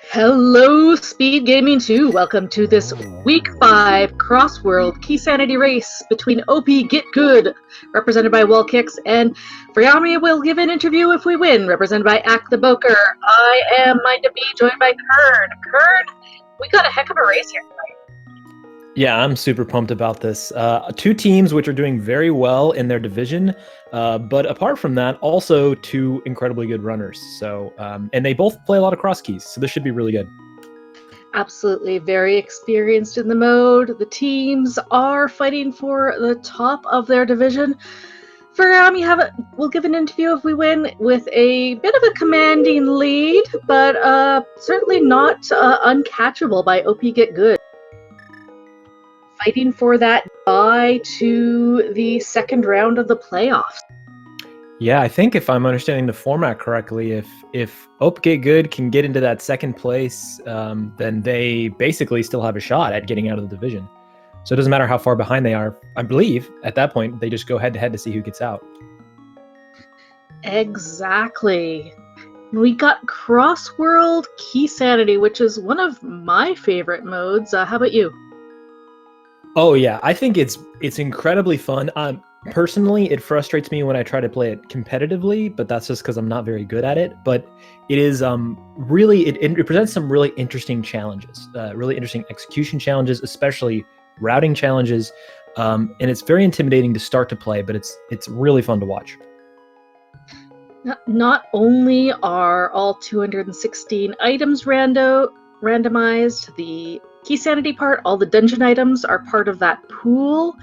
Hello, Speed Gaming 2. Welcome to this Week 5 Cross-World Key Sanity race between OP Get Good, represented by WallKicks, and Friami will give an interview if we win, represented by Acktheboker. I am Mind to Be, joined by Kern. Kern, we got a heck of a race here. Yeah, I'm super pumped about this. Two teams which are doing very well in their division, but apart from that, also two incredibly good runners. So, and they both play a lot of cross keys, so this should be really good. Absolutely very experienced in the mode. The teams are fighting for the top of their division. We'll give an interview if we win with a bit of a commanding lead, but certainly not uncatchable by OP Get Good. Fighting for that bye to the second round of the playoffs. Yeah, I think if I'm understanding the format correctly, if OP Get Good can get into that second place, then they basically still have a shot at getting out of the division. So it doesn't matter how far behind they are. I believe at that point they just go head to head to see who gets out. Exactly. We got Cross-World Key Sanity, which is one of my favorite modes. How about you? Oh yeah, I think it's incredibly fun. Personally, it frustrates me when I try to play it competitively, but that's just because I'm not very good at it. But it is really it presents some really interesting challenges, really interesting execution challenges, especially routing challenges, and it's very intimidating to start to play, but it's really fun to watch. Not only are all 216 items randomized, the Key Sanity part, all the dungeon items are part of that pool.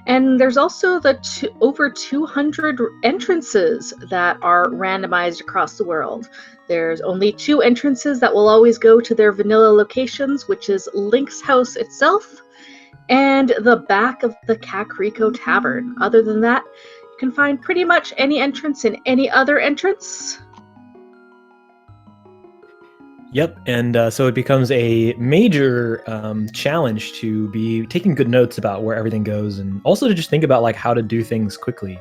And there's also the over 200 entrances that are randomized across the world. There's only 2 entrances that will always go to their vanilla locations, which is Link's house itself and the back of the Kakariko Tavern. Other than that, you can find pretty much any entrance in any other entrance. Yep, and so it becomes a major challenge to be taking good notes about where everything goes, and also to just think about like how to do things quickly.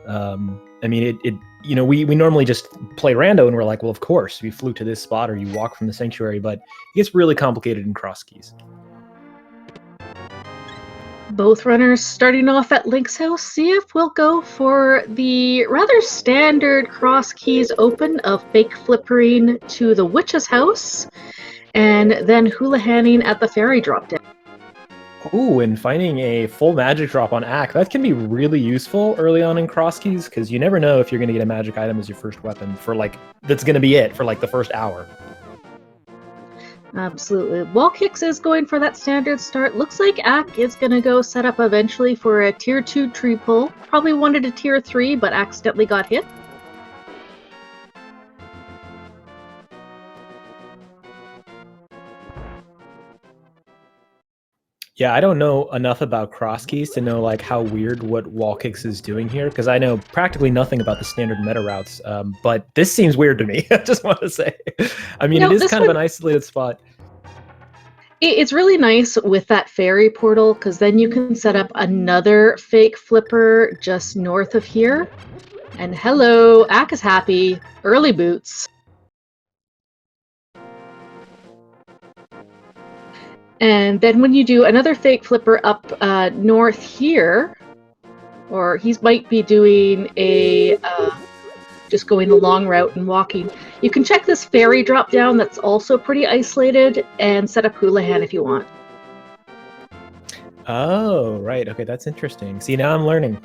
I mean, we normally just play rando, and we're like, well, of course, you flew to this spot or you walk from the sanctuary, but it gets really complicated in cross keys. Both runners starting off at Link's house. See if we'll go for the rather standard cross keys open of fake flippering to the witch's house, and then hula-hanning at the fairy drop down. Ooh, and finding a full magic drop on Ack, that can be really useful early on in cross keys, because you never know if you're going to get a magic item as your first weapon for that's going to be it for like the first hour. Absolutely. WallKicks is going for that standard start. Looks like Ack is going to go set up eventually for a tier 2 tree pull. Probably wanted a tier 3, but accidentally got hit. Yeah, I don't know enough about cross keys to know like how weird what WallKicks is doing here, because I know practically nothing about the standard meta routes, but this seems weird to me. I just want to say. I mean, it is kind of an isolated spot. It's really nice with that fairy portal, because then you can set up another fake flipper just north of here. And hello, Ack is happy. Early boots. And then when you do another fake flipper up north here, or he might be doing a just going the long route and walking, you can check this fairy drop down that's also pretty isolated and set up hula-han if you want. Oh, right. Okay, that's interesting. See, now I'm learning.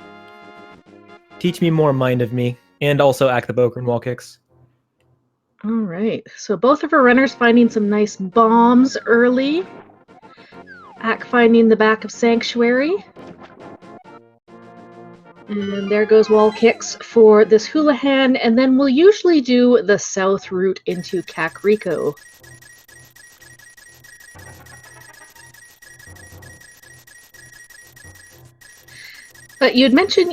Teach me more, Mind of Me, and also Acktheboker and WallKicks. All right, so both of our runners finding some nice bombs early. Ack finding the back of Sanctuary. And there goes WallKicks for this hula-han, and then we'll usually do the south route into Kakariko. But you'd mentioned,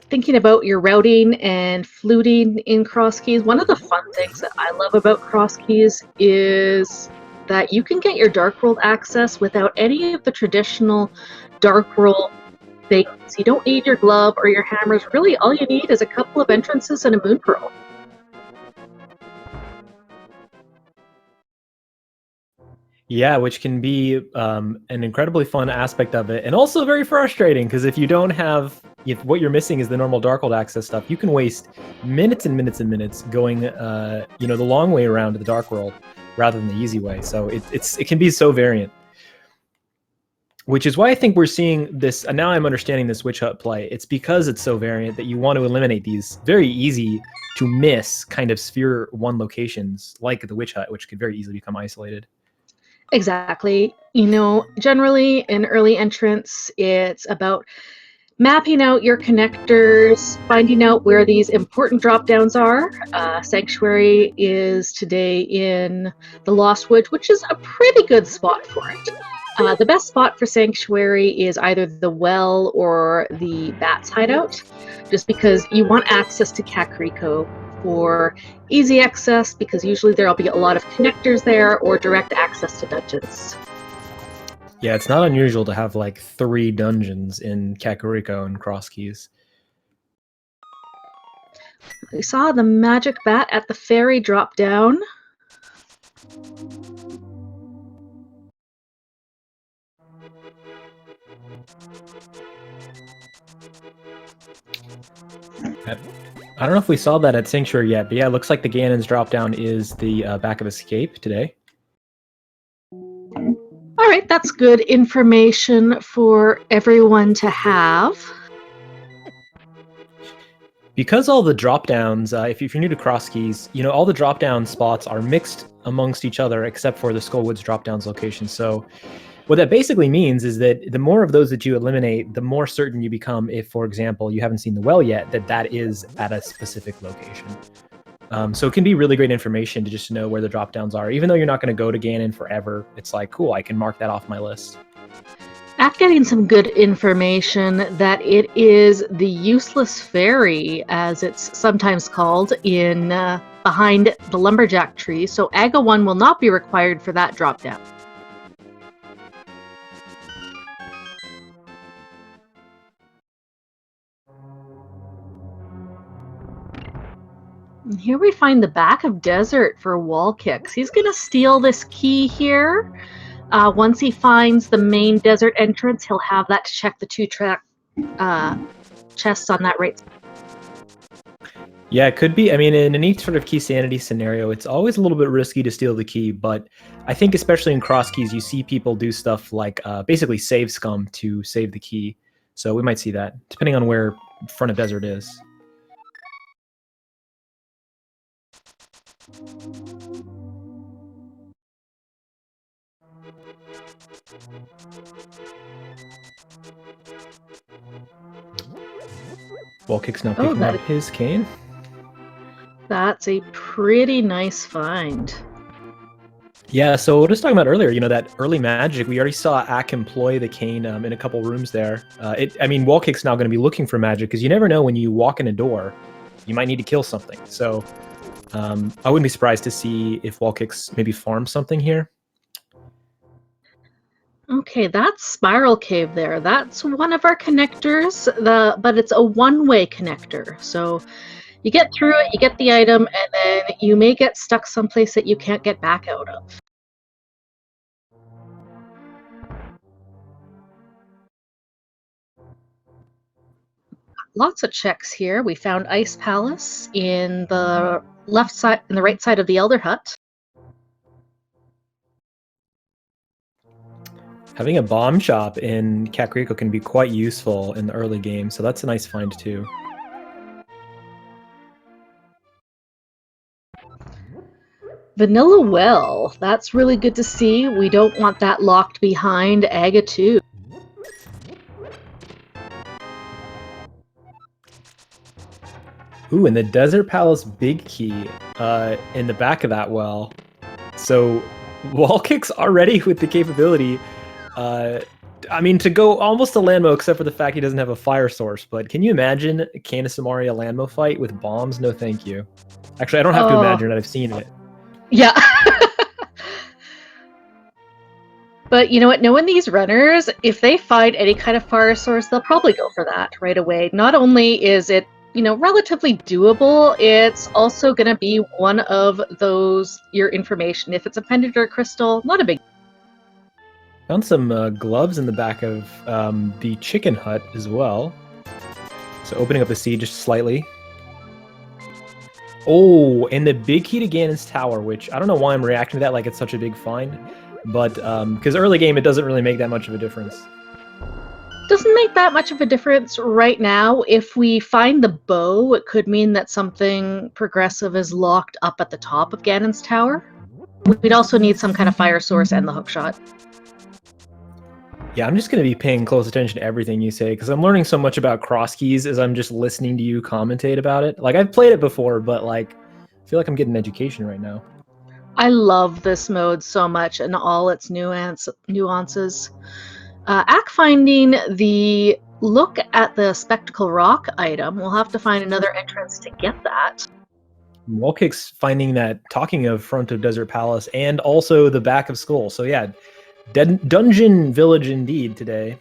thinking about your routing and fluting in cross keys. One of the fun things that I love about cross keys is that you can get your Dark World access without any of the traditional Dark World things. You don't need your glove or your hammers. Really, all you need is a couple of entrances and a moon pearl. Yeah, which can be an incredibly fun aspect of it, and also very frustrating because if you don't have, if what you're missing is the normal Darkhold access stuff, you can waste minutes and minutes and minutes going, the long way around to the Dark World rather than the easy way. So it can be so variant, which is why I think we're seeing this. And now I'm understanding this Witch Hut play. It's because it's so variant that you want to eliminate these very easy to miss kind of Sphere 1 locations like the Witch Hut, which could very easily become isolated. Exactly. Generally in early entrance, it's about mapping out your connectors, finding out where these important drop downs are. Sanctuary is today in the Lost Woods, which is a pretty good spot for it. The best spot for Sanctuary is either the well or the Bat's hideout, just because you want access to Kakariko for easy access, because usually there'll be a lot of connectors there, or direct access to dungeons. Yeah, it's not unusual to have like 3 dungeons in Kakariko and Cross Keys. We saw the magic bat at the ferry drop down. I don't know if we saw that at Sanctuary yet, but yeah, it looks like the Ganon's drop down is the back of Escape today. All right, that's good information for everyone to have. Because all the drop downs, if you're new to Cross Keys, all the drop down spots are mixed amongst each other except for the Skullwoods drop downs location. So what that basically means is that the more of those that you eliminate, the more certain you become if, for example, you haven't seen the well yet, that is at a specific location. So it can be really great information to just know where the drop downs are. Even though you're not going to go to Ganon forever, it's like, cool, I can mark that off my list. At getting some good information that it is the useless ferry, as it's sometimes called, in behind the lumberjack tree. So Aga 1 will not be required for that drop down. And here we find the back of Desert for WallKicks. He's going to steal this key here. Once he finds the main desert entrance, he'll have that to check the 2-track chests on that right side. Yeah, it could be. I mean, in any sort of key sanity scenario, it's always a little bit risky to steal the key, but I think especially in Cross Keys, you see people do stuff like basically save scum to save the key. So we might see that, depending on where front of Desert is. WallKicks now picking up his cane. That's a pretty nice find. Yeah, so what I was talking about earlier, that early magic, we already saw Ack employ the cane in a couple rooms there. WallKicks now going to be looking for magic, because you never know when you walk in a door, you might need to kill something. So I wouldn't be surprised to see if WallKicks maybe farms something here. Okay, that's Spiral Cave there. That's one of our connectors, but it's a one-way connector. So you get through it, you get the item, and then you may get stuck someplace that you can't get back out of. Lots of checks here. We found Ice Palace in the left side, in the right side of the Elder Hut. Having a bomb shop in Kakariko can be quite useful in the early game, so that's a nice find too. Vanilla Well, that's really good to see. We don't want that locked behind Aga 2. Ooh, and the Desert Palace big key in the back of that well. So WallKicks already with the capability, to go almost to Landmo, except for the fact he doesn't have a fire source. But can you imagine a Kanasamaria Landmo fight with bombs? No, thank you. Actually, I don't have to imagine it. I've seen it. Yeah. But you know what? Knowing these runners, if they find any kind of fire source, they'll probably go for that right away. Not only is it, relatively doable, it's also going to be one of those, your information. If it's a pendant or a crystal, not a big. Found some gloves in the back of the chicken hut as well. So opening up the seed just slightly. Oh, and the big key to Ganon's tower, which I don't know why I'm reacting to that like it's such a big find, but because early game it doesn't really make that much of a difference. Doesn't make that much of a difference right now. If we find the bow, it could mean that something progressive is locked up at the top of Ganon's tower. We'd also need some kind of fire source and the hookshot. Yeah, I'm just going to be paying close attention to everything you say because I'm learning so much about cross keys as I'm just listening to you commentate about it. Like, I've played it before, but like, I feel like I'm getting education right now. I love this mode so much and all its nuances. Finding the look at the spectacle rock item. We'll have to find another entrance to get that. WallKicks finding that, talking of front of Desert Palace and also the back of Skull. So yeah, dungeon village indeed today.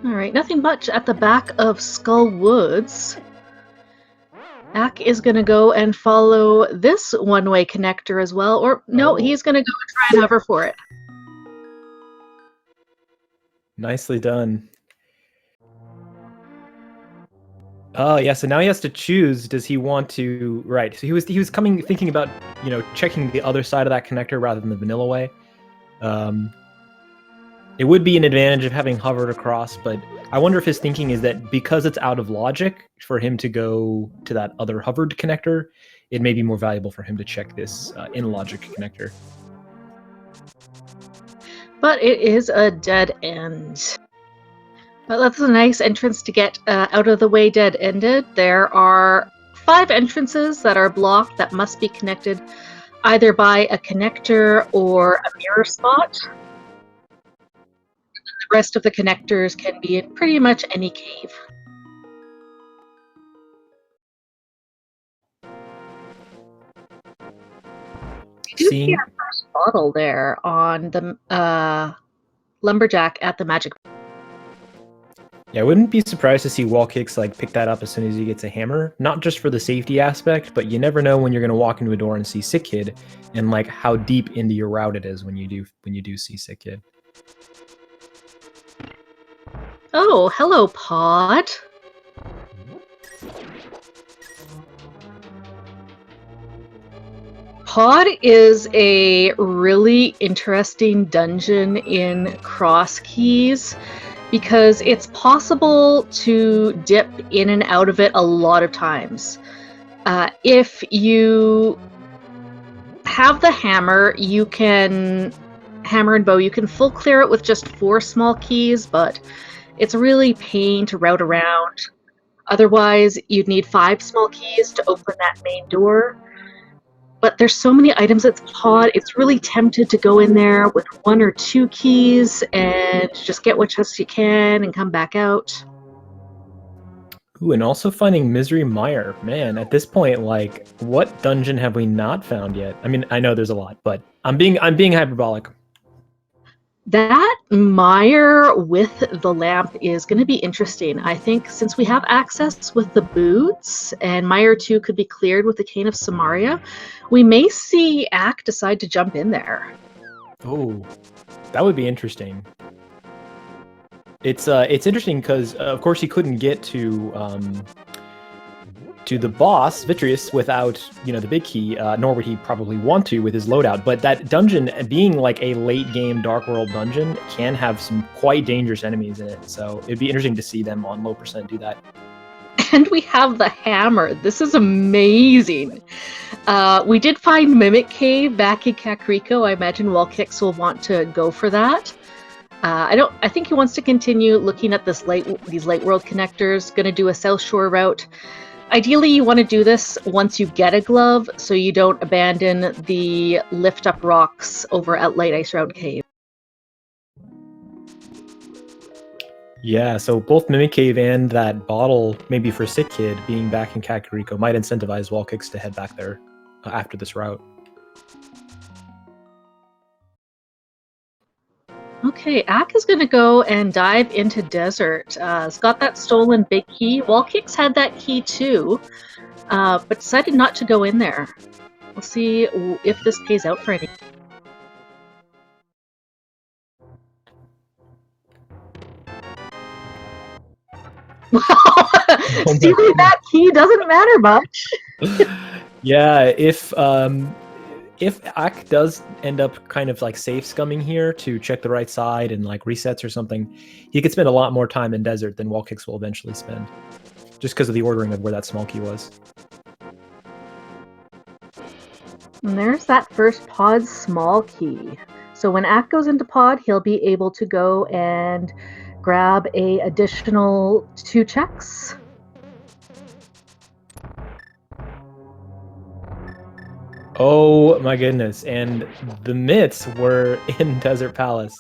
All right, nothing much at the back of Skull Woods. Ack is going to go and follow this one-way connector as well. Or, no, he's going to go and try and hover for it. Nicely done. Oh, yeah, so now he has to choose, does he want to... Right, so he was thinking about, you know, checking the other side of that connector rather than the vanilla way. It would be an advantage of having hovered across, but I wonder if his thinking is that because it's out of logic for him to go to that other hovered connector, it may be more valuable for him to check this in logic connector. But it is a dead end. But that's a nice entrance to get out of the way dead-ended. There are 5 entrances that are blocked that must be connected either by a connector or a mirror spot. The rest of the connectors can be in pretty much any cave. You see our first bottle there on the lumberjack at the magic. Yeah, I wouldn't be surprised to see WallKicks like pick that up as soon as he gets a hammer. Not just for the safety aspect, but you never know when you're going to walk into a door and see Sick Kid, and like how deep into your route it is when you do see Sick Kid. Oh, hello, Pod. Pod is a really interesting dungeon in Cross Keys because it's possible to dip in and out of it a lot of times. If you have the hammer, you can hammer and bow. You can full clear it with just 4 small keys, but it's a really pain to route around. Otherwise, you'd need 5 small keys to open that main door. But there's so many items at Pod, it's really tempted to go in there with 1 or 2 keys and just get what chests you can and come back out. Ooh, and also finding Misery Mire. Man, at this point, like, what dungeon have we not found yet? I mean, I know there's a lot, but I'm being hyperbolic. That mire with the lamp is going to be interesting. I think since we have access with the boots, and Mire 2 could be cleared with the Cane of Samaria, we may see Ack decide to jump in there. Oh, that would be interesting. It's interesting because of course he couldn't get to the boss Vitreous without, you know, the big key, nor would he probably want to with his loadout. But that dungeon, being like a late game Dark World dungeon, can have some quite dangerous enemies in it. So it'd be interesting to see them on low percent do that. And we have the hammer. This is amazing. We did find Mimic Cave back in Kakariko. I imagine WallKicks will want to go for that. I think he wants to continue looking at these light world connectors. Going to do a South Shore route. Ideally, you want to do this once you get a glove, so you don't abandon the lift up rocks over at Light Ice Round Cave. Yeah, so both Mimic Cave and that bottle, maybe for Sick Kid, being back in Kakariko, might incentivize WallKicks to head back there after this route. Okay, Ack is going to go and dive into desert. It's got that stolen big key. WallKicks had that key too, but decided not to go in there. We'll see if this pays out for any. Stealing that key doesn't matter much. Yeah, if Ack does end up kind of like safe scumming here to check the right side and like resets or something, he could spend a lot more time in desert than WallKicks will eventually spend, just because of the ordering of where that small key was. And there's that first pod small key. So when Ack goes into pod, he'll be able to go and grab a additional 2 checks. Oh my goodness, and the mitts were in Desert Palace.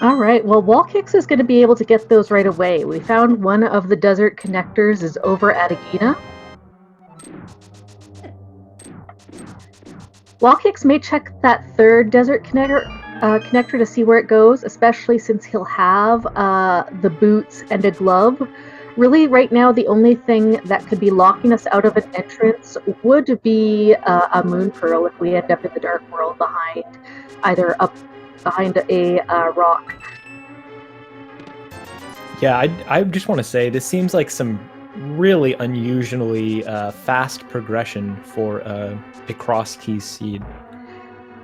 All right, well, WallKicks is going to be able to get those right away. We found one of the desert connectors is over at Agina. WallKicks may check that third desert connector to see where it goes, especially since he'll have the boots and a glove. Really, right now, the only thing that could be locking us out of an entrance would be a moon pearl if we end up in the dark world behind a rock. Yeah, I just want to say this seems like some really unusually fast progression for a cross key seed.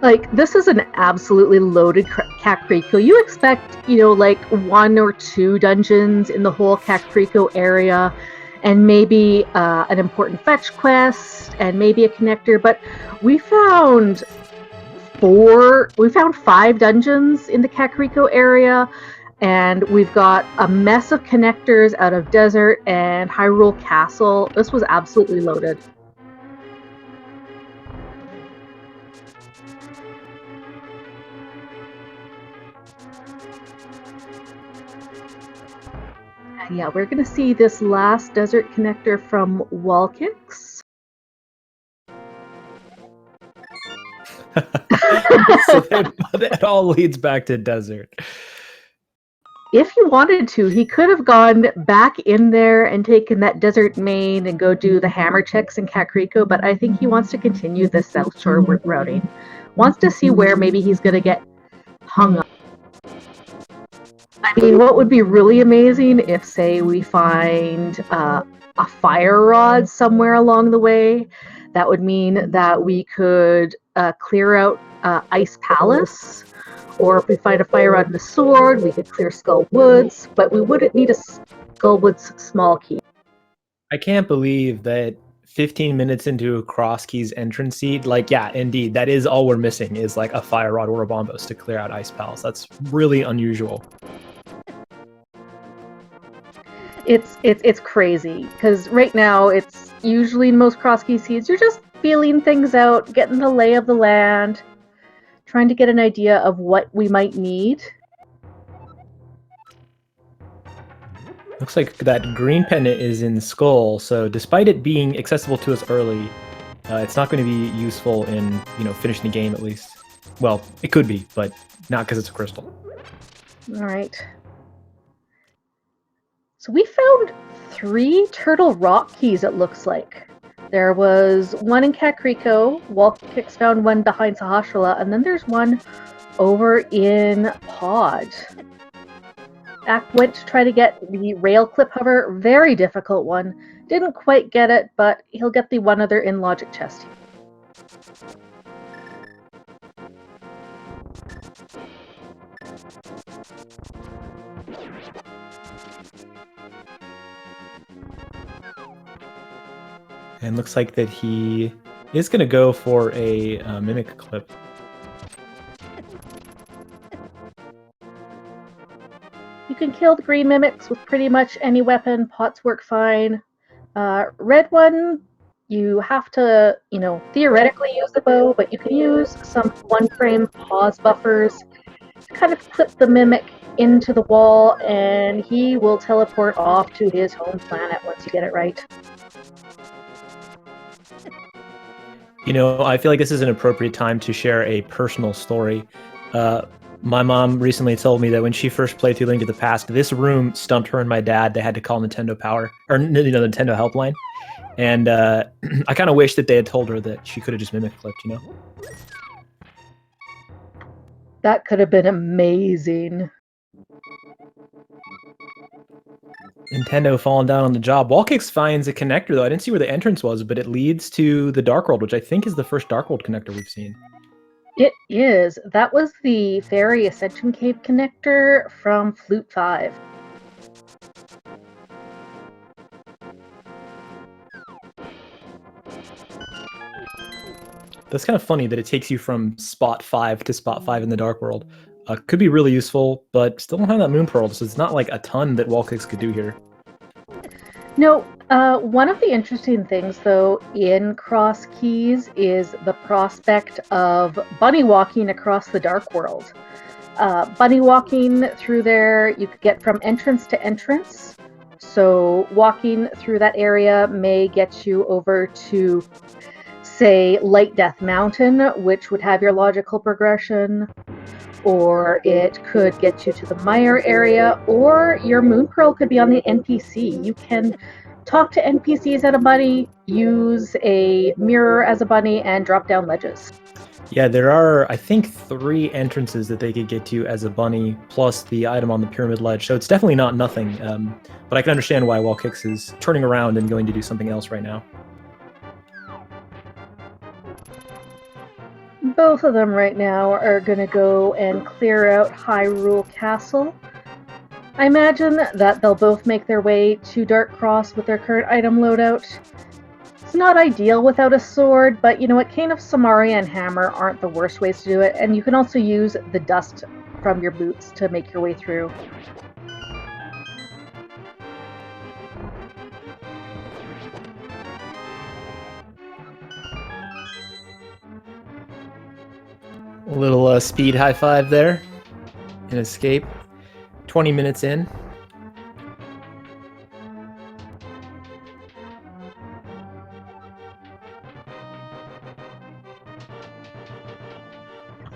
Like, this is an absolutely loaded Kakariko. You expect, like 1 or 2 dungeons in the whole Kakariko area, and maybe an important fetch quest, and maybe a connector, but we found 5 dungeons in the Kakariko area, and we've got a mess of connectors out of Desert and Hyrule Castle. This was absolutely loaded. Yeah, we're going to see this last desert connector from WallKicks. So that all leads back to desert. If he wanted to, he could have gone back in there and taken that desert main and go do the hammer checks in Kakariko, but I think he wants to continue the South Shore routing. Wants to see where maybe he's going to get hung up. I mean, what would be really amazing if, say, we find a fire rod somewhere along the way. That would mean that we could clear out Ice Palace, or if we find a fire rod and a sword, we could clear Skull Woods, but we wouldn't need a Skull Woods small key. I can't believe that 15 minutes into a cross keys entrance seed, like, yeah, indeed, that is all we're missing is like a fire rod or a bombos to clear out Ice Palace. That's really unusual. It's crazy, because right now it's usually in most cross key seeds, you're just feeling things out, getting the lay of the land, trying to get an idea of what we might need. Looks like that green pendant is in Skull, so despite it being accessible to us early, it's not going to be useful in, finishing the game at least. Well, it could be, but not because it's a crystal. All right. So we found 3 turtle rock keys, it looks like. There was one in Kakariko, WallKicks found one behind Sahasrahla, and then there's one over in Pod. Ack went to try to get the rail clip hover, very difficult one. Didn't quite get it, but he'll get the one other in Logic Chest. And looks like that he is going to go for a mimic clip. You can kill the green mimics with pretty much any weapon. Pots work fine. Red one, you have to, theoretically use the bow, but you can use some 1-frame pause buffers to kind of clip the mimic into the wall, and he will teleport off to his home planet once you get it right. I feel like this is an appropriate time to share a personal story. My mom recently told me that when she first played through Link to the Past, this room stumped her and my dad. They had to call Nintendo Power or Nintendo Helpline, and I kind of wish that they had told her that she could have just mimic flipped. That could have been amazing. Nintendo falling down on the job. WallKicks finds a connector though. I didn't see where the entrance was, but it leads to the Dark World, which I think is the first Dark World connector we've seen. It is. That was the Fairy Ascension Cave connector from Flute 5. That's kind of funny that it takes you from spot 5 to spot 5 in the Dark World. Could be really useful, but still don't have that Moon Pearl, so it's not like a ton that WallKicks could do here. No, one of the interesting things, though, in Cross Keys is the prospect of bunny walking across the Dark World. Bunny walking through there, you could get from entrance to entrance. So walking through that area may get you over to, say, Light Death Mountain, which would have your logical progression. Or it could get you to the Mire area, or your Moon Pearl could be on the NPC. You can talk to NPCs at a bunny, use a mirror as a bunny, and drop down ledges. Yeah, there are, I think, 3 entrances that they could get to as a bunny, plus the item on the pyramid ledge. So it's definitely not nothing. But I can understand why WallKicks is turning around and going to do something else right now. Both of them right now are going to go and clear out Hyrule Castle. I imagine that they'll both make their way to Dark Cross with their current item loadout. It's not ideal without a sword, but you know what? Cane of Samaria and hammer aren't the worst ways to do it, and you can also use the dust from your boots to make your way through. A little speed high five there. An escape. 20 minutes in.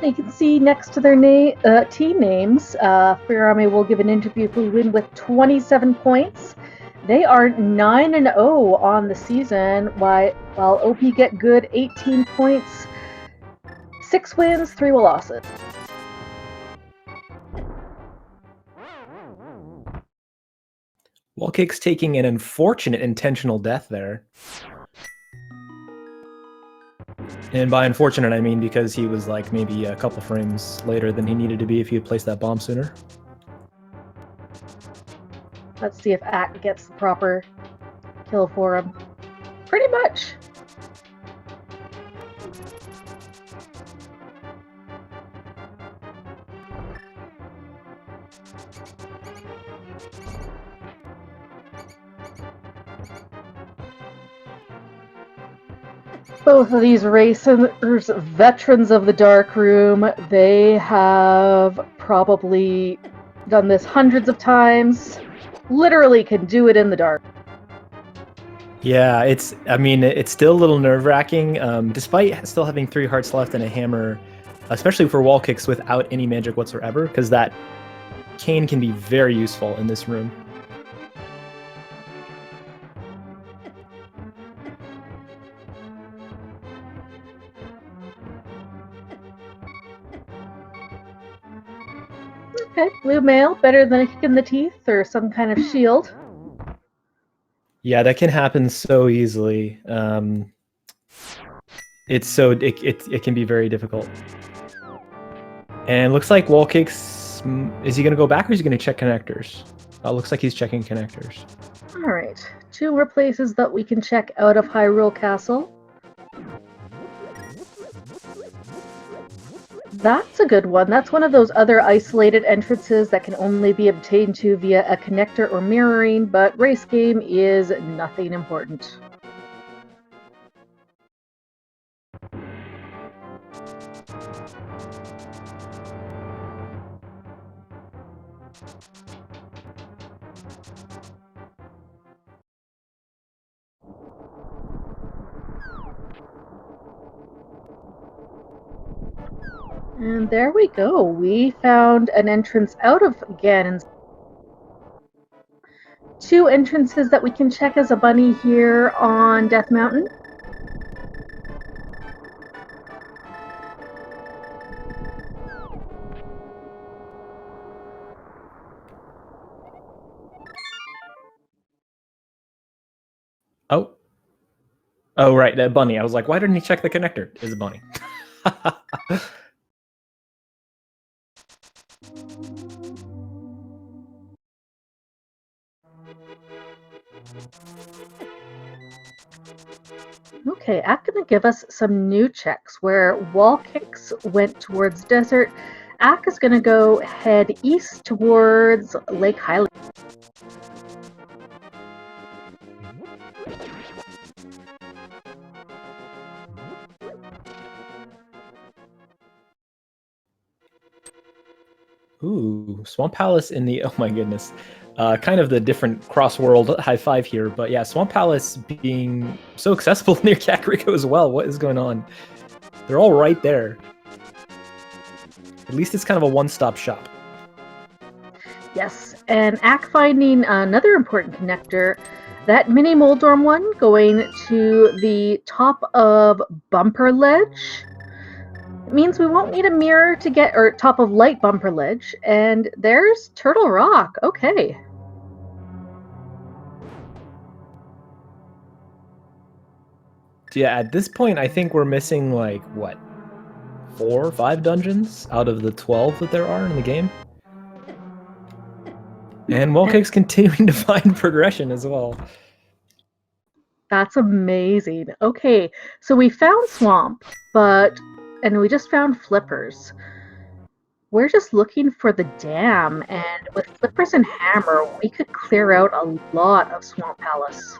You can see next to their team names, Furame will give an interview who win with 27 points. They are 9-0 on the season, while OP Get Good 18 points, 6 wins, 3 losses. WallKicks taking an unfortunate intentional death there. And by unfortunate, I mean because he was like maybe a couple frames later than he needed to be if he had placed that bomb sooner. Let's see if Ack gets the proper kill for him. Pretty much. Both of these racers, veterans of the dark room, they have probably done this hundreds of times. Literally can do it in the dark. Yeah, it's still a little nerve-wracking, despite still having 3 hearts left and a hammer, especially for WallKicks without any magic whatsoever, because that cane can be very useful in this room. Okay, blue mail, better than a kick in the teeth or some kind of shield. Yeah, that can happen so easily. It can be very difficult. And it looks like WallKicks, is he going to go back or is he going to check connectors? Looks like he's checking connectors. All right, 2 more places that we can check out of Hyrule Castle. That's a good one. That's one of those other isolated entrances that can only be obtained to via a connector or mirroring, but race game is nothing important. And there we go. We found an entrance out of Ganon's. 2 entrances that we can check as a bunny here on Death Mountain. Oh. Oh, right, that bunny. I was like, why didn't he check the connector? It's a bunny. Okay, Ack gonna give us some new checks. Where WallKicks went towards desert, Ack is gonna go head east towards Lake Hylia. Ooh, Swamp Palace in the, oh my goodness. Kind of the different cross-world high five here, but yeah, Swamp Palace being so accessible near Kakariko as well. What is going on? They're all right there. At least it's kind of a one-stop shop. Yes, and Ack finding another important connector, that mini Moldorm one going to the top of Bumper Ledge. It means we won't need a mirror to get, or top of Light Bumper Ledge, and there's Turtle Rock. Okay. Yeah, at this point, I think we're missing like, what, 4 or 5 dungeons out of the 12 that there are in the game? And WallKicks continuing to find progression as well. That's amazing. Okay, so we found Swamp, and we just found Flippers. We're just looking for the dam, and with Flippers and Hammer, we could clear out a lot of Swamp Palace.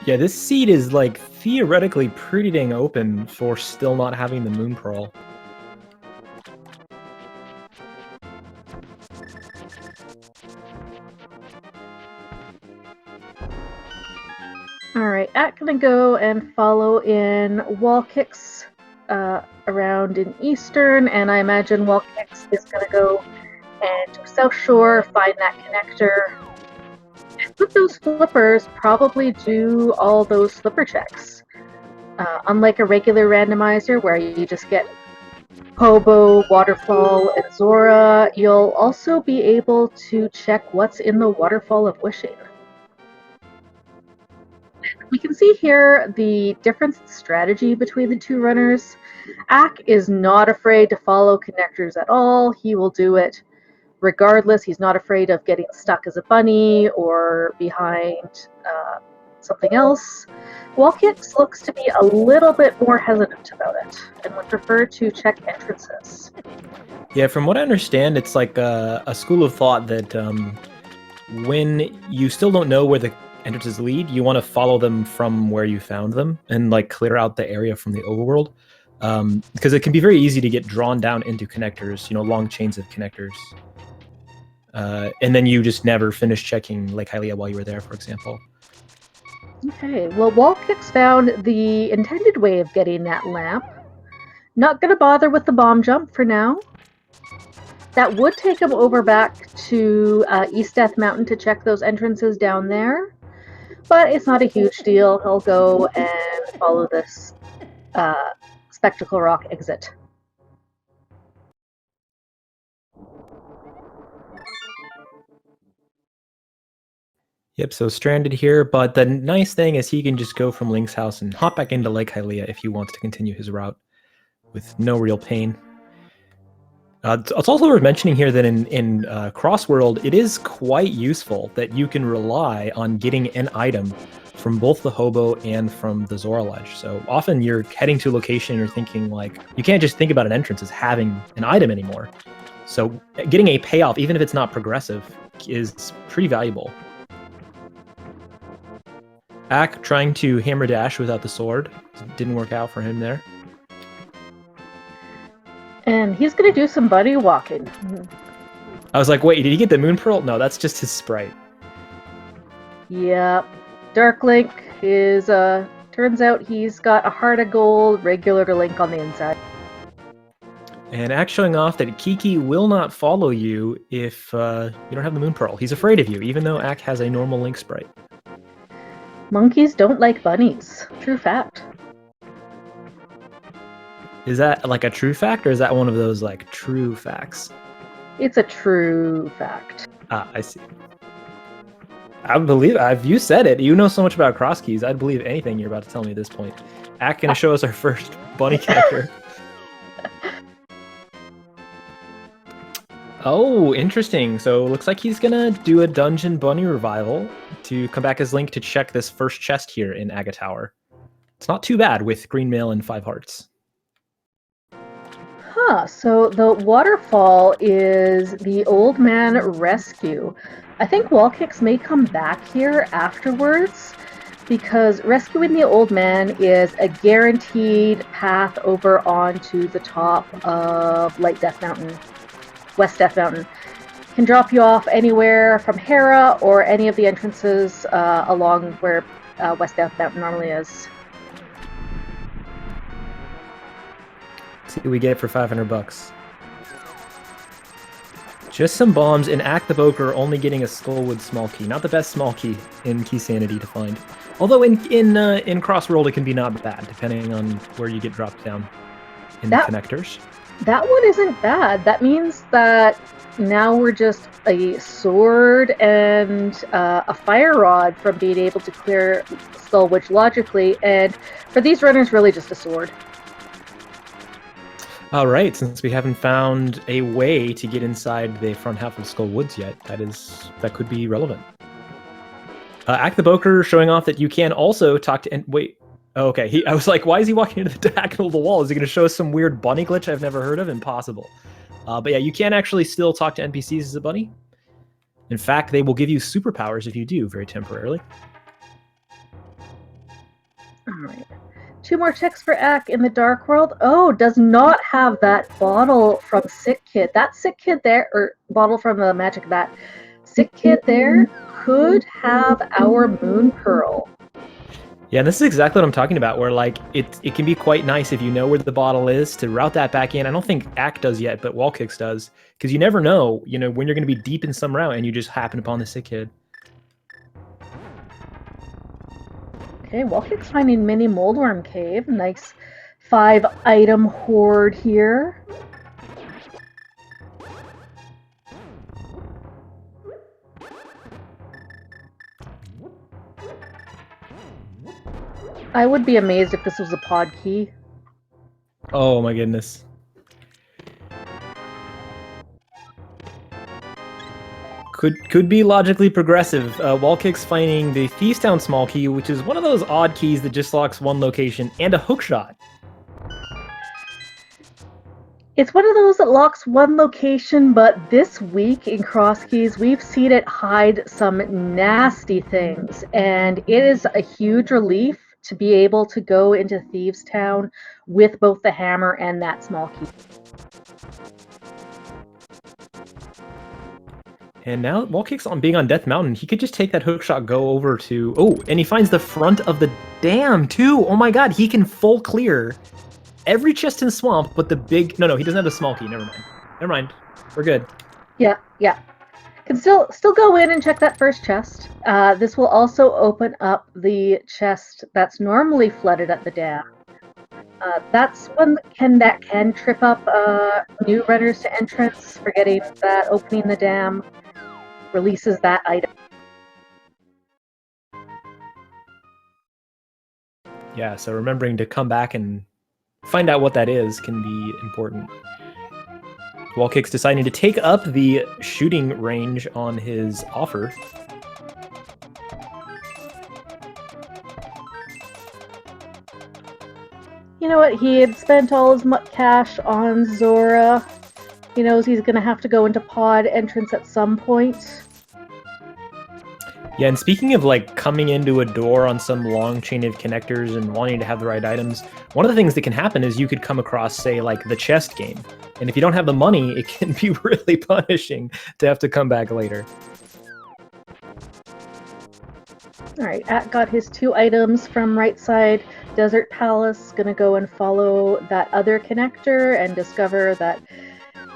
Yeah, this seed is like theoretically pretty dang open for still not having the Moon Pearl. Alright, Ack gonna go and follow in WallKicks around in Eastern, and I imagine WallKicks is gonna go and to South Shore, find that connector, and with those flippers, probably do all those flipper checks. Unlike a regular randomizer where you just get Hobo, Waterfall, and Zora, you'll also be able to check what's in the Waterfall of Wishing. We can see here the difference in strategy between the 2 runners. Ack is not afraid to follow connectors at all. He will do it regardless. He's not afraid of getting stuck as a bunny or behind something else. WallKicks looks to be a little bit more hesitant about it and would prefer to check entrances. Yeah, from what I understand, it's like a school of thought that when you still don't know where the entrances lead, you want to follow them from where you found them and like clear out the area from the overworld. Because it can be very easy to get drawn down into connectors, long chains of connectors. And then you just never finish checking Lake Hylia while you were there, for example. Okay, well, WallKicks found the intended way of getting that lamp. Not going to bother with the bomb jump for now. That would take him over back to East Death Mountain to check those entrances down there. But it's not a huge deal. He'll go and follow this Spectacle Rock exit. Yep, so stranded here, but the nice thing is he can just go from Link's house and hop back into Lake Hylia if he wants to continue his route with no real pain. It's also worth mentioning here that in Crossworld, it is quite useful that you can rely on getting an item from both the Hobo and from the Zora Ledge. So often you're heading to a location and you're thinking like, you can't just think about an entrance as having an item anymore. So getting a payoff, even if it's not progressive, is pretty valuable. Ack trying to hammer dash without the sword. Didn't work out for him there. And he's going to do some buddy walking. I was like, wait, did he get the Moon Pearl? No, that's just his sprite. Yep. Dark Link is turning turns out he's got a heart of gold, regular to Link on the inside. And Ack showing off that Kiki will not follow you if you don't have the Moon Pearl. He's afraid of you, even though Ack has a normal Link sprite. Monkeys don't like bunnies. True fact. Is that like a true fact, or is that one of those like true facts? It's a true fact. Ah, I see. I believe you said it. You know so much about cross keys. I'd believe anything you're about to tell me at this point. Ack gonna show us our first bunny character. Oh, interesting. So looks like he's gonna do a dungeon bunny revival to come back as Link to check this first chest here in Aga Tower. It's not too bad with green mail and 5 hearts. Huh, so the waterfall is the old man rescue. I think WallKicks may come back here afterwards because rescuing the old man is a guaranteed path over onto the top of West Death Mountain. Can drop you off anywhere from Hera or any of the entrances along where West Death Mountain normally is. Let's see what we get for 500 bucks. Just some bombs, and Acktheboker only getting a Skullwood small key. Not the best small key in Key Sanity to find. Although in Crossworld it can be not bad, depending on where you get dropped down in the connectors. That one isn't bad. That means that now we're just a sword and a fire rod from being able to clear Skullwood logically, and for these runners, really just a sword. All right, since we haven't found a way to get inside the front half of Skull Woods yet, that could be relevant. Acktheboker showing off that you can also talk to... Wait, oh, okay. I was like, why is he walking into the diagonal of the wall? Is he going to show us some weird bunny glitch I've never heard of? Impossible. But yeah, you can actually still talk to NPCs as a bunny. In fact, they will give you superpowers if you do, very temporarily. All right. 2 more checks for Ack in the Dark World. Oh, does not have that bottle from Sick Kid. That Sick Kid there, or bottle from the Magic Bat. Sick Kid there could have our Moon Pearl. Yeah, and this is exactly what I'm talking about, where like it can be quite nice if you know where the bottle is to route that back in. I don't think Ack does yet, but WallKicks does, because you never know, when you're going to be deep in some route and you just happen upon the Sick Kid. Okay, WallKicks finding Mini Moldworm Cave. Nice 5-item hoard here. I would be amazed if this was a pod key. Oh my goodness. Could be logically progressive. WallKicks finding the Thievestown small key, which is one of those odd keys that just locks one location, and a hookshot. It's one of those that locks one location, but this week in Cross Keys, we've seen it hide some nasty things, and it is a huge relief to be able to go into Thievestown with both the hammer and that small key. And now WallKicks on being on Death Mountain, he could just take that hookshot, go over to... Oh, and he finds the front of the dam, too! Oh my god, he can full clear every chest in Swamp, but the big... No, he doesn't have the small key, never mind. Never mind, we're good. Yeah. Can still go in and check that first chest. This will also open up the chest that's normally flooded at the dam. That's one that can trip up new runners to entrance, forgetting that opening the dam releases that item. Yeah, so remembering to come back and find out what that is can be important. WallKicks deciding to take up the shooting range on his offer. You know what? He had spent all his cash on Zora. He knows he's going to have to go into pod entrance at some point. Yeah, and speaking of like coming into a door on some long chain of connectors and wanting to have the right items, one of the things that can happen is you could come across, say, like the chest game. And if you don't have the money, it can be really punishing to have to come back later. All right, Ack got his 2 items from right side. Desert Palace, gonna go and follow that other connector and discover that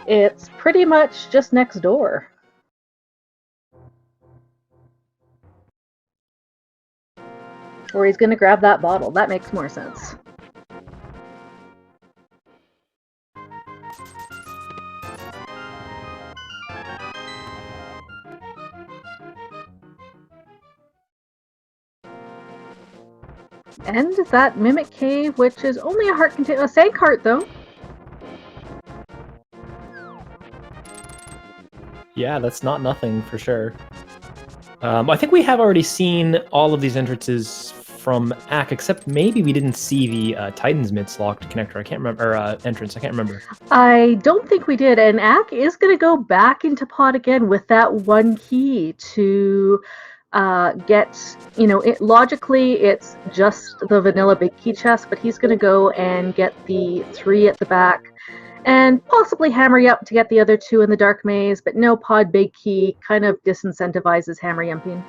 it's pretty much just next door. Or he's gonna grab that bottle. That makes more sense. And that Mimic Cave, which is only a heart container, a sand cart though. Yeah, that's not nothing for sure. I think we have already seen all of these entrances from Ack, except maybe we didn't see the Titan's Mitts locked connector. I can't remember, or entrance. I can't remember. I don't think we did, and Ack is going to go back into pod again with that 1 key to get, logically it's just the vanilla big key chest, but he's going to go and get the 3 at the back and possibly hammer you up to get the other 2 in the dark maze, but no pod big key kind of disincentivizes hammer yumping.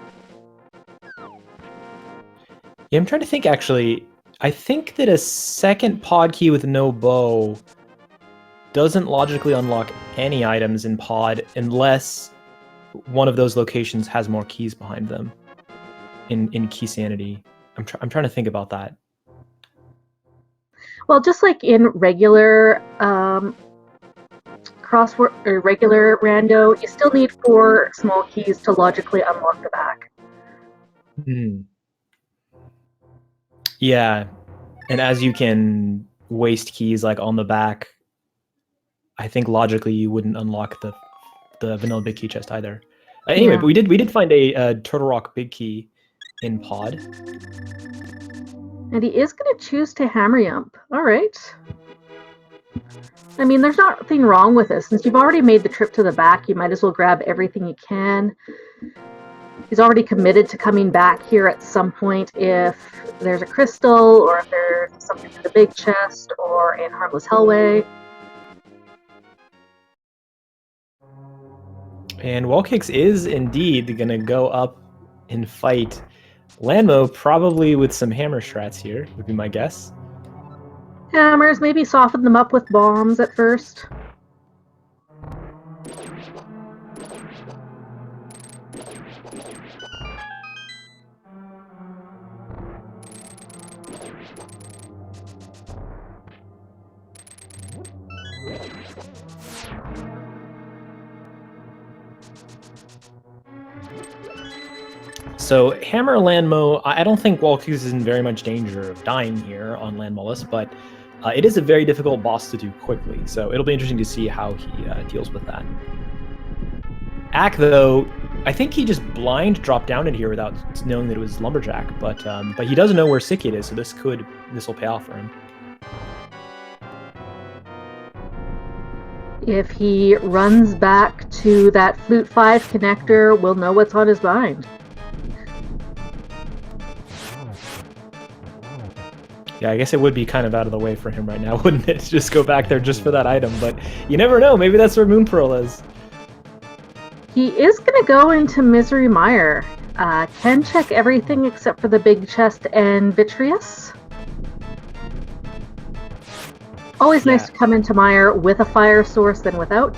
Yeah, I'm trying to think actually. I think that a second pod key with no bow doesn't logically unlock any items in pod unless one of those locations has more keys behind them in key sanity. I'm trying to think about that. Well, just like in regular crossword or regular rando, you still need 4 small keys to logically unlock the back. Yeah, and as you can waste keys like on the back, I think logically you wouldn't unlock the vanilla big key chest either. Anyway, Yeah. but we did find a Turtle Rock big key in pod. And he is going to choose to hammer yump. All right. I mean, there's nothing wrong with this. Since you've already made the trip to the back, you might as well grab everything you can. He's already committed to coming back here at some point if there's a crystal or if there's something in the big chest or in Harmless Hellway. And WallKicks is indeed going to go up and fight Lanmo, probably with some hammer strats here, would be my guess. Hammers, maybe soften them up with bombs at first. So Hammer Landmo, I don't think WallKicks is in very much danger of dying here on Landmolus, but it is a very difficult boss to do quickly, so it'll be interesting to see how he deals with that. Ack, though, I think he just blind dropped down in here without knowing that it was Lumberjack, but he doesn't know where Sickit is, so this will pay off for him. If he runs back to that Flute 5 connector, we'll know what's on his mind. Yeah, I guess it would be kind of out of the way for him right now, wouldn't it? Just go back there just for that item, but you never know. Maybe that's where Moon Pearl is. He is going to go into Misery Mire. Can check everything except for the big chest and Vitreous. Always nice to come into Mire with a fire source than without.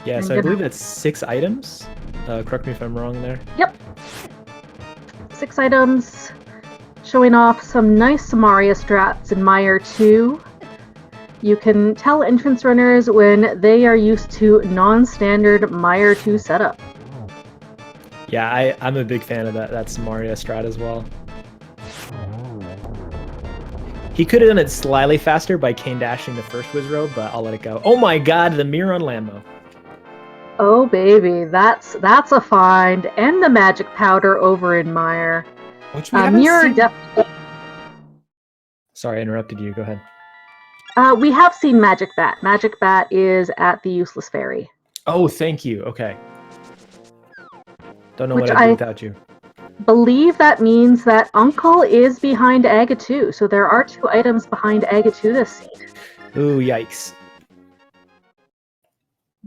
Yeah, so I believe that's 6 items. Correct me if I'm wrong there. Yep. 6 items, showing off some nice Samaria strats in Mire 2. You can tell entrance runners when they are used to non-standard Mire 2 setup. Yeah, I'm a big fan of that Samaria strat as well. He could have done it slightly faster by cane dashing the first Wizrobe, but I'll let it go. Oh my god, the mirror on Lambo. Oh baby, that's a find, and the magic powder over in Mire. Which we haven't mirror seen. definitely. Sorry, I interrupted you. Go ahead. We have seen Magic Bat. Magic Bat is at the Useless Fairy. Oh, thank you. Okay. Don't know what I'd do without you. Believe that means that Uncle is behind Aga 2, so there are 2 items behind Aga 2 this seed. Ooh, yikes.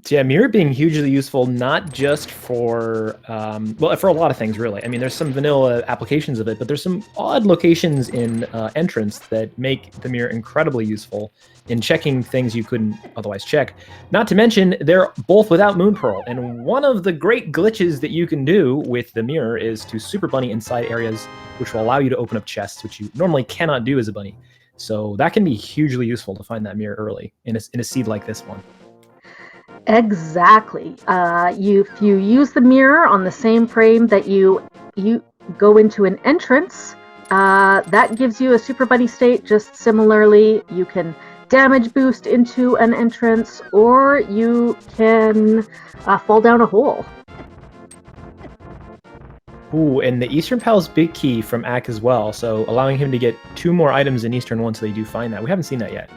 So yeah, mirror being hugely useful, not just for, well, for a lot of things, really. I mean, there's some vanilla applications of it, but there's some odd locations in Entrance that make the mirror incredibly useful in checking things you couldn't otherwise check. Not to mention, they're both without Moon Pearl, and one of the great glitches that you can do with the mirror is to super bunny inside areas, which will allow you to open up chests, which you normally cannot do as a bunny. So that can be hugely useful to find that mirror early in a seed like this one. Exactly. If you use the mirror on the same frame that you go into an entrance, that gives you a Super Bunny state. Just similarly, you can damage boost into an entrance, or you can fall down a hole. Ooh, and the Eastern Pal's big key from Ack as well, so allowing him to get 2 more items in Eastern once they do find that. We haven't seen that yet.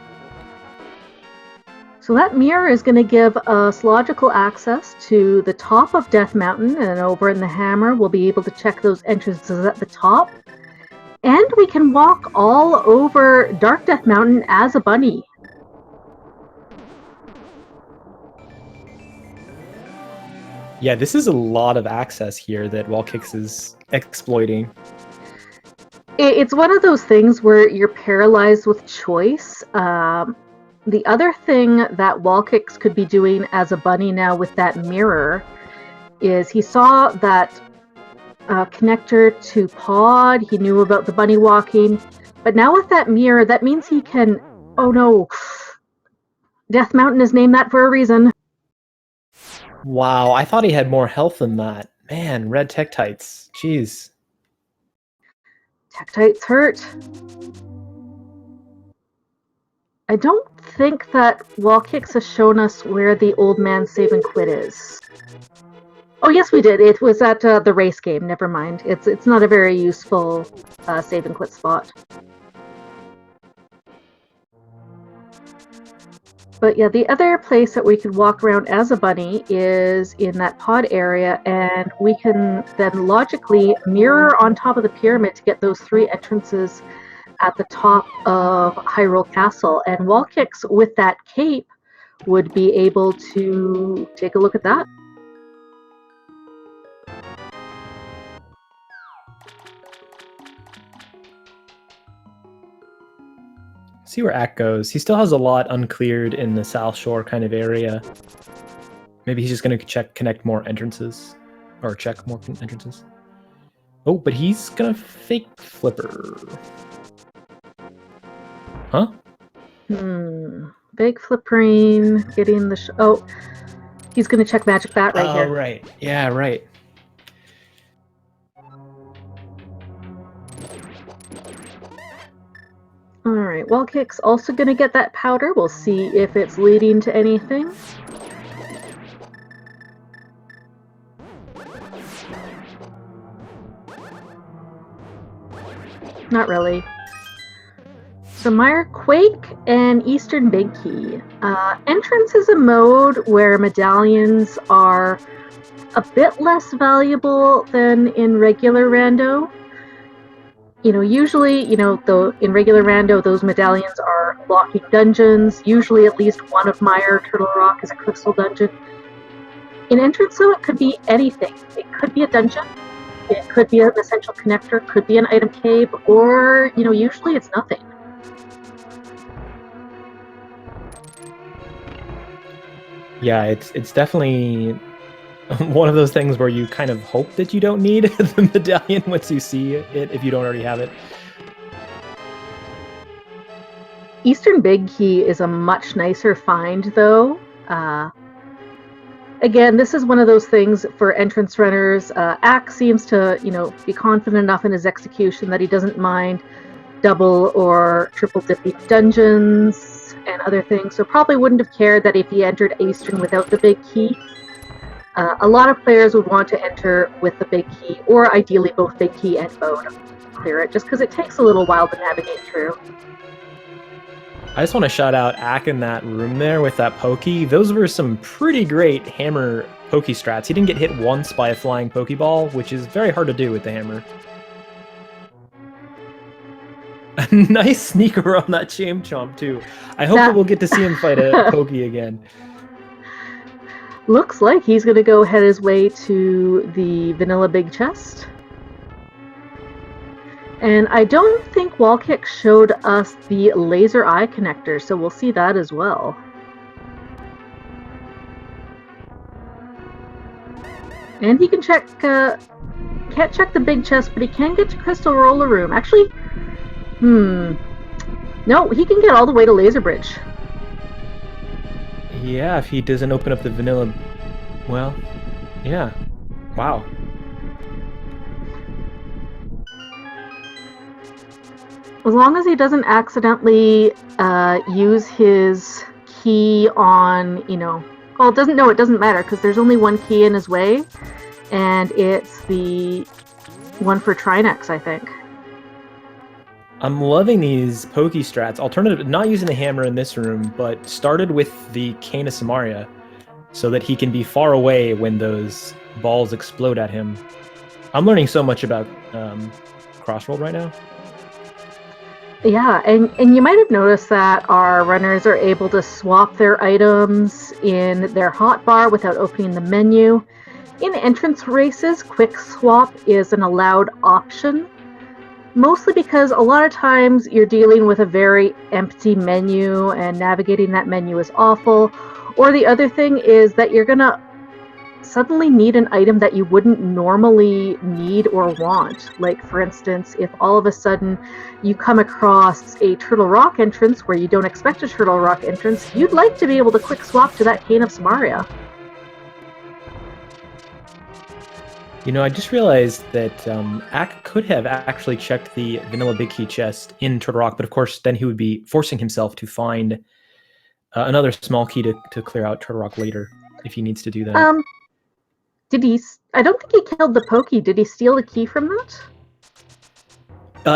So that mirror is going to give us logical access to the top of Death Mountain, and over in the hammer we'll be able to check those entrances at the top. And we can walk all over Dark Death Mountain as a bunny. Yeah, this is a lot of access here that WallKicks is exploiting. It's one of those things where you're paralyzed with choice. The other thing that WallKicks could be doing as a bunny now with that mirror is he saw that connector to pod, he knew about the bunny walking, but now with that mirror, that means he can, oh no, Death Mountain is named that for a reason. Wow, I thought he had more health than that. Man, red Tektites, jeez. Tektites hurt. I don't think that WallKicks has shown us where the old man save and quit is. Oh yes, we did. It was at the race game. Never mind. It's not a very useful save and quit spot. But yeah, the other place that we could walk around as a bunny is in that pod area, and we can then logically mirror on top of the pyramid to get those 3 entrances at the top of Hyrule Castle, and WallKicks with that cape would be able to take a look at that. See where Ack goes. He still has a lot uncleared in the South Shore kind of area. Maybe he's just going to connect more entrances. Or check more entrances. Oh, but he's going to fake flipper. Huh? Big flippering, getting the... oh, he's going to check Magic Bat right here. Oh, right. Yeah, right. Alright, WallKicks also going to get that powder. We'll see if it's leading to anything. Not really. So Mire Quake and Eastern Big Key. Entrance is a mode where medallions are a bit less valuable than in regular rando. Usually, in regular rando, those medallions are blocking dungeons. Usually at least one of Mire Turtle Rock is a crystal dungeon. In Entrance, though, it could be anything. It could be a dungeon. It could be an essential connector, could be an item cave, or, usually it's nothing. Yeah, it's definitely one of those things where you kind of hope that you don't need the medallion once you see it, if you don't already have it. Eastern Big Key is a much nicer find, though. Again, this is one of those things for entrance runners. Ack seems to, be confident enough in his execution that he doesn't mind double or triple dipping dungeons and other things, so probably wouldn't have cared that if he entered Eastern without the big key. A lot of players would want to enter with the big key, or ideally both big key and bow to clear it, just because it takes a little while to navigate through. I just want to shout out Ack in that room there with that pokey. Those were some pretty great hammer pokey strats. He didn't get hit once by a flying pokeball, which is very hard to do with the hammer. A nice sneaker on that Chomp too. I hope that we'll get to see him fight a pokey again. Looks like he's going to go head his way to the vanilla big chest. And I don't think WallKicks showed us the laser eye connector, so we'll see that as well. And he can check, can't check the big chest, but he can get to Crystal Roller Room. Actually, no, he can get all the way to Laser Bridge. Yeah, if he doesn't open up the vanilla... Well, yeah. Wow. As long as he doesn't accidentally use his key on, well, it doesn't matter because there's only one key in his way, and it's the one for Trinex, I think. I'm loving these pokey strats. Alternative, not using the hammer in this room, but started with the Cane of Samaria so that he can be far away when those balls explode at him. I'm learning so much about Crossroad right now. Yeah, and you might have noticed that our runners are able to swap their items in their hotbar without opening the menu. In entrance races, quick swap is an allowed option, mostly because a lot of times you're dealing with a very empty menu and navigating that menu is awful. Or the other thing is that you're going to suddenly need an item that you wouldn't normally need or want. Like, for instance, if all of a sudden you come across a Turtle Rock entrance where you don't expect a Turtle Rock entrance, you'd like to be able to quick swap to that Cane of Samaria. I just realized that Ack could have actually checked the vanilla big key chest in Turtle Rock, but of course then he would be forcing himself to find another small key to clear out Turtle Rock later if he needs to do that. I don't think he killed the Pokey. Did he steal the key from that?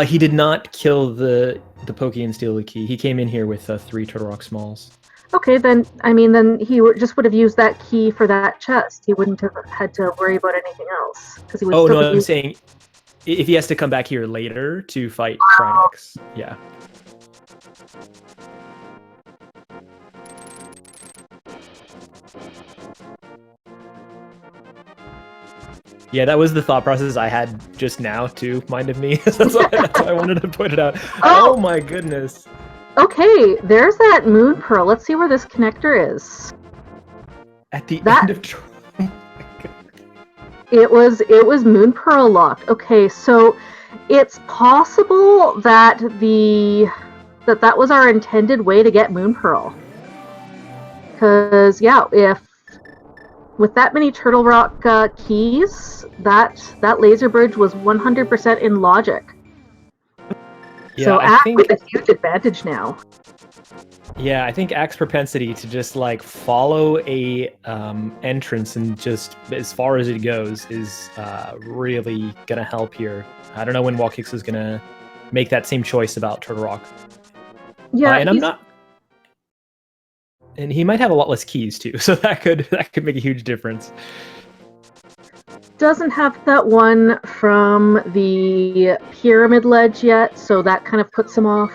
He did not kill the Pokey and steal the key. He came in here with 3 Turtle Rock Smalls. Okay, then he just would have used that key for that chest. He wouldn't have had to worry about anything else. He would I'm saying if he has to come back here later to fight Trinex. Yeah. Yeah, that was the thought process I had just now, too, mind of me. That's why I wanted to point it out. Oh my goodness. Okay, there's that Moon Pearl. Let's see where this connector is. At the end of... It was Moon Pearl locked. Okay, so it's possible that that was our intended way to get Moon Pearl. Because, yeah, if with that many Turtle Rock keys, that laser bridge was 100% in logic. Yeah, so Ack with a huge advantage now. Yeah, I think Ack's propensity to just follow a entrance and just as far as it goes is really gonna help here. I don't know when WallKicks is gonna make that same choice about Turtle Rock. Yeah, and I'm not. And he might have a lot less keys too, so that could make a huge difference. Doesn't have that one from the pyramid ledge yet, so that kind of puts him off.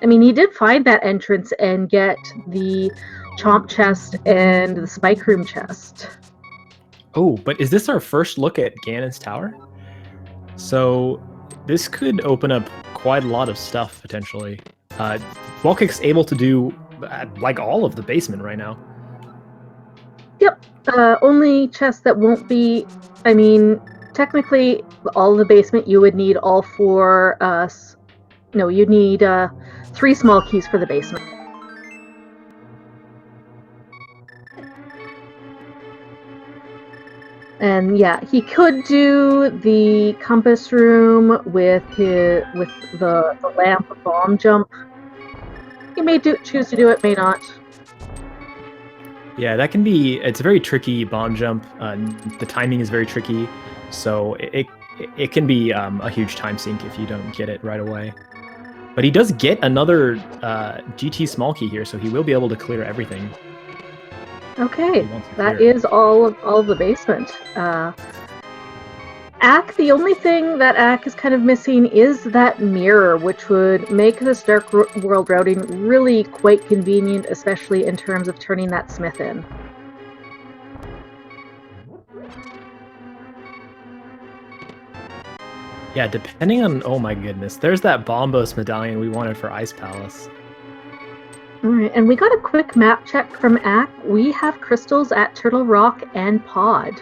He did find that entrance and get the Chomp chest and the Spike Room chest. Oh, but is this our first look at Ganon's Tower? So this could open up quite a lot of stuff, potentially. WallKicks able to do all of the basement right now. Yep. Only chest that won't be... technically, all of the basement you would need all 4... No, you'd need 3 small keys for the basement. And yeah, he could do the compass room with the lamp of bomb jump. He may choose to do it, may not. Yeah, that can be... It's a very tricky bomb jump. The timing is very tricky, so it can be a huge time sink if you don't get it right away. But he does get another GT small key here, so he will be able to clear everything. Okay, that is all of the basement. Ack, the only thing that Ack is kind of missing is that mirror, which would make this Dark World routing really quite convenient, especially in terms of turning that smith in. Yeah, depending on... Oh my goodness. There's that Bombos medallion we wanted for Ice Palace. All right, and we got a quick map check from Ack. We have crystals at Turtle Rock and Pod.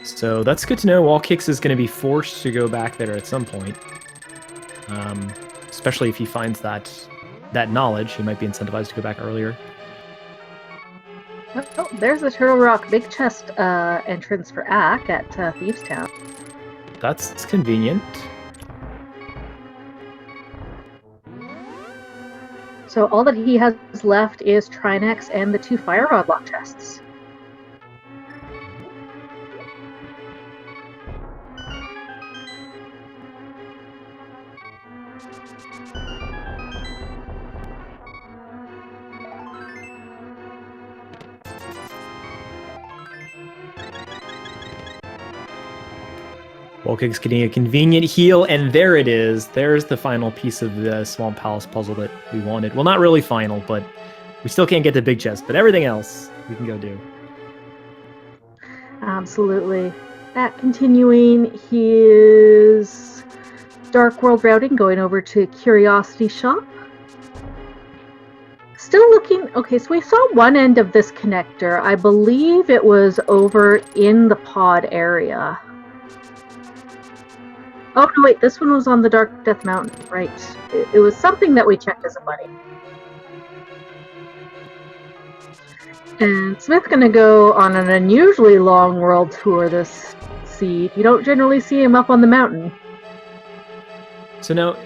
So that's good to know. WallKicks is going to be forced to go back there at some point. Especially if he finds that knowledge. He might be incentivized to go back earlier. Oh, there's the Turtle Rock Big Chest entrance for Ack at Thieves Town. That's convenient. So all that he has left is Trinex and the 2 Fire Rod lock chests. WallKicks getting a convenient heal, and there it is. There's the final piece of the Swamp Palace puzzle that we wanted. Well, not really final, but we still can't get the big chest, but everything else we can go do. Absolutely. That continuing his Dark World routing, going over to Curiosity Shop. Still looking... Okay, so we saw one end of this connector. I believe it was over in the pod area. Oh, no, wait, this one was on the Dark Death Mountain, right. It was something that we checked as a buddy. And Smith's going to go on an unusually long world tour this seed. You don't generally see him up on the mountain. So now,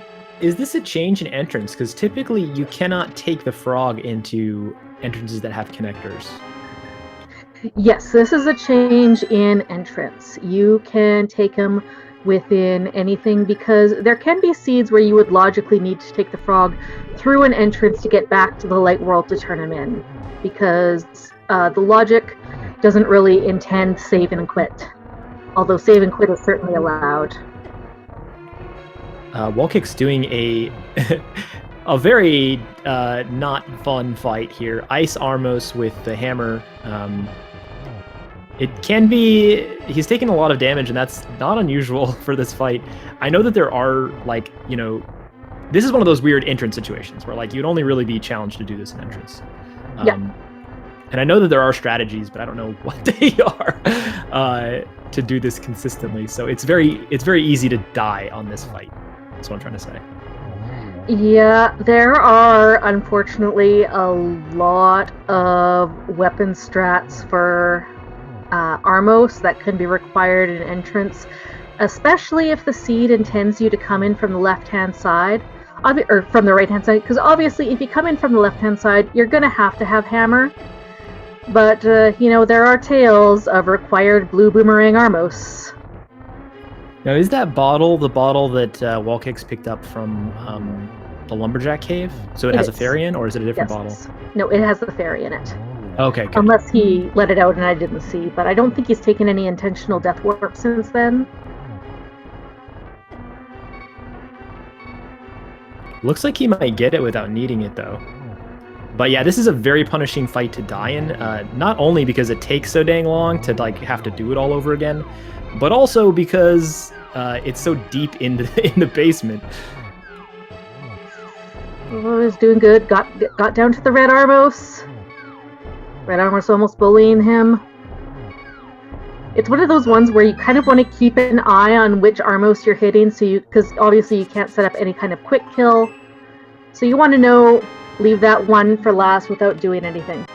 is this a change in entrance? Because typically you cannot take the frog into entrances that have connectors. Yes, this is a change in entrance. You can take him within anything, because there can be seeds where you would logically need to take the frog through an entrance to get back to the light world to turn him in, because the logic doesn't really intend save and quit, although save and quit is certainly allowed. WallKicks doing a a very not fun fight here. Ice Armos with the hammer. It can be... He's taking a lot of damage, and that's not unusual for this fight. I know that there are, like, you know... This is one of those weird entrance situations where, like, you'd only really be challenged to do this in entrance. Yeah. And I know that there are strategies, but I don't know what they are to do this consistently. So it's very easy to die on this fight. That's what I'm trying to say. Yeah, there are, unfortunately, a lot of weapon strats for... Armos that can be required in entrance, especially if the seed intends you to come in from the left-hand side, or from the right-hand side, because obviously if you come in from the left-hand side, you're going to have hammer, but, you know, there are tales of required blue boomerang Armos. Now, is that bottle the bottle that WallKicks picked up from the Lumberjack Cave? So it has a fairy in, or is it a different bottle? No, it has the fairy in it. Okay, good. Unless he let it out and I didn't see, but I don't think he's taken any intentional death warp since then. Looks like he might get it without needing it, though. But yeah, this is a very punishing fight to die in, not only because it takes so dang long to like have to do it all over again, but also because it's so deep in the basement. Oh, he's doing good. Got down to the red Armos. Red Armor's almost bullying him. It's one of those ones where you kind of want to keep an eye on which Armos you're hitting, because obviously you can't set up any kind of quick kill. So you want to know, leave that one for last without doing anything.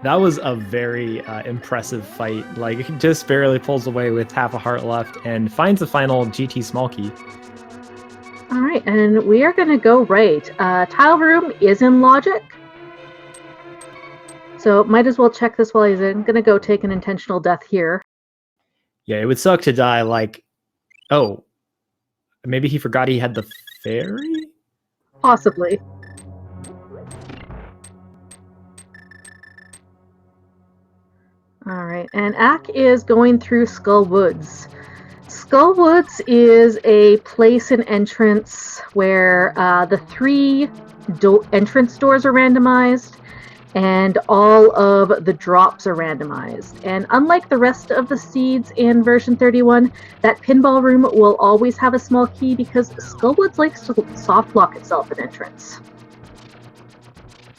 That was a very impressive fight. Like, he just barely pulls away with half a heart left and finds the final GT small key. All right, and we are going to go right. Tile room is in logic. So might as well check this while he's in. Gonna go take an intentional death here. Yeah, it would suck to die like... Oh. Maybe he forgot he had the fairy? Possibly. Alright, and Ack is going through Skull Woods. Skull Woods is a place and entrance where the 3 entrance doors are randomized. and all of the drops are randomized. And unlike the rest of the seeds in version 31, that pinball room will always have a small key because Skullwoods likes to soft lock itself at entrance.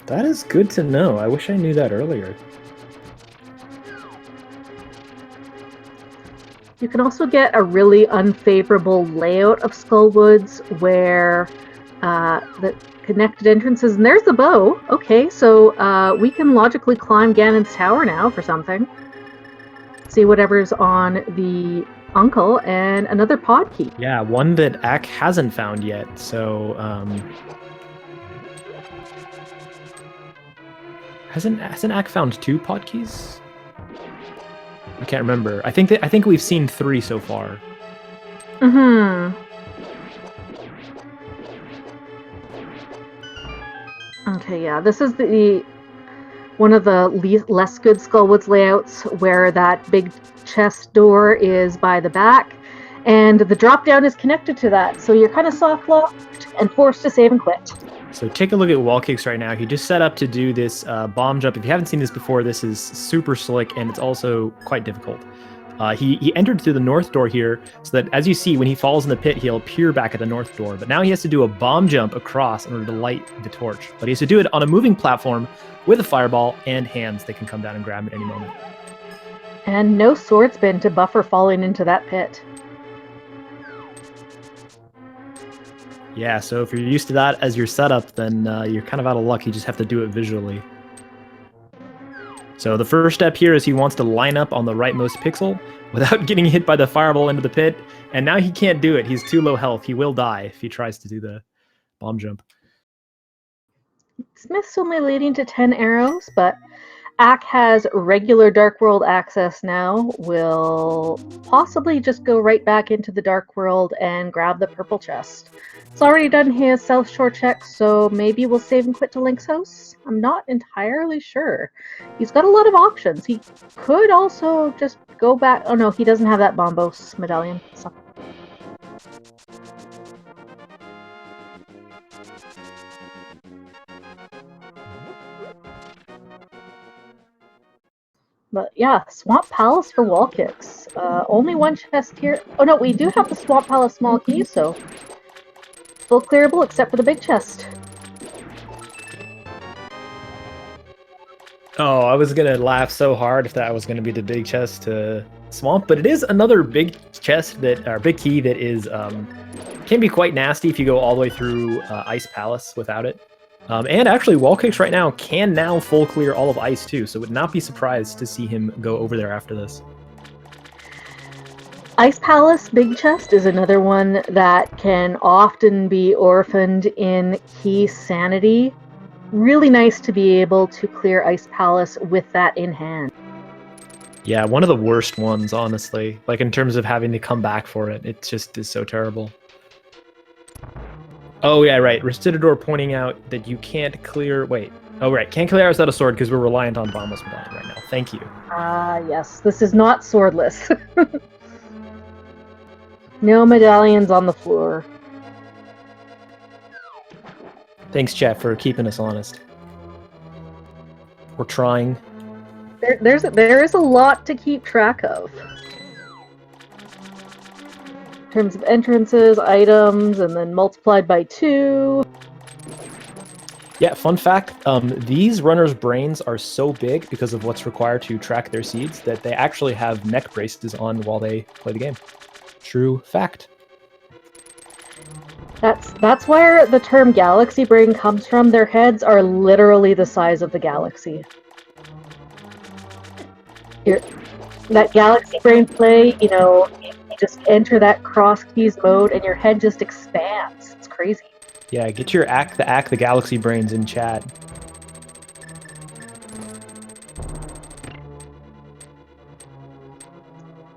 That is good to know. I wish I knew that earlier. You can also get a really unfavorable layout of Skullwoods where the connected entrances, and there's the bow. Okay, so we can logically climb Ganon's tower now for something. See whatever's on the uncle, and another pod key. Yeah, one that Ack hasn't found yet, so hasn't Ack found 2 pod keys? I can't remember. I think we've seen 3 so far. Okay, yeah, this is one of the less good Skullwoods layouts where that big chest door is by the back, and the drop down is connected to that, so you're kind of soft locked and forced to save and quit. So take a look at WallKicks right now. He just set up to do this bomb jump. If you haven't seen this before, this is super slick, and it's also quite difficult. He entered through the north door here, so that as you see, when he falls in the pit, he'll appear back at the north door. But now he has to do a bomb jump across in order to light the torch. But he has to do it on a moving platform with a fireball and hands that can come down and grab at any moment. And no sword spin to buffer falling into that pit. Yeah, so if you're used to that as your setup, then you're kind of out of luck. You just have to do it visually. So the first step here is he wants to line up on the rightmost pixel without getting hit by the fireball into the pit. And now he can't do it. He's too low health. He will die if he tries to do the bomb jump. Smith's only leading to 10 arrows, but Ack has regular Dark World access now. Will possibly just go right back into the Dark World and grab the purple chest. It's already done his South Shore check, so maybe we'll save and quit to Link's house? I'm not entirely sure. He's got a lot of options. He could also just go back. Oh no, he doesn't have that Bombos medallion. So. But yeah, Swamp Palace for WallKicks. Only one chest here. Oh no, we do have the Swamp Palace small key, so full clearable except for the big chest. Oh, I was gonna laugh so hard if that was gonna be the big chest to Swamp, but it is another big chest big key that is can be quite nasty if you go all the way through Ice Palace without it. And actually, WallKicks right now can now full clear all of Ice too, so would not be surprised to see him go over there after this. Ice Palace Big Chest is another one that can often be orphaned in Key Sanity. Really nice to be able to clear Ice Palace with that in hand. Yeah, one of the worst ones, honestly. Like, in terms of having to come back for it. It just is so terrible. Oh, yeah, right. Recidador pointing out that you can't clear... Wait. Oh, right. Can't clear us without a sword because we're reliant on Bombos Medallion right now. Thank you. Yes. This is not swordless. No medallions on the floor. Thanks, chat, for keeping us honest. We're trying. There is a lot to keep track of. In terms of entrances, items, and then multiplied by 2. Yeah, fun fact, these runners' brains are so big because of what's required to track their seeds that they actually have neck braces on while they play the game. True fact. That's where the term galaxy brain comes from. Their heads are literally the size of the galaxy. That galaxy brain play, you just enter that cross keys mode and your head just expands. It's crazy. Yeah, get your the galaxy brains in chat.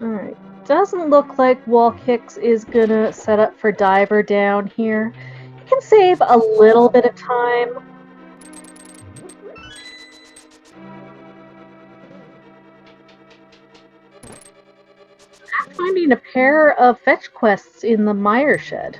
Alright. Doesn't look like WallKicks is gonna set up for Diver down here. You can save a little bit of time. I'm finding a pair of fetch quests in the Mire Shed.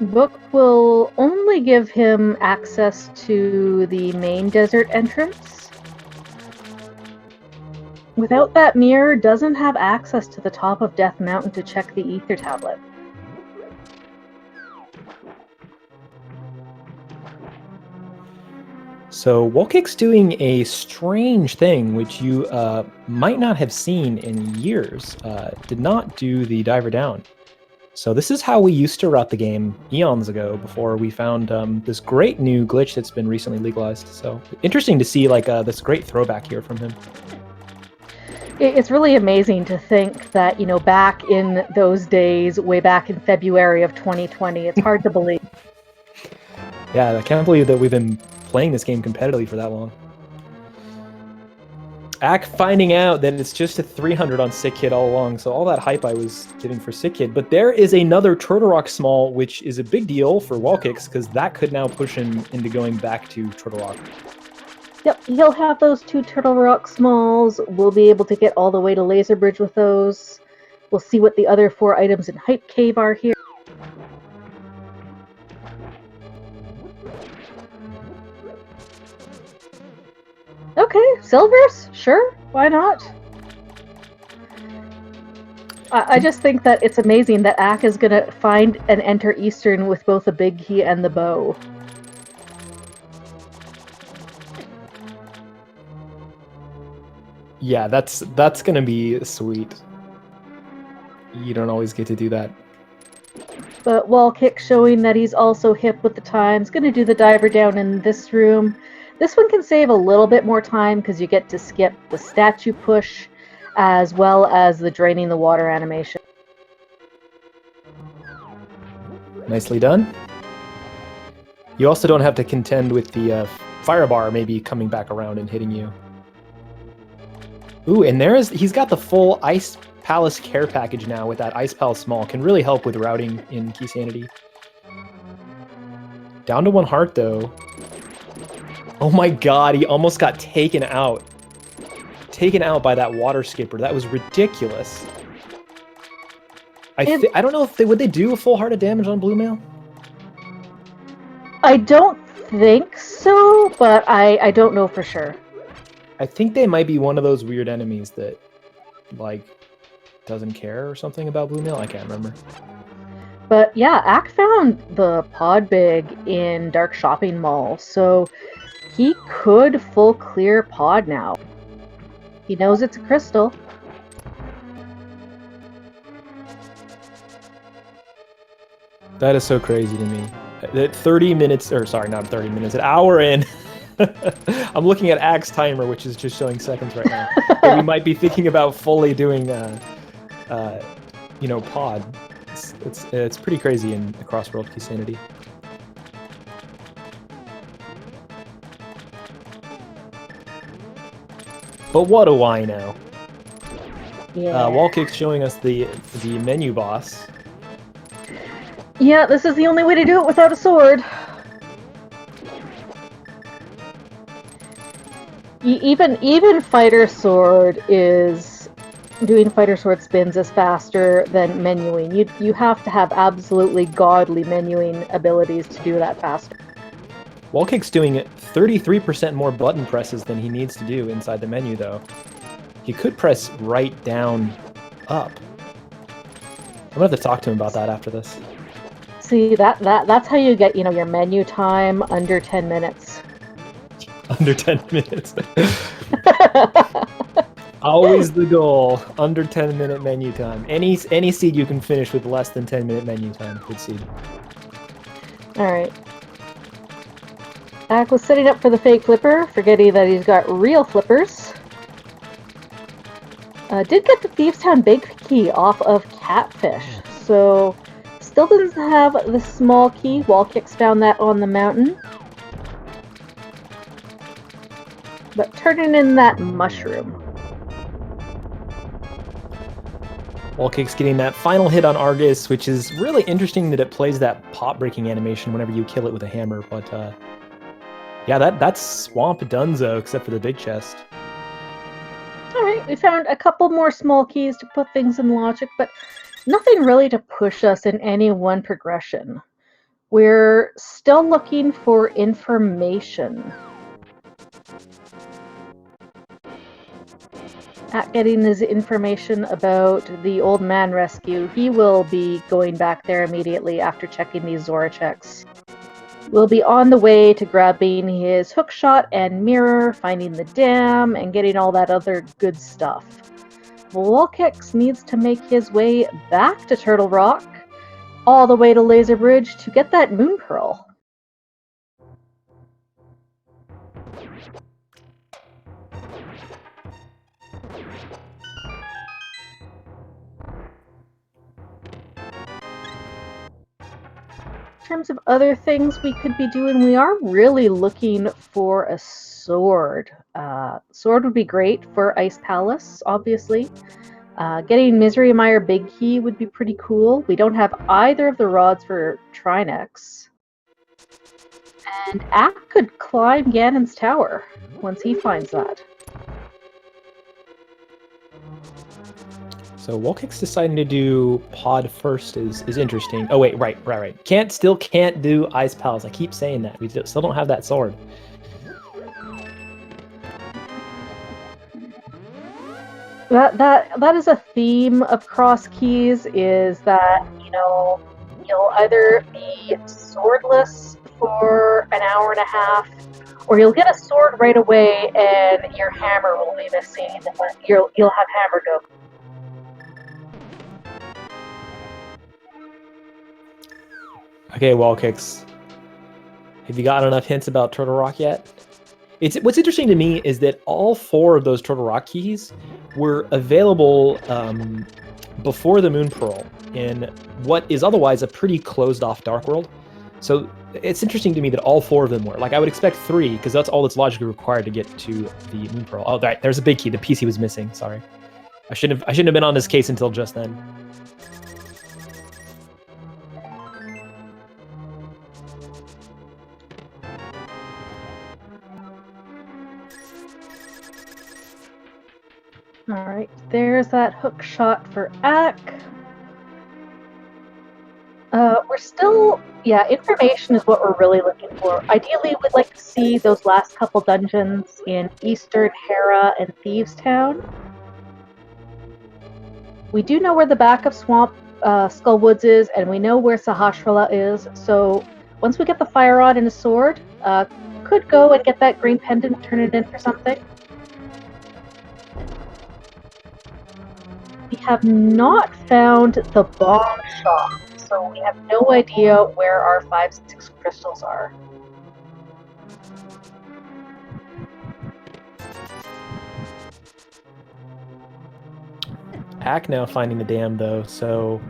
Book will only give him access to the main desert entrance. Without that mirror, doesn't have access to the top of Death Mountain to check the ether tablet. So WallKicks doing a strange thing, which you might not have seen in years. Did not do the diver down. So this is how we used to route the game eons ago before we found this great new glitch that's been recently legalized. So interesting to see like this great throwback here from him. It's really amazing to think that, you know, back in those days, way back in February of 2020, it's hard to believe. Yeah, I can't believe that we've been playing this game competitively for that long. Ack finding out that it's just a 300 on Sick Kid all along, so all that hype I was giving for Sick Kid. But there is another Turtle Rock Small, which is a big deal for WallKicks, because that could now push him into going back to Turtle Rock. Yep, he'll have those 2 Turtle Rock Smalls. We'll be able to get all the way to Laser Bridge with those. We'll see what the other 4 items in Hype Cave are here. Okay, silvers? Sure, why not? I just think that it's amazing that Ack is going to find and enter Eastern with both the big key and the bow. Yeah, that's gonna be sweet. You don't always get to do that. But WallKicks showing that he's also hip with the times. Going to do the diver down in this room. This one can save a little bit more time because you get to skip the statue push as well as the draining the water animation. Nicely done. You also don't have to contend with the fire bar maybe coming back around and hitting you. Ooh, and he's got the full Ice Palace care package now with that Ice Palace Small. Can really help with routing in Key Sanity. Down to 1 heart, though. Oh my god, he almost got taken out. Taken out by that water skipper. That was ridiculous. I don't know if would they do a full heart of damage on Blue Mail? I don't think so, but I don't know for sure. I think they might be one of those weird enemies that, like, doesn't care or something about Blue Mail. I can't remember. But yeah, Ack found the pod big in Dark Shopping Mall, so he could full clear pod now. He knows it's a crystal. That is so crazy to me. At 30 minutes, or sorry, not 30 minutes, an hour in. I'm looking at Ack's timer, which is just showing seconds right now. But we might be thinking about fully doing, you know, pod. It's pretty crazy in across World Key Sanity. But what do I know? Yeah. WallKicks showing us the menu boss. Yeah, this is the only way to do it without a sword. Even Fighter Sword is doing Fighter Sword spins is faster than menuing. You have to have absolutely godly menuing abilities to do that faster. WallKicks doing 33% more button presses than he needs to do inside the menu, though. He could press right, down, up. I'm gonna have to talk to him about that after this. See, that's how you get, you know, your menu time under 10 minutes. Under 10 minutes. Always the goal. Under 10-minute menu time. Any seed you can finish with less than 10-minute menu time. Good seed. Alright. Ack was setting up for the fake flipper, forgetting that he's got real flippers. Did get the Thieves Town big key off of Catfish, so still doesn't have the small key. WallKicks found that on the mountain. But turning in that mushroom. WallKicks getting that final hit on Argus, which is really interesting that it plays that pop-breaking animation whenever you kill it with a hammer, but yeah, that's Swamp Dunzo, except for the big chest. Alright, we found a couple more small keys to put things in logic, but nothing really to push us in any one progression. We're still looking for information. At getting his information about the old man rescue, he will be going back there immediately after checking these Zora checks. We'll be on the way to grabbing his hookshot and mirror, finding the dam, and getting all that other good stuff. WallKicks needs to make his way back to Turtle Rock, all the way to Laser Bridge to get that moon pearl. In terms of other things we could be doing, we are really looking for a sword. Sword would be great for Ice Palace, obviously. Getting Misery Mire Big Key would be pretty cool. We don't have either of the rods for Trinex. And Ack could climb Ganon's tower once he finds that. So WallKicks deciding to do pod first is interesting. Oh wait, right. Still can't do Ice Palace. I keep saying that. We still don't have that sword. That is a theme of Cross Keys, is that, you'll either be swordless for an hour and a half, or you'll get a sword right away and your hammer will be missing. You'll have hammer go. Okay, WallKicks. Have you gotten enough hints about Turtle Rock yet? What's interesting to me is that all 4 of those Turtle Rock keys were available before the Moon Pearl in what is otherwise a pretty closed-off Dark World. So it's interesting to me that all 4 of them were. Like, I would expect 3, because that's all that's logically required to get to the Moon Pearl. Oh, right, there's a big key. The PC was missing. Sorry, I shouldn't have been on this case until just then. Alright, there's that hook shot for Ack. We're still, information is what we're really looking for. Ideally, we'd like to see those last couple dungeons in Eastern Hera and Thieves Town. We do know where the back of Swamp Skull Woods is, and we know where Sahasrara is, so once we get the fire rod and a sword, could go and get that green pendant, turn it in for something. We have not found the bomb shop, so we have no idea where our 5-6 crystals are. Ack now finding the dam, though, so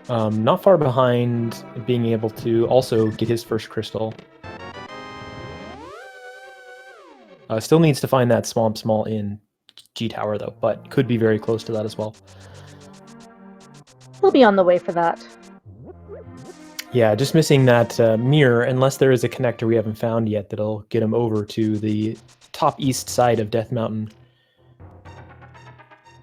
not far behind being able to also get his first crystal. Still needs to find that Swamp Small in G Tower, though, but could be very close to that as well. He'll be on the way for that. Yeah, just missing that mirror, unless there is a connector we haven't found yet that'll get him over to the top east side of Death Mountain.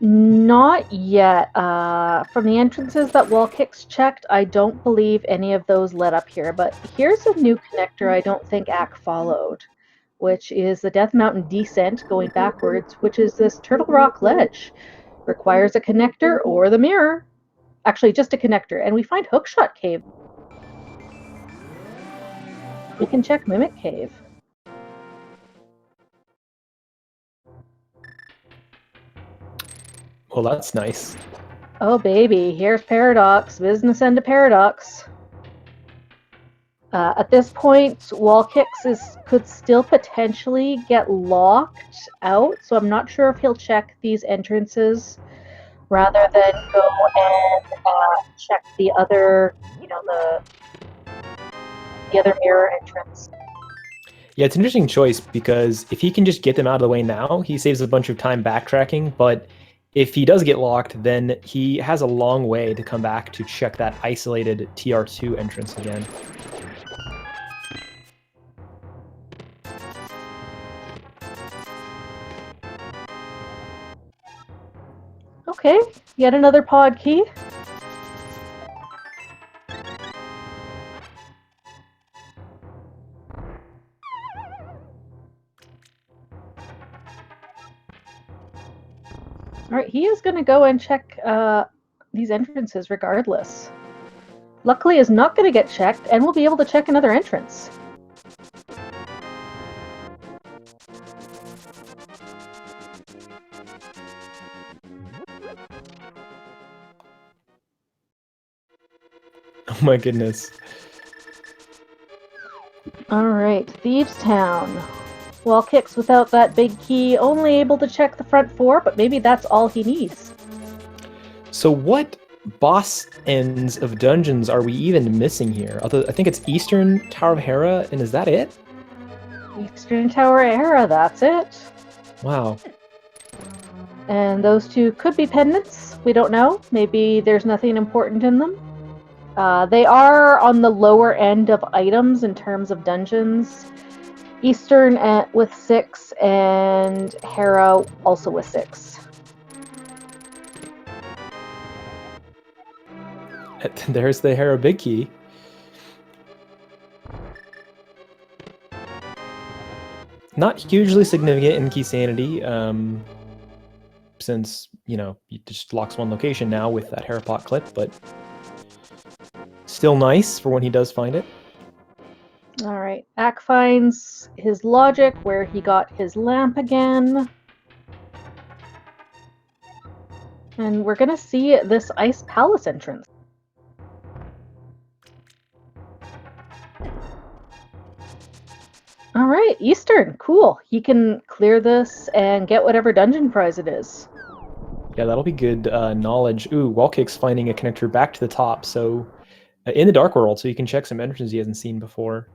Not yet. From the entrances that WallKicks checked, I don't believe any of those led up here, but here's a new connector I don't think Ack followed, which is the Death Mountain descent going backwards, which is this Turtle Rock ledge. Requires a connector or the mirror. Actually, just a connector, and we find Hookshot Cave. We can check Mimic Cave. Well, that's nice. Oh baby, here's Paradox. Business end of Paradox. At this point, WallKicks could still potentially get locked out, so I'm not sure if he'll check these entrances rather than go and check the other, the other mirror entrance. Yeah, it's an interesting choice, because if he can just get them out of the way now, he saves a bunch of time backtracking, but if he does get locked, then he has a long way to come back to check that isolated TR2 entrance again. Okay, yet another pod key. All right, he is going to go and check these entrances regardless. Luckily, is not going to get checked, and will be able to check another entrance. Oh my goodness. All right, Thieves Town. WallKicks without that big key, only able to check the front 4, but maybe that's all he needs. So what boss ends of dungeons are we even missing here? Although I think it's Eastern Tower of Hera, and is that it? Eastern Tower Era, that's it. Wow. And those 2 could be pendants. We don't know. Maybe there's nothing important in them. They are on the lower end of items in terms of dungeons. Eastern with 6 and Hera also with 6. There's the Hera big key. Not hugely significant in key sanity, since, you know, it just locks one location now with that Hera pot clip, but still nice for when he does find it. All right, Ack finds his logic where he got his lamp again. And we're gonna see this Ice Palace entrance. All right, Eastern, cool. He can clear this and get whatever dungeon prize it is. Yeah, that'll be good knowledge. Ooh, WallKicks finding a connector back to the top, so in the Dark World, so you can check some entrances he hasn't seen before.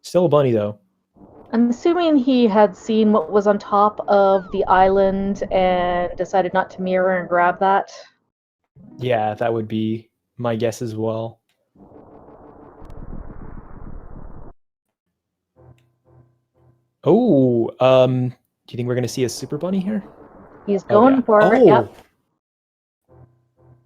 Still a bunny, though. I'm assuming he had seen what was on top of the island and decided not to mirror and grab that. Yeah, that would be my guess as well. Oh, do you think we're going to see a super bunny here? He's going yeah. for it, yep.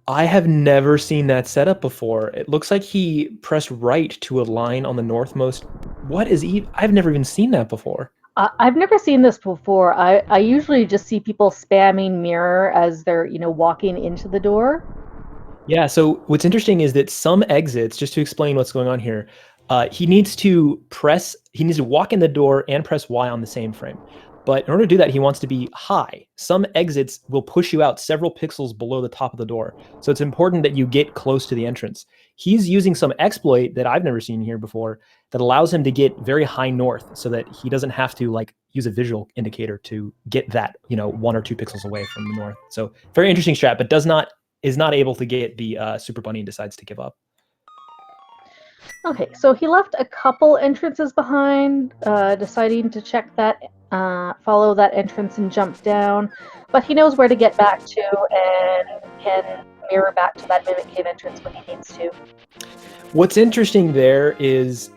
I have never seen that setup before. It looks like he pressed right to align on the northmost. What is he? I've never even seen that before. I've never seen this before. I usually just see people spamming mirror as they're, walking into the door. Yeah, so what's interesting is that some exits, just to explain what's going on here, he needs to walk in the door and press Y on the same frame. But in order to do that, he wants to be high. Some exits will push you out several pixels below the top of the door. So it's important that you get close to the entrance. He's using some exploit that I've never seen here before that allows him to get very high north so that he doesn't have to use a visual indicator to get that, 1 or 2 pixels away from the north. So very interesting strat, but is not able to get the Super Bunny and decides to give up. Okay, so he left a couple entrances behind, deciding to check that, follow that entrance and jump down, but he knows where to get back to and can mirror back to that Mimic Cave entrance when he needs to. What's interesting there is,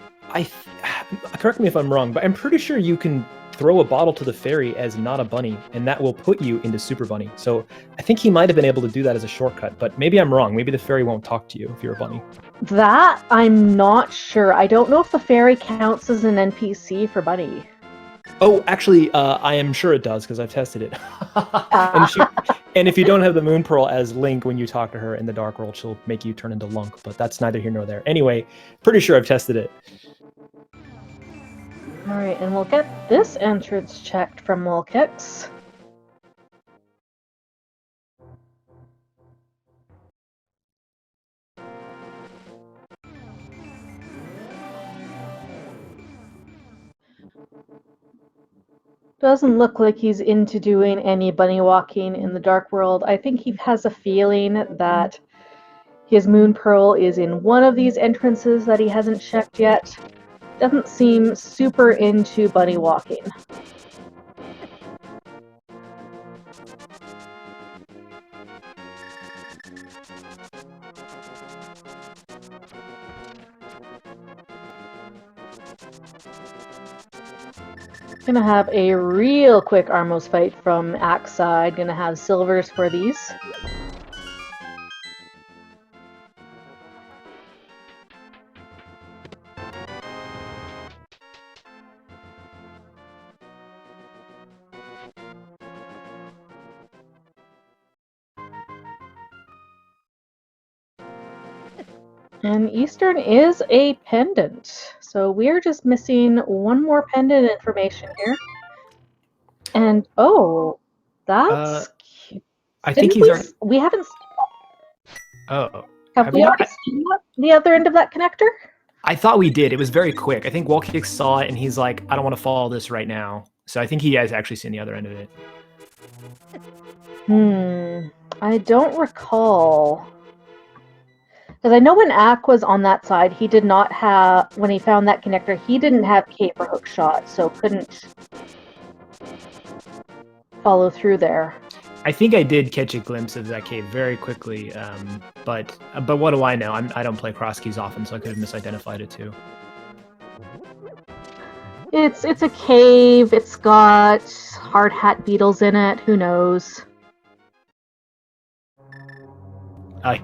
correct me if I'm wrong, but I'm pretty sure you can throw a bottle to the fairy as not a bunny, and that will put you into Super Bunny. So I think he might have been able to do that as a shortcut, but maybe I'm wrong. Maybe the fairy won't talk to you if you're a bunny. That, I'm not sure. I don't know if the fairy counts as an NPC for bunny. Oh, actually, I am sure it does because I've tested it. And if you don't have the Moon Pearl as Link when you talk to her in the Dark World, she'll make you turn into Lunk, but that's neither here nor there. Anyway, pretty sure I've tested it. All right, and we'll get this entrance checked from WallKicks. Doesn't look like he's into doing any bunny walking in the Dark World. I think he has a feeling that his Moon Pearl is in one of these entrances that he hasn't checked yet. Doesn't seem super into bunny walking. Gonna have a real quick Armos fight from Axe side. Gonna have silvers for these. And Eastern is a pendant. So we're just missing one more pendant information here. And oh, that's I think he's already. we haven't. Oh, Have we not? already seen the other end of that connector? I thought we did. It was very quick. I think WallKicks saw it and he's like, I don't want to follow this right now. So I think he has actually seen the other end of it. I don't recall. Because I know when Ack was on that side, he did not have, when he found that connector, he didn't have K for hook shot, so couldn't follow through there. I think I did catch a glimpse of that cave very quickly, but what do I know? I don't play cross keys often, so I could have misidentified it too. It's a cave. It's got hard hat beetles in it. Who knows?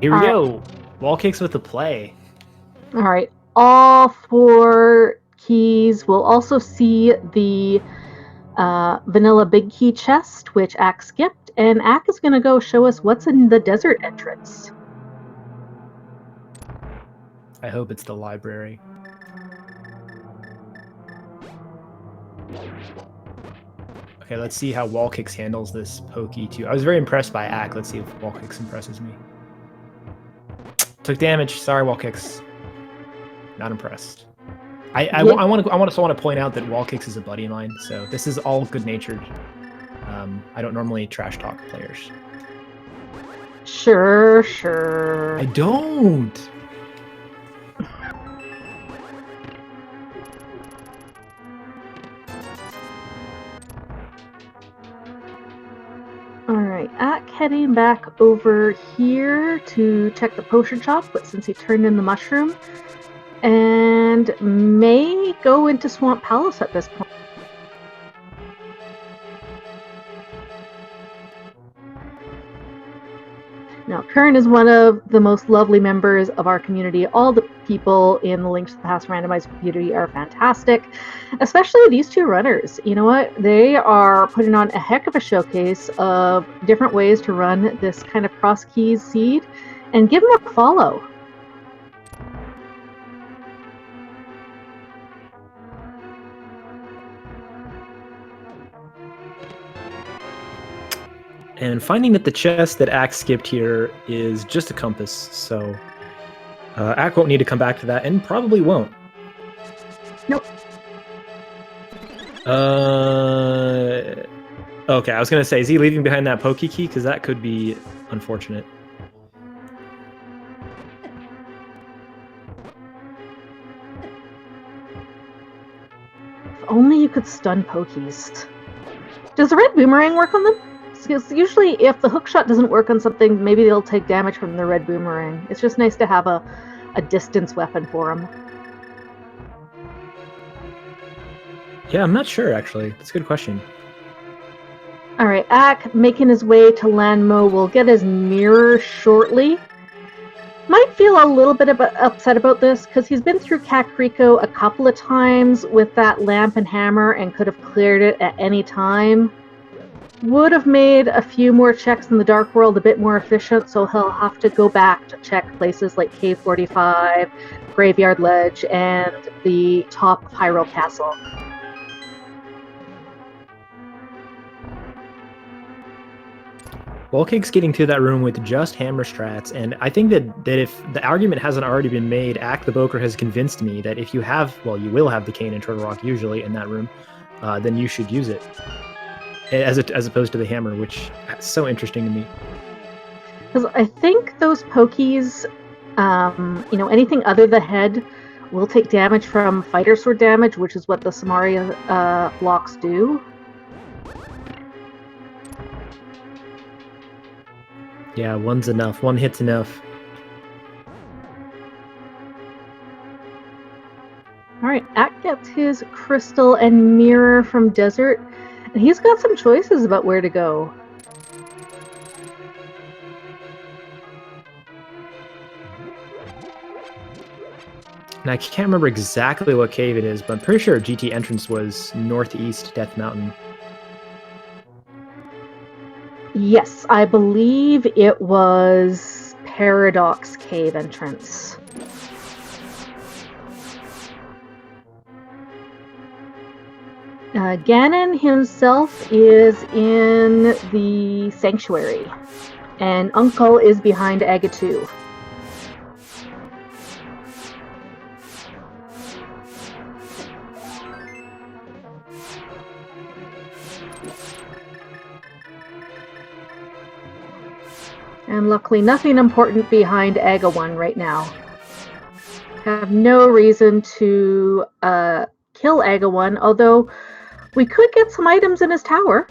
Here we go. WallKicks with the play. All right. All 4 keys. We'll also see the vanilla big key chest, which Ack skipped, and Ack is going to go show us what's in the desert entrance. I hope it's the library. Okay, let's see how WallKicks handles this pokey too. I was very impressed by Ack. Let's see if WallKicks impresses me. Took damage. Sorry, WallKicks. Not impressed. I also want to point out that WallKicks is a buddy of mine, so this is all good-natured. I don't normally trash talk players. Sure. I don't. Alright, Ack heading back over here to check the potion shop, but since he turned in the mushroom, and may go into Swamp Palace at this point. Now, Kern is one of the most lovely members of our community. All the people in the Link to the Past randomized community are fantastic, especially these 2 runners. You know what? They are putting on a heck of a showcase of different ways to run this kind of cross keys seed, and give them a follow. And finding that the chest that Ack skipped here is just a compass, so Ack won't need to come back to that, and probably won't. Nope. Okay, I was going to say, is he leaving behind that pokey key? Because that could be unfortunate. If only you could stun pokies. Does the red boomerang work on them? Because usually if the hook shot doesn't work on something, maybe they'll take damage from the red boomerang. It's just nice to have a distance weapon for them. Yeah, I'm not sure, actually. That's a good question. Alright, Ack making his way to Landmo will get his mirror shortly. Might feel a little bit upset about this, because he's been through Kakariko a couple of times with that lamp and hammer and could have cleared it at any time. Would have made a few more checks in the Dark World a bit more efficient, so he'll have to go back to check places like Cave 45, Graveyard Ledge, and the top of Hyrule Castle. WallKicks getting to that room with just hammer strats, and I think that if the argument hasn't already been made, Acktheboker has convinced me that if you have, well, you will have the cane and Turtle Rock usually in that room, then you should use it. As opposed to the hammer, which is so interesting to me. Because I think those pokies, anything other than the head will take damage from fighter sword damage, which is what the Samaria blocks do. Yeah, one's enough. One hit's enough. Alright, Ack gets his crystal and mirror from Desert, and he's got some choices about where to go. And I can't remember exactly what cave it is, but I'm pretty sure GT entrance was northeast Death Mountain. Yes, I believe it was Paradox Cave entrance. Ganon himself is in the sanctuary, and Uncle is behind Aga 2. And luckily nothing important behind Aga 1 right now. Have no reason to kill Aga 1, although we could get some items in his tower.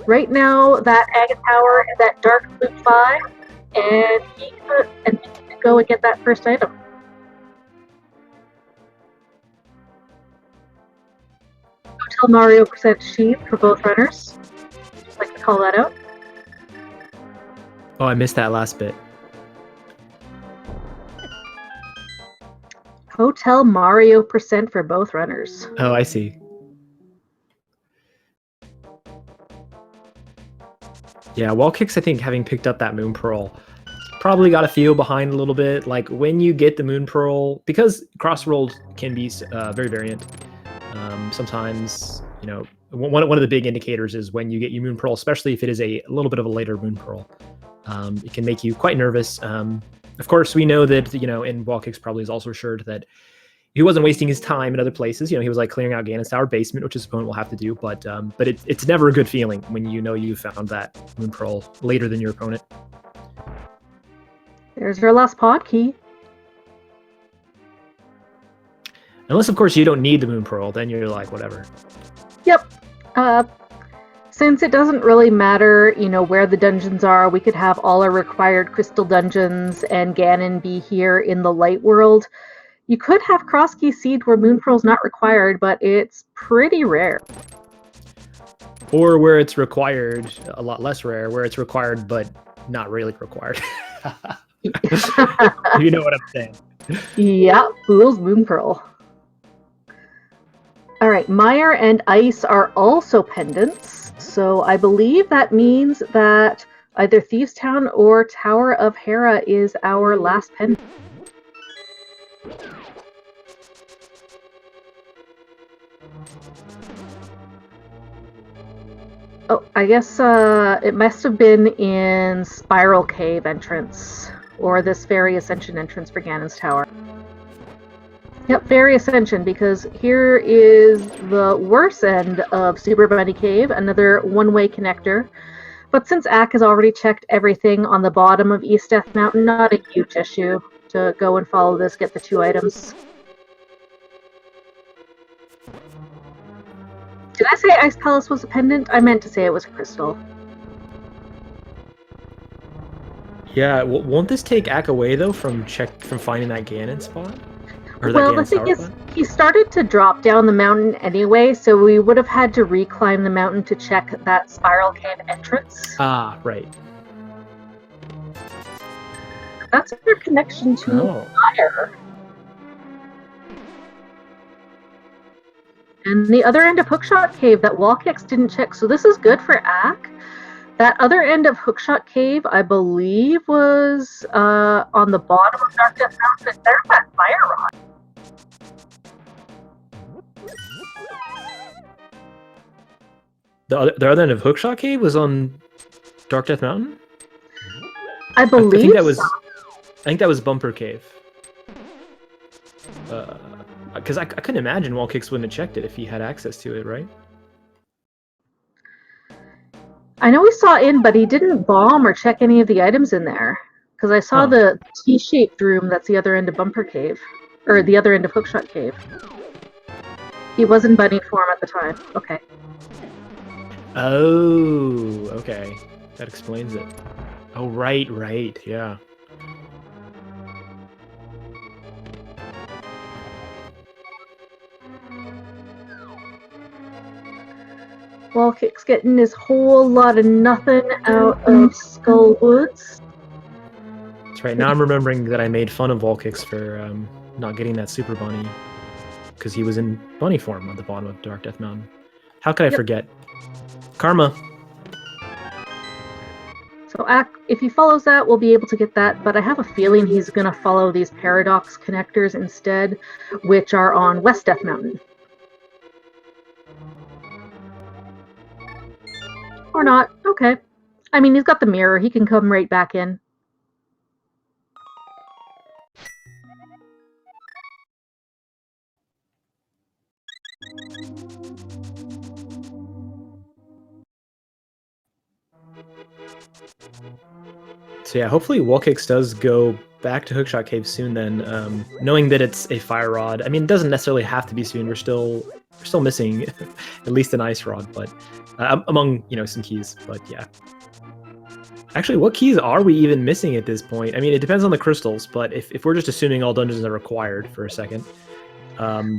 Right now, that Aga tower is at Dark Loot 5, and he could go and get that first item. Hotel Mario % Sheep for both runners. Just like to call that out. Oh, I missed that last bit. Hotel Mario % for both runners. Oh, I see. Yeah, WallKicks, I think, having picked up that Moon Pearl, probably got to feel behind a little bit. Like, when you get the Moon Pearl, because cross-rolled can be very variant. Sometimes, you know, one of the big indicators is when you get your Moon Pearl, especially if it is a little bit of a later Moon Pearl. It can make you quite nervous. Of course, we know that, you know, and WallKicks probably is also assured that he wasn't wasting his time in other places. You know, he was like clearing out Ganon's Tower basement, which his opponent will have to do. But it's never a good feeling when you know you found that Moon Pearl later than your opponent. There's your last pod key. Unless, of course, you don't need the Moon Pearl, then you're like, whatever. Yep. Since it doesn't really matter, you know, where the dungeons are, we could have all our required crystal dungeons and Ganon be here in the light world. You could have Cross Key Seed where Moon Pearl's not required, but it's pretty rare. Or where it's required, a lot less rare, where it's required but not really required. You know what I'm saying. Yeah, Fool's Moon Pearl. Alright, Mire and Ice are also pendants, so I believe that means that either Thieves Town or Tower of Hera is our last pendant. Oh, I guess it must have been in Spiral Cave entrance, or this Fairy Ascension entrance for Ganon's Tower. Yep, Fairy Ascension, because here is the worst end of Super Bunny Cave, another one-way connector. But since Ack has already checked everything on the bottom of East Death Mountain, not a huge issue to go and follow this, get the 2 items. Did I say Ice Palace was a pendant? I meant to say it was a crystal. Yeah, won't this take Ack away, though, from finding that Ganon spot? Well, the thing is, he started to drop down the mountain anyway, so we would have had to reclimb the mountain to check that Spiral Cave entrance. Ah, right. That's their connection to fire. And the other end of Hookshot Cave that WallKicks didn't check, so this is good for Ack. That other end of Hookshot Cave, I believe, was on the bottom of Dark Death Mountain. There's that fire rod. The other end of Hookshot Cave was on Dark Death Mountain? I believe I think that was Bumper Cave. Because I couldn't imagine WallKicks wouldn't have checked it if he had access to it, right? I know we saw in, but he didn't bomb or check any of the items in there. Because I saw the T-shaped room that's the other end of Bumper Cave. Or the other end of Hookshot Cave. He was in bunny form at the time. Okay. Oh, okay. That explains it. Oh, right, yeah. WallKicks getting his whole lot of nothing out of Skull Woods. That's right. Now I'm remembering that I made fun of WallKicks for not getting that Super Bunny because he was in bunny form at the bottom of Dark Death Mountain. How could I forget? Karma. So if he follows that, we'll be able to get that, but I have a feeling he's going to follow these Paradox connectors instead, which are on West Death Mountain. Or not. Okay. I mean, he's got the mirror. He can come right back in. So yeah, hopefully WallKicks does go back to Hookshot Cave soon then, knowing that it's a fire rod. I mean, it doesn't necessarily have to be soon. We're still missing at least an ice rod, but among, you know, some keys, but yeah. Actually, what keys are we even missing at this point? I mean, it depends on the crystals, but if we're just assuming all dungeons are required for a second.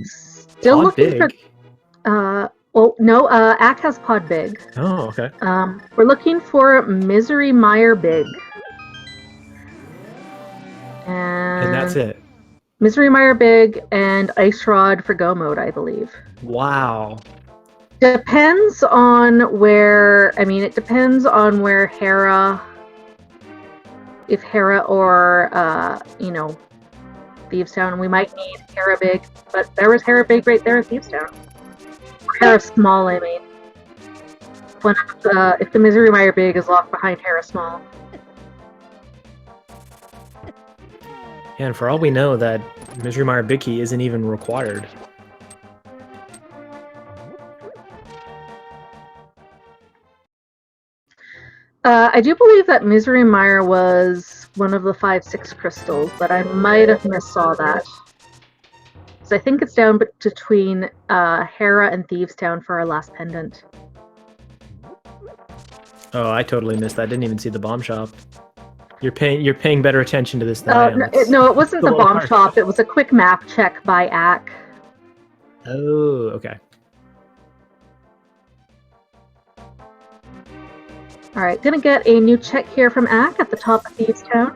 Still Pod looking big. for... well, no, Ack has Pod Big. Oh, okay. We're looking for Misery Mire Big. And that's it. Misery Mire Big and Ice Rod for Go Mode, I believe. Wow. Depends on where... I mean, it depends on where Hera... If Hera or, you know, Thieves Town. We might need Hera Big, but there was Hera Big right there in Thieves Town. Hera Small, I mean. If the Misery Mire Big is locked behind Hera Small. Yeah, and for all we know, that Misery Mire Big Key isn't even required. I do believe that Misery Mire was one of the 5-6 crystals, but I might have missaw that. So I think it's down between Hera and Thieves Town for our last pendant. Oh, I totally missed that. Didn't even see the bomb shop. You're paying better attention to this than I am. No, it wasn't the bomb shop. It was a quick map check by Ack. Oh, okay. All right, gonna get a new check here from Ack at the top of Thieves Town.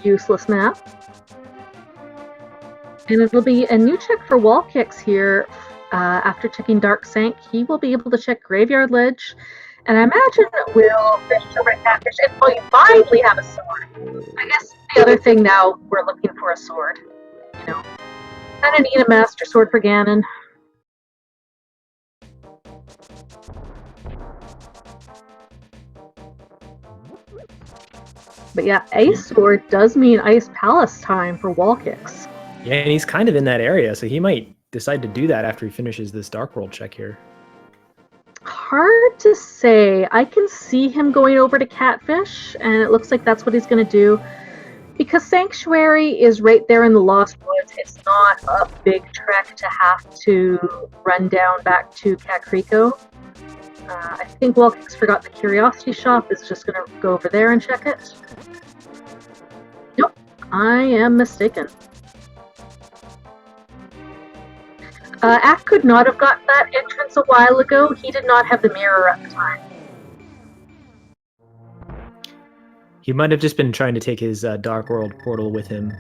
Useless map. And it'll be a new check for WallKicks here. After checking Dark Sank, he will be able to check Graveyard Ledge. And I imagine we'll fish the red catfish until you finally have a sword. I guess the other thing now, we're looking for a sword. You know, kind of need a Master Sword for Ganon. But yeah, Ice Sword does mean Ice Palace time for WallKicks. Yeah, and he's kind of in that area, so he might decide to do that after he finishes this Dark World check here. Hard to say. I can see him going over to Catfish, and it looks like that's what he's going to do. Because Sanctuary is right there in the Lost Woods, it's not a big trek to have to run down back to Kakriko. I think WallKicks forgot the Curiosity Shop is just going to go over there and check it. Nope, I am mistaken. Ack could not have got that entrance a while ago. He did not have the mirror at the time. He might have just been trying to take his Dark World portal with him.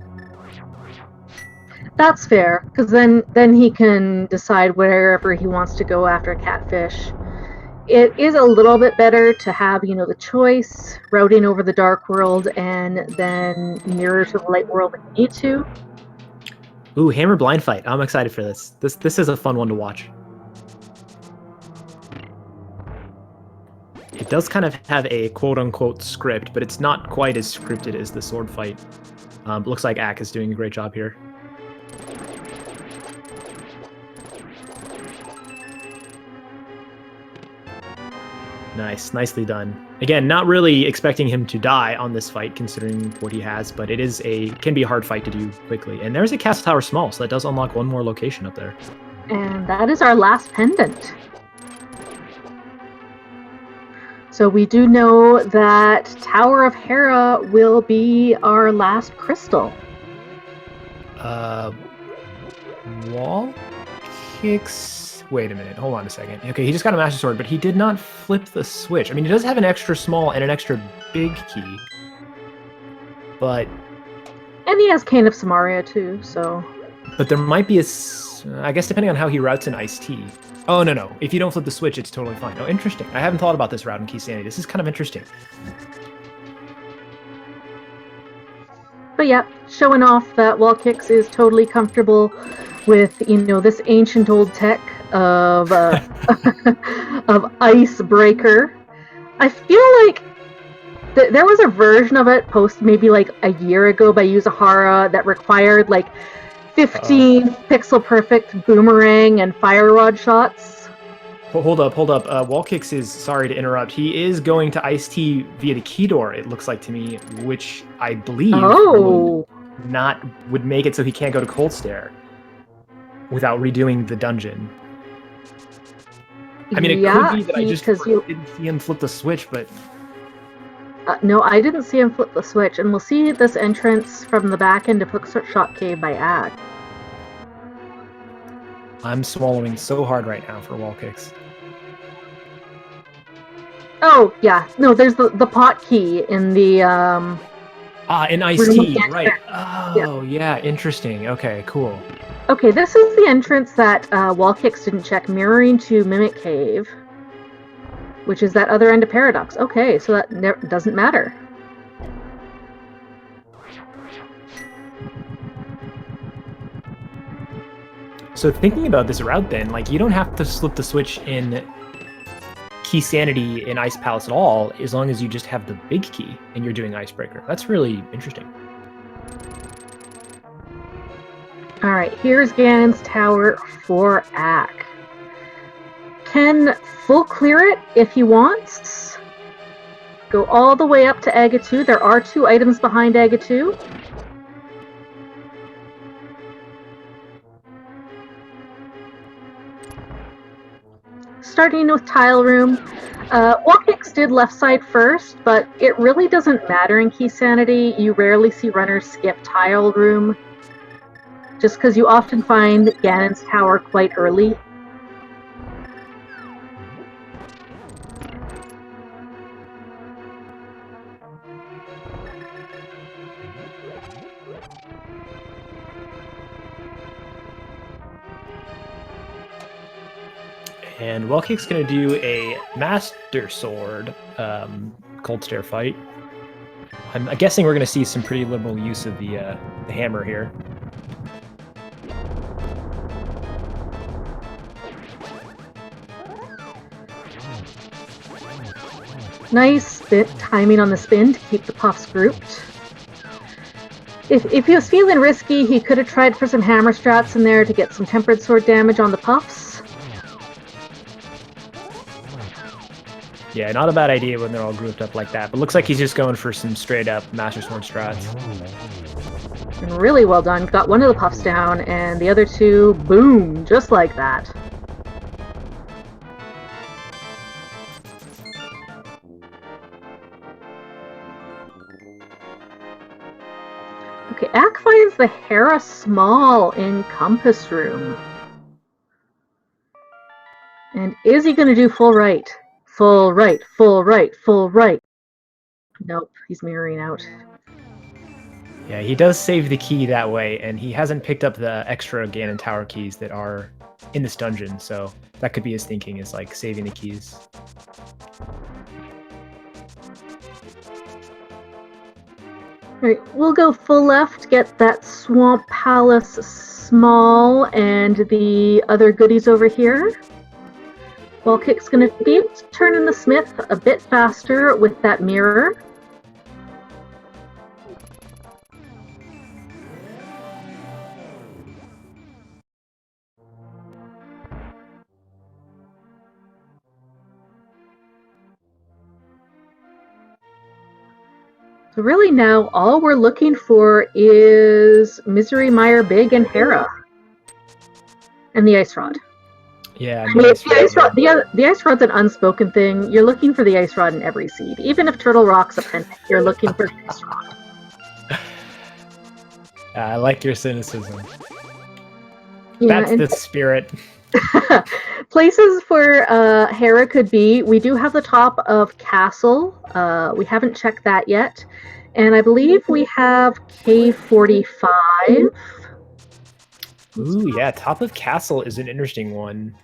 That's fair, because then he can decide wherever he wants to go after Catfish. It is a little bit better to have, you know, the choice, routing over the Dark World, and then mirror to the Light World if you need to. Ooh, Hammer Blind Fight. I'm excited for this. This is a fun one to watch. It does kind of have a quote-unquote script, but it's not quite as scripted as the sword fight. Looks like Ack is doing a great job here. Nice, nicely done. Again, not really expecting him to die on this fight, considering what he has, but can be a hard fight to do quickly. And there's a Castle Tower Small, so that does unlock one more location up there. And that is our last pendant. So we do know that Tower of Hera will be our last crystal. WallKicks. Wait a minute, hold on a second. Okay, he just got a Master Sword, but he did not flip the switch. I mean, he does have an extra small and an extra big key, but... And he has Cane of Samaria too, so... But there might be I guess depending on how he routes an iced tea. Oh, no. If you don't flip the switch, it's totally fine. Oh, interesting. I haven't thought about this route in Key Sanity. This is kind of interesting. But yeah, showing off that WallKicks is totally comfortable with, this ancient old tech of of Icebreaker. I feel like there was a version of it posted maybe like a year ago by Yuzahara that required like 15 pixel perfect boomerang and fire rod shots. Hold up. WallKicks is, sorry to interrupt, he is going to Ice-T via the key door, it looks like to me, which I believe would make it so he can't go to Cold Stare without redoing the dungeon. I mean, it could be that I just didn't see him flip the switch, but... no, I didn't see him flip the switch, and we'll see this entrance from the back end of Hookshot Cave by Ack. I'm swallowing so hard right now for WallKicks. Oh, yeah. No, there's the pot key in the... in Ice-T, right. Oh, yeah, interesting. Okay, cool. Okay, this is the entrance that WallKicks didn't check, mirroring to Mimic Cave, which is that other end of Paradox. Okay, so that doesn't matter. So thinking about this route then, like, you don't have to flip the switch in Key Sanity in Ice Palace at all, as long as you just have the big key and you're doing Icebreaker. That's really interesting. Alright, here's Ganon's Tower for Ack. Can full clear it if he wants. Go all the way up to Agatu. There are 2 items behind Agatu. Starting with Tile Room. WallKicks did left side first, but it really doesn't matter in Key Sanity. You rarely see runners skip Tile Room, just because you often find Ganon's Tower quite early. And WallKicks going to do a Master Sword Cold Stare fight. I'm guessing we're going to see some pretty liberal use of the hammer here. Nice bit timing on the spin to keep the puffs grouped. If he was feeling risky, he could have tried for some hammer strats in there to get some tempered sword damage on the puffs. Yeah, not a bad idea when they're all grouped up like that, but looks like he's just going for some straight up Master Sword strats. Really well done. Got one of the puffs down, and the other 2, boom, just like that. Okay, Ack finds the Hera small in Compass Room. And is he going to do full right? Full right, full right, full right. Nope, he's mirroring out. Yeah, he does save the key that way, and he hasn't picked up the extra Ganon Tower keys that are in this dungeon, so that could be his thinking, is like saving the keys. Alright, we'll go full left, get that Swamp Palace small and the other goodies over here. WallKick's going to be able to turn in the Smith a bit faster with that mirror. So really now all we're looking for is Misery, Mire, Big, and Hera. And the Ice Rod. Yeah, I mean, the Ice Rod's an unspoken thing. You're looking for the Ice Rod in every seed. Even if Turtle Rock's a pent, you're looking for the Ice Rod. I like your cynicism. Yeah, that's the spirit. Places where Hera could be, we do have the top of Castle. We haven't checked that yet. And I believe we have K45. Ooh, yeah, top of Castle is an interesting one.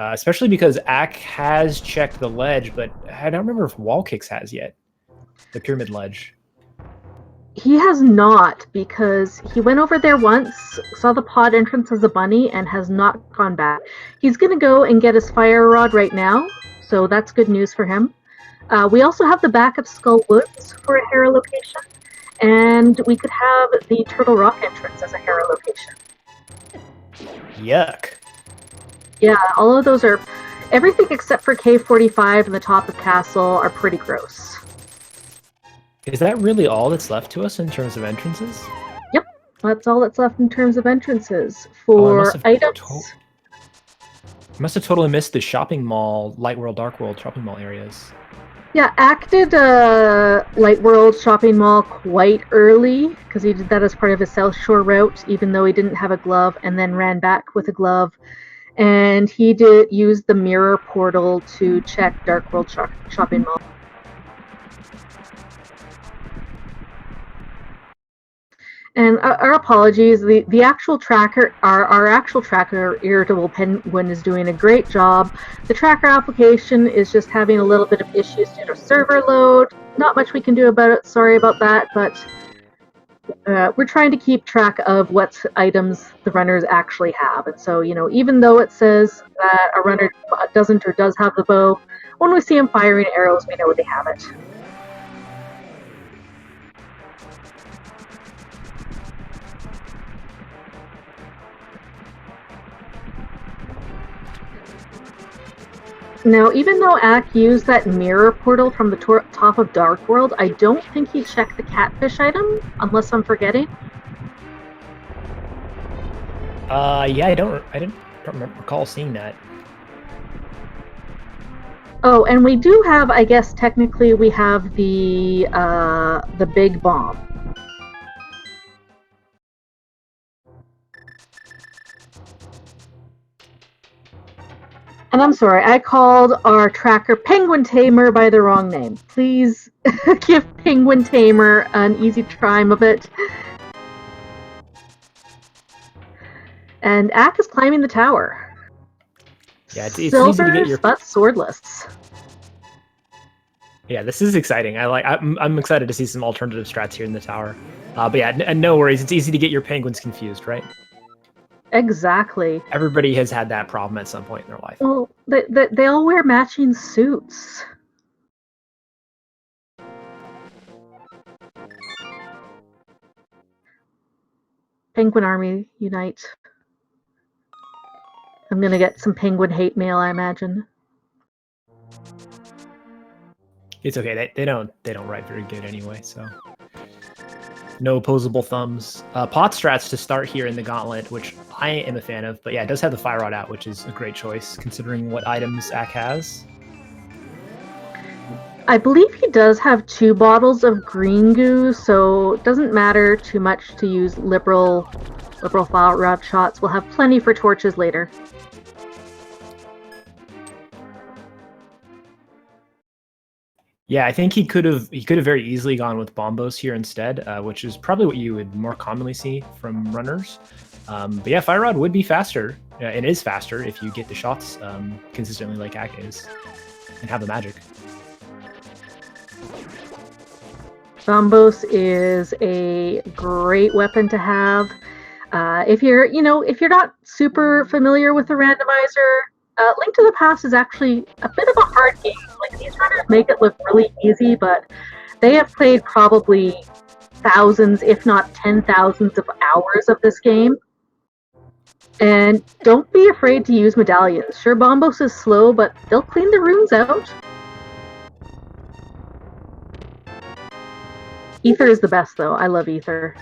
Especially because Ack has checked the ledge, but I don't remember if WallKicks has yet. The Pyramid Ledge. He has not, because he went over there once, saw the pod entrance as a bunny, and has not gone back. He's going to go and get his fire rod right now, so that's good news for him. We also have the back of Skull Woods for a Hera location, and we could have the Turtle Rock entrance as a Hera location. Yuck. Yeah, all of those are... Everything except for K45 and the top of Castle are pretty gross. Is that really all that's left to us in terms of entrances? Yep, that's all that's left in terms of entrances. For items... Must have totally missed the shopping mall, Light World, Dark World shopping mall areas. Yeah, Ack did Light World shopping mall quite early, because he did that as part of his South Shore route, even though he didn't have a glove, and then ran back with a glove. And he did use the mirror portal to check Dark World shopping mall. And our apologies, the actual tracker, our actual tracker, Irritable Penguin, is doing a great job. The tracker application is just having a little bit of issues due to server load. Not much we can do about it, sorry about that, but we're trying to keep track of what items the runners actually have. And so, you know, even though it says that a runner doesn't or does have the bow, when we see them firing arrows, we know they have it. Now, even though Ack used that mirror portal from the top of Dark World, I don't think he checked the catfish item, unless I'm forgetting. Yeah, I don't recall seeing that. Oh, and we do have, I guess technically we have the big bomb. And I'm sorry, I called our tracker Penguin Tamer by the wrong name. Please give Penguin Tamer an easy time of it. And Ack is climbing the tower. Yeah, it's easy to get your... but swordless. Yeah, this is exciting. I'm excited to see some alternative strats here in the tower. But yeah, and no worries. It's easy to get your penguins confused, right? Exactly. Everybody has had that problem at some point in their life. Well, they all wear matching suits. Penguin Army, unite. I'm gonna get some penguin hate mail, I imagine. It's okay. They don't write very good anyway, so no opposable thumbs. Pot strats to start here in the gauntlet, which I am a fan of, but yeah, it does have the fire rod out, which is a great choice considering what items Ack has. I believe he does have 2 bottles of green goo, so it doesn't matter too much to use liberal fire rod shots. We'll have plenty for torches later. Yeah, I think he could have very easily gone with bombos here instead, which is probably what you would more commonly see from runners. But yeah, fire rod would be faster. It is faster if you get the shots consistently like Ack is, and have the magic. Bombos is a great weapon to have. If you're not super familiar with the randomizer, Link to the Past is actually a bit of a hard game. Like, these runners make it look really easy, but they have played probably thousands, if not 10,000s of hours of this game. And don't be afraid to use medallions. Sure, Bombos is slow, but they'll clean the runes out. Ether is the best, though. I love Ether.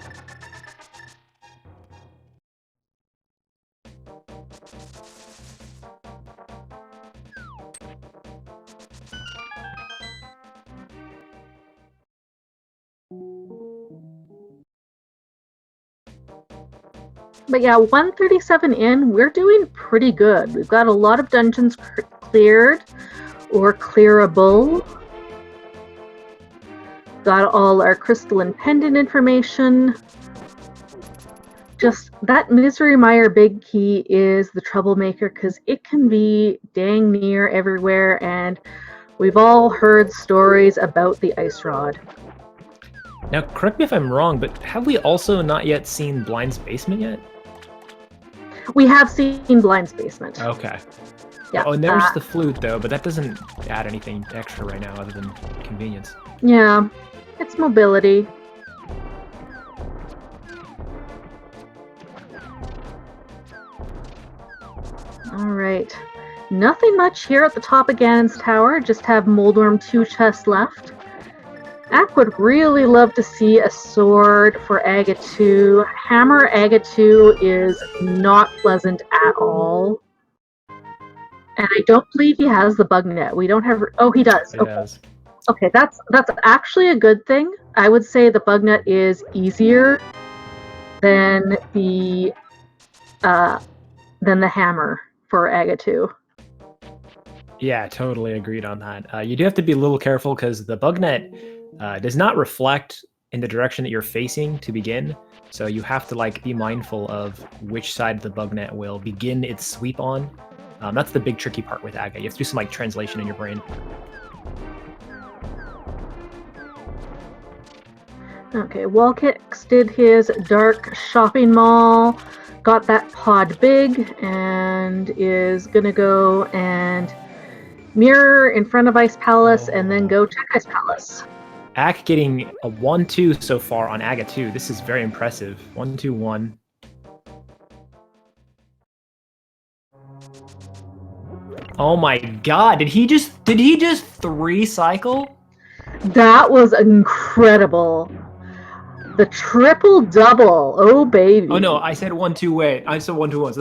But yeah, 137 in, we're doing pretty good. We've got a lot of dungeons cleared or clearable. Got all our crystalline pendant information. Just that Misery Mire Big Key is the troublemaker because it can be dang near everywhere, and we've all heard stories about the ice rod. Now, correct me if I'm wrong, but have we also not yet seen Blind's basement yet? We have seen Blind's basement. Okay. Yeah. Oh, and there's the flute, though, but that doesn't add anything extra right now other than convenience. Yeah, it's mobility. All right. Nothing much here at the top of Ganon's Tower. Just have Moldorm 2 chests left. Ack would really love to see a sword for Aga 2. Hammer Aga 2 is not pleasant at all. And I don't believe he has the bug net. We don't have... Oh, he does. It okay. does. Okay, that's actually a good thing. I would say the bug net is easier than the hammer for Aga 2. Yeah, totally agreed on that. You do have to be a little careful because the bug net does not reflect in the direction that you're facing to begin. So you have to like be mindful of which side the bug net will begin its sweep on. That's the big tricky part with Aga. You have to do some like translation in your brain. Okay, WallKicks did his dark shopping mall, got that pod big, and is gonna go and mirror in front of Ice Palace and then go check Ice Palace. Ack getting a 1-2 so far on Aga 2. This is very impressive. 1-2-1. Oh my god, did he just 3-cycle? That was incredible. The triple double. Oh baby. Oh no, I said 1-2. Wait, I said 1-2-1. So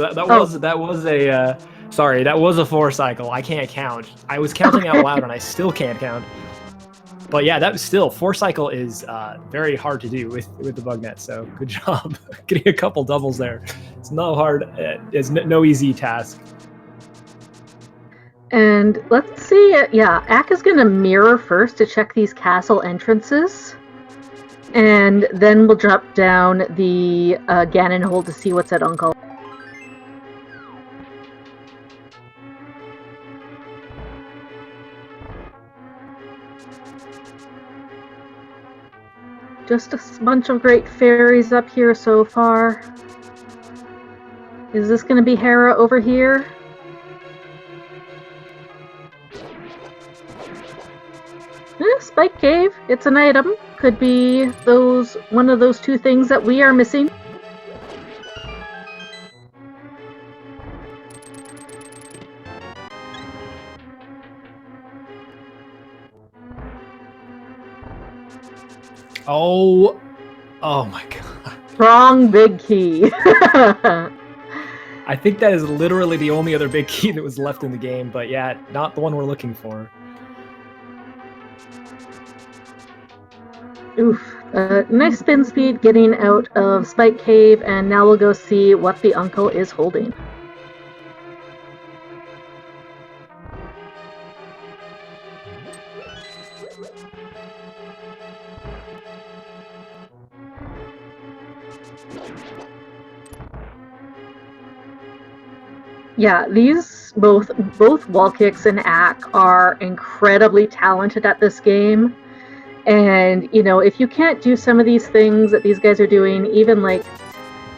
that was a sorry, that was a 4-cycle. I can't count. I was counting out loud and I still can't count. But yeah, that was still 4-cycle is very hard to do with the bug net. So good job getting a couple doubles there. It's no hard. It's no easy task. And let's see. Yeah, Ack is gonna mirror first to check these castle entrances. And then we'll drop down the Ganon hole to see what's at Uncle. Just a bunch of great fairies up here so far. Is this going to be Hera over here? Spike Cave. It's an item. Could be one of those two things that we are missing. Oh my god. Wrong big key. I think that is literally the only other big key that was left in the game, but yeah, not the one we're looking for. Oof. Nice spin speed getting out of Spike Cave, and now we'll go see what the uncle is holding. Yeah, these both WallKicks and Ack are incredibly talented at this game. And, you know, if you can't do some of these things that these guys are doing, even like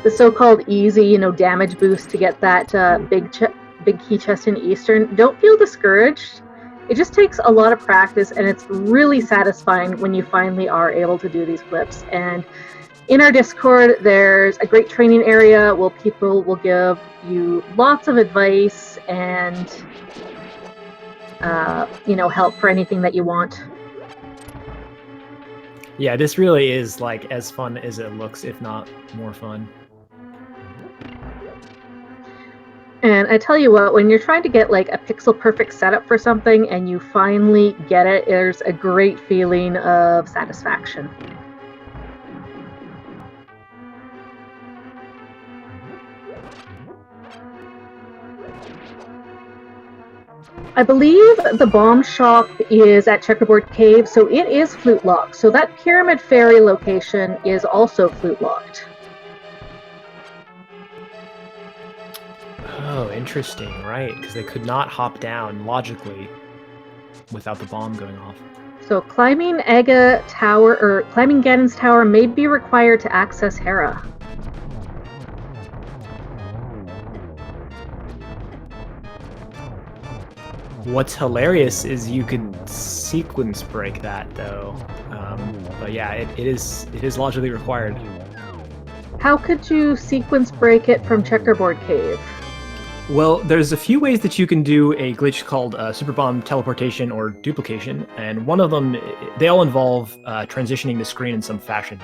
the so-called easy, you know, damage boost to get that big key chest in Eastern, don't feel discouraged. It just takes a lot of practice, and it's really satisfying when you finally are able to do these flips. And in our Discord, there's a great training area where people will give you lots of advice and, you know, help for anything that you want. Yeah, this really is like as fun as it looks, if not more fun. And I tell you what, when you're trying to get like a pixel perfect setup for something and you finally get it, there's a great feeling of satisfaction. I believe the bomb shop is at Checkerboard Cave, so it is flute locked. So that Pyramid Fairy location is also flute locked. Oh, interesting, right? Because they could not hop down logically. without the bomb going off. So climbing Aga Tower or climbing Ganon's Tower may be required to access Hera. What's hilarious is you could sequence break that though. But yeah, it is logically required. How could you sequence break it from Checkerboard Cave? Well, there's a few ways that you can do a glitch called super bomb teleportation or duplication, and one of them, they all involve transitioning the screen in some fashion.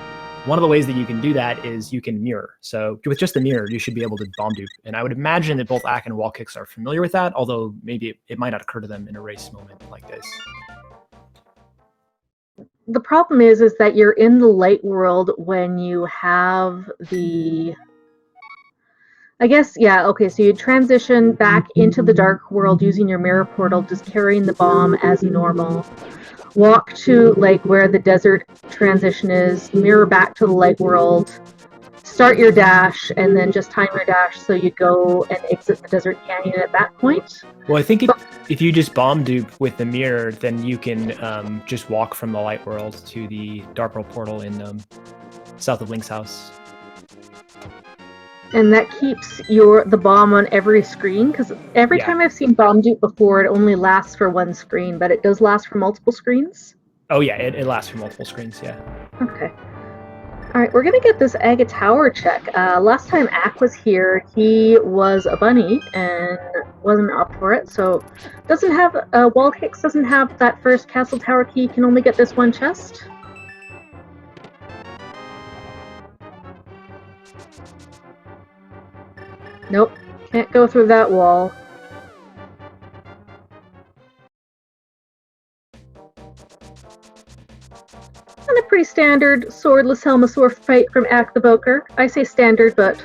One of the ways that you can do that is you can mirror. So with just the mirror, you should be able to bomb dupe. And I would imagine that both Ack and WallKicks are familiar with that, although maybe it might not occur to them in a race moment like this. The problem is that you're in the light world when you have the... I guess, yeah, okay, so you transition back into the dark world using your mirror portal, just carrying the bomb as normal. Walk to, like, where the desert transition is, mirror back to the light world, start your dash, and then just time your dash so you go and exit the desert canyon at that point. Well, I think if you just bomb dupe with the mirror, then you can just walk from the light world to the dark world portal in south of Link's house. And that keeps the bomb on every screen, because every time I've seen bomb dupe before, it only lasts for one screen, but it does last for multiple screens? Oh yeah, it lasts for multiple screens, yeah. Okay. Alright, we're going to get this Aga Tower check. Last time Ack was here, he was a bunny and wasn't up for it, so WallKicks doesn't have that first castle tower key, can only get this one chest. Nope, can't go through that wall. And a pretty standard swordless Helmasaur fight from Acktheboker. I say standard, but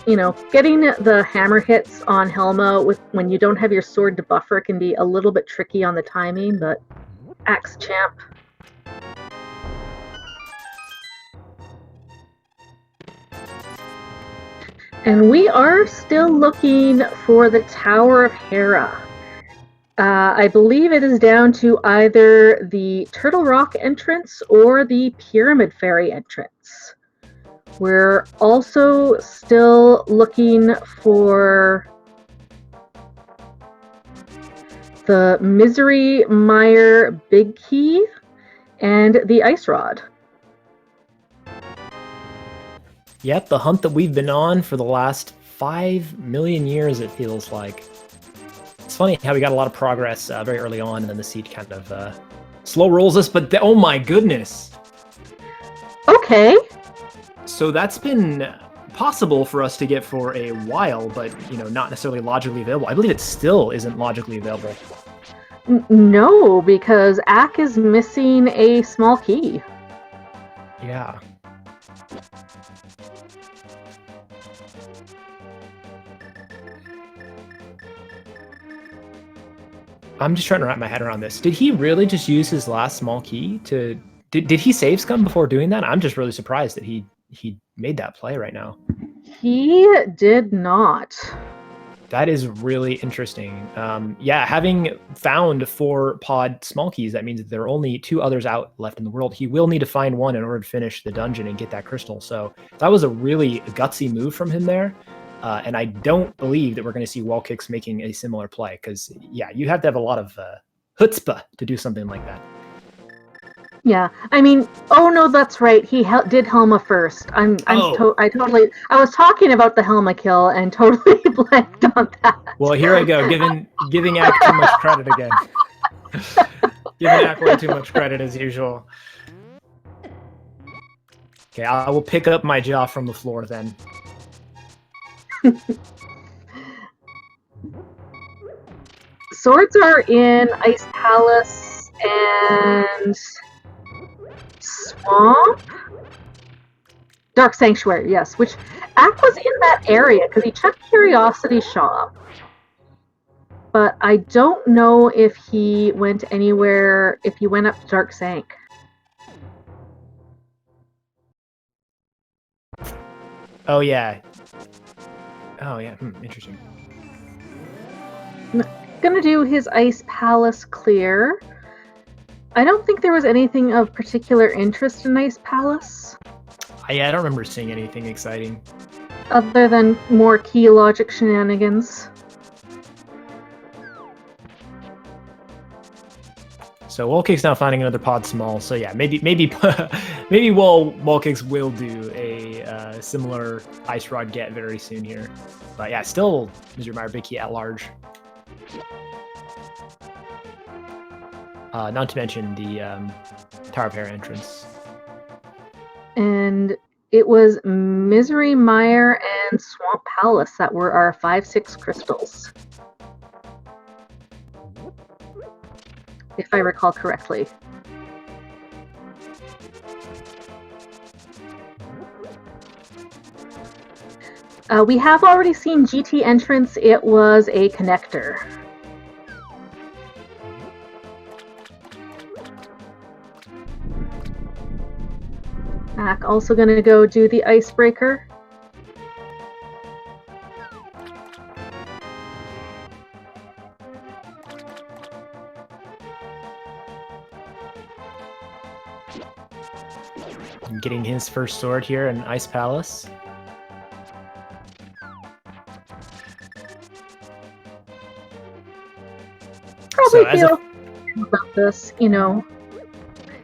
you know, getting the hammer hits on Helma when you don't have your sword to buffer can be a little bit tricky on the timing, but Axe champ. And we are still looking for the Tower of Hera. I believe it is down to either the Turtle Rock entrance or the Pyramid Fairy entrance. We're also still looking for the Misery Mire Big Key and the Ice Rod. Yep, the hunt that we've been on for the last 5 million years, it feels like. It's funny how we got a lot of progress very early on, and then the siege kind of slow rolls us, but oh my goodness! Okay. So that's been possible for us to get for a while, but, you know, not necessarily logically available. I believe it still isn't logically available. No, because Ack is missing a small key. Yeah. I'm just trying to wrap my head around this. Did he really just use his last small key to... Did he save scum before doing that? I'm just really surprised that he made that play right now. He did not. That is really interesting. Yeah, having found 4 pod small keys, that means that there are only 2 others out left in the world. He will need to find one in order to finish the dungeon and get that crystal. So that was a really gutsy move from him there. And I don't believe that we're going to see WallKicks making a similar play, because, yeah, you have to have a lot of chutzpah to do something like that. Yeah, I mean, oh no, that's right. He did Helma first. I was talking about the Helma kill and totally blanked on that. Well, here I go, giving Ack too much credit again. Giving Ack way too much credit as usual. Okay, I will pick up my jaw from the floor then. Swords are in Ice Palace and Swamp? Dark Sanctuary, yes, which Ack was in that area because he checked Curiosity Shop. But I don't know if he went anywhere, if he went up to Dark Sank. Oh, yeah. Oh, yeah. Interesting. gonna do his Ice Palace clear. I don't think there was anything of particular interest in Ice Palace. I don't remember seeing anything exciting. Other than more key logic shenanigans. So WallKicks now finding another pod small. So yeah, maybe WallKicks will do a similar ice rod get very soon here. But yeah, still Mr. Meyerbicky at large. Not to mention the Tower of Hair entrance. And it was Misery Mire and Swamp Palace that were our 5/6 crystals. If I recall correctly. We have already seen GT entrance. It was a connector. Ack also going to go do the icebreaker. Getting his first sword here in Ice Palace. Probably feel about this, you know.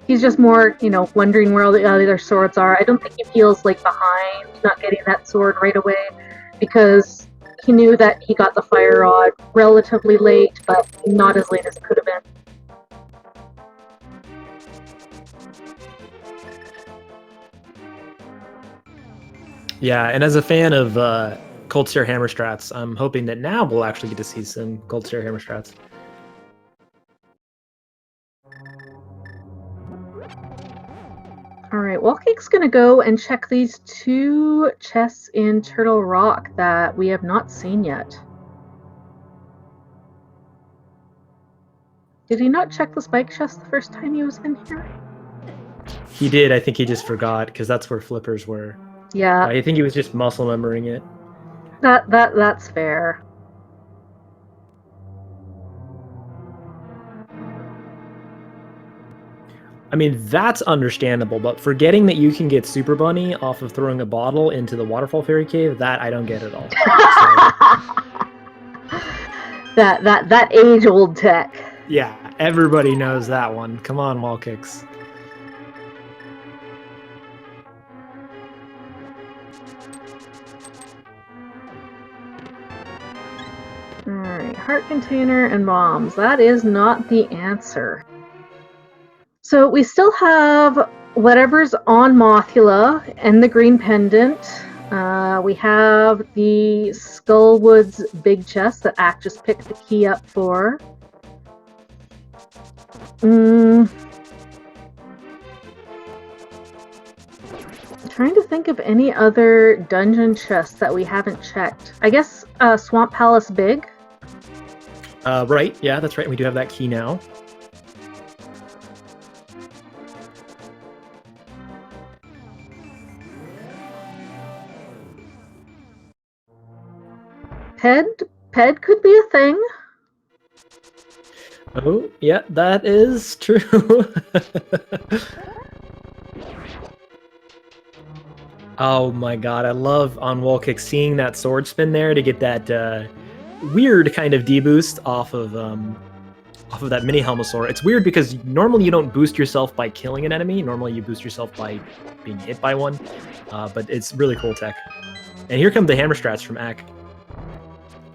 He's just more, you know, wondering where all the other swords are. I don't think he feels like behind not getting that sword right away, because he knew that he got the fire rod relatively late, but not as late as it could have been. Yeah, and as a fan of Cold Stare Hammer strats, I'm hoping that now we'll actually get to see some Cold Stare Hammer strats. Alright, WallKicks gonna go and check these two chests in Turtle Rock that we have not seen yet. Did he not check the spike chest the first time he was in here? He did. I think he just forgot, because that's where flippers were. Yeah. I think he was just muscle remembering it. That's fair. I mean, that's understandable, but forgetting that you can get Super Bunny off of throwing a bottle into the Waterfall Fairy Cave, that I don't get at all. So. that age-old tech. Yeah, everybody knows that one. Come on, WallKicks. Alright, heart container and bombs. That is not the answer. So we still have whatever's on Mothula and the green pendant. We have the Skullwoods big chest that Ack just picked the key up for. Trying to think of any other dungeon chests that we haven't checked. I guess Swamp Palace big. Right, yeah, that's right. We do have that key now. Ped could be a thing. Oh, yeah, that is true. Oh my god, I love on WallKicks seeing that sword spin there to get that weird kind of deboost off of that mini Helmosaur. It's weird because normally you don't boost yourself by killing an enemy. Normally you boost yourself by being hit by one. But it's really cool tech. And here come the hammer strats from Ack.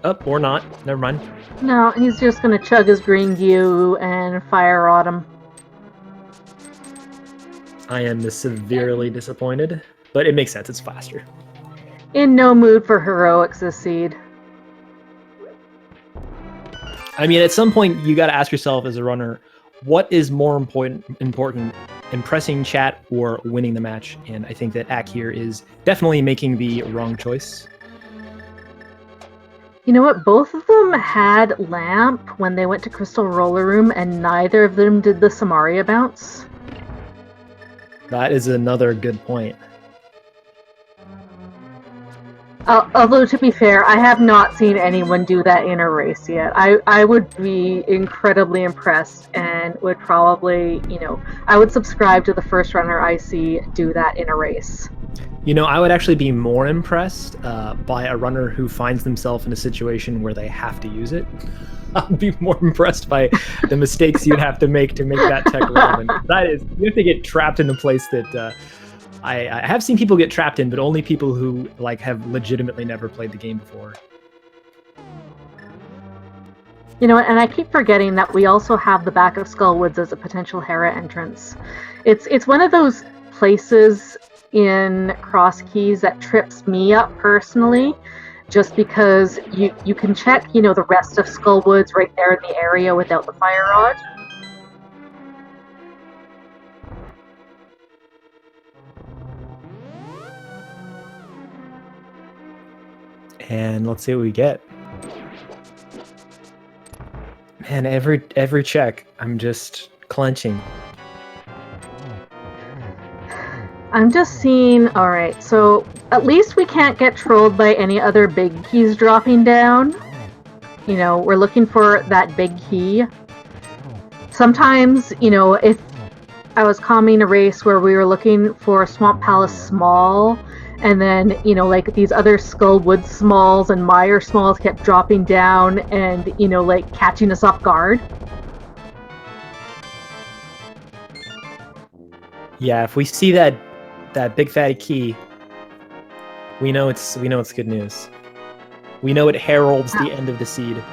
Up or not. Never mind. No, he's just gonna chug his green goo and fire rod him. I am severely disappointed, but it makes sense. It's faster. In no mood for heroics this seed. I mean, at some point, you got to ask yourself as a runner, what is more important, impressing chat or winning the match? And I think that Ack here is definitely making the wrong choice. You know what? Both of them had Lamp when they went to Crystal Roller Room, and neither of them did the Samaria bounce. That is another good point. Although, to be fair, I have not seen anyone do that in a race yet. I would be incredibly impressed and would probably, I would subscribe to the first runner I see do that in a race. I would actually be more impressed by a runner who finds themselves in a situation where they have to use it. I'd be more impressed by the mistakes you'd have to make that tech relevant. That is, you have to get trapped in a place that I have seen people get trapped in, but only people who have legitimately never played the game before. And I keep forgetting that we also have the back of Skullwoods as a potential Hera entrance. It's one of those places in Cross Keys that trips me up personally, just because you can check, the rest of Skullwoods right there in the area without the fire rod. And let's see what we get. Man, every check, I'm just clenching. I'm just seeing, alright, so at least we can't get trolled by any other big keys dropping down. We're looking for that big key. Sometimes, if I was calming a race where we were looking for Swamp Palace Small, and then, these other Skullwood Smalls and Mire Smalls kept dropping down and, catching us off guard. Yeah, if we see that big fatty key, we know it's good news. We know it heralds the end of the seed.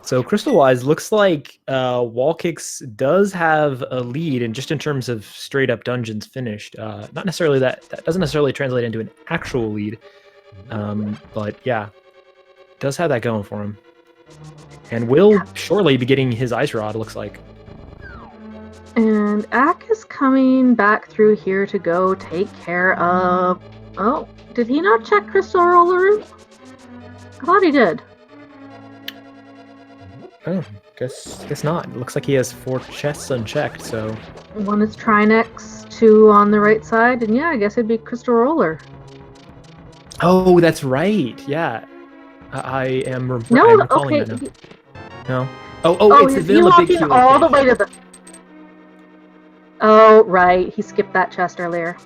So crystal-wise, looks like WallKicks does have a lead, and just in terms of straight-up dungeons finished. Not necessarily that doesn't necessarily translate into an actual lead, but yeah, does have that going for him. And will shortly be getting his Ice Rod, looks like. And Ack is coming back through here to go take care of... Oh, did he not check Crystal Roller Room? I thought he did. Oh, guess not. It looks like he has 4 chests unchecked, so... One is Trinex, 2 on the right side, and yeah, I guess it'd be Crystal Roller. Oh, that's right. Yeah. I am No, I'm recalling okay. that now. No? Oh, it's the Vanilla Big Q. All the way to the... Oh, right. He skipped that chest earlier.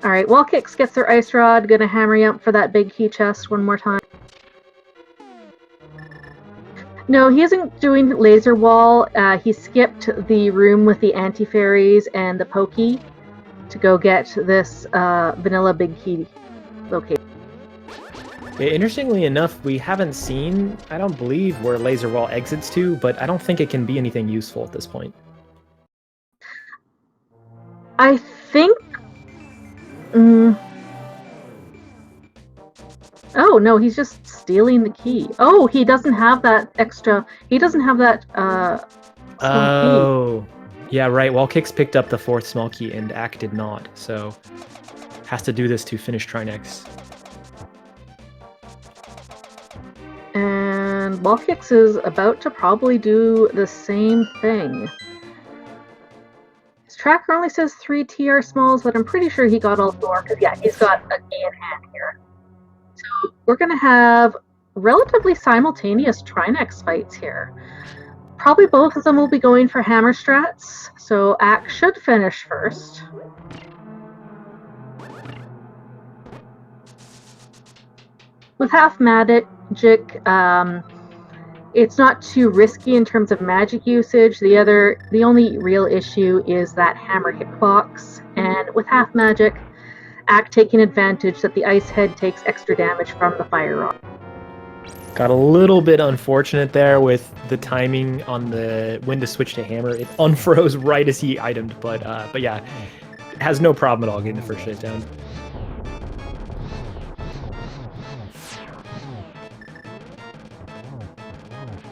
Alright, WallKicks gets their Ice Rod. Gonna hammer you up for that big key chest one more time. No, he isn't doing Laser Wall. He skipped the room with the Anti-Fairies and the Pokey to go get this Vanilla Big Key location. Yeah, interestingly enough, we haven't seen, I don't believe, where Laser Wall exits to, but I don't think it can be anything useful at this point. I think... Oh, no, he's just stealing the key. Oh, he doesn't have that extra... He doesn't have that small key. Yeah, right. WallKicks picked up the 4th small key and Ack did not, so has to do this to finish Trinex. And WallKicks is about to probably do the same thing. His tracker only says 3 TR smalls, but I'm pretty sure he got all 4, because yeah, he's got a key in hand here. So we're going to have relatively simultaneous Trinex fights here. Probably both of them will be going for hammer strats, so Ack should finish first. With half magic, it's not too risky in terms of magic usage. The only real issue is that hammer hitbox, and with half magic, Ack taking advantage that the ice head takes extra damage from the fire rod. Got a little bit unfortunate there with the timing on the when to switch to hammer. It unfroze right as he itemed, but yeah, has no problem at all getting the first hit down.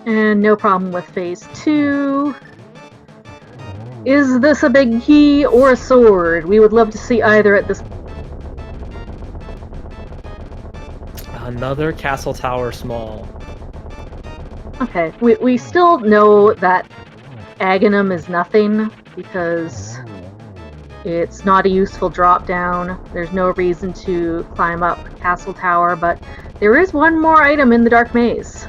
And no problem with phase 2. Is this a big key or a sword? We would love to see either at this. Another castle tower small. Okay, we still know that Aghanim is nothing because It's not a useful drop down. There's no reason to climb up Castle Tower, but there is one more item in the Dark Maze.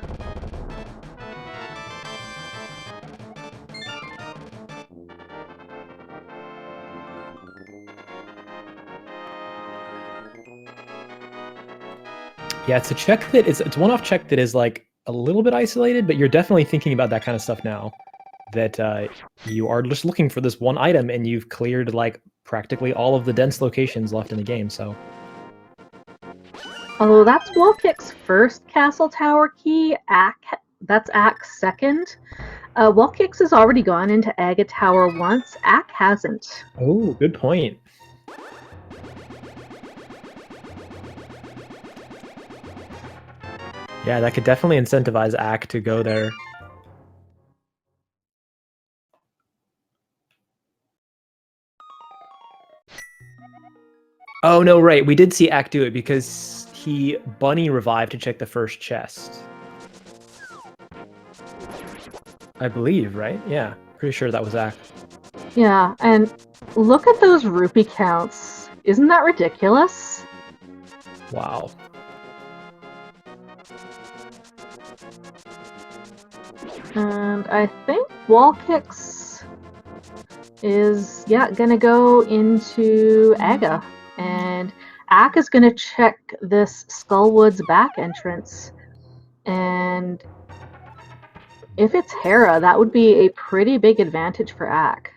Yeah, it's a check that it's a one-off check that is like a little bit isolated, but you're definitely thinking about that kind of stuff now. That you are just looking for this one item, and you've cleared like practically all of the dense locations left in the game. So, although that's WallKicks' first Castle Tower key, that's Ack's second. WallKicks has already gone into Aga Tower once. Ack hasn't. oh, good point. Yeah, that could definitely incentivize Ack to go there. Oh, no, right. We did see Ack do it because he bunny revived to check the first chest. I believe, right? Yeah, pretty sure that was Ack. Yeah, and look at those rupee counts. Isn't that ridiculous? Wow. And I think WallKicks is, gonna go into Aga. And Ack is gonna check this Skullwood's back entrance. And if it's Hera, that would be a pretty big advantage for Ack.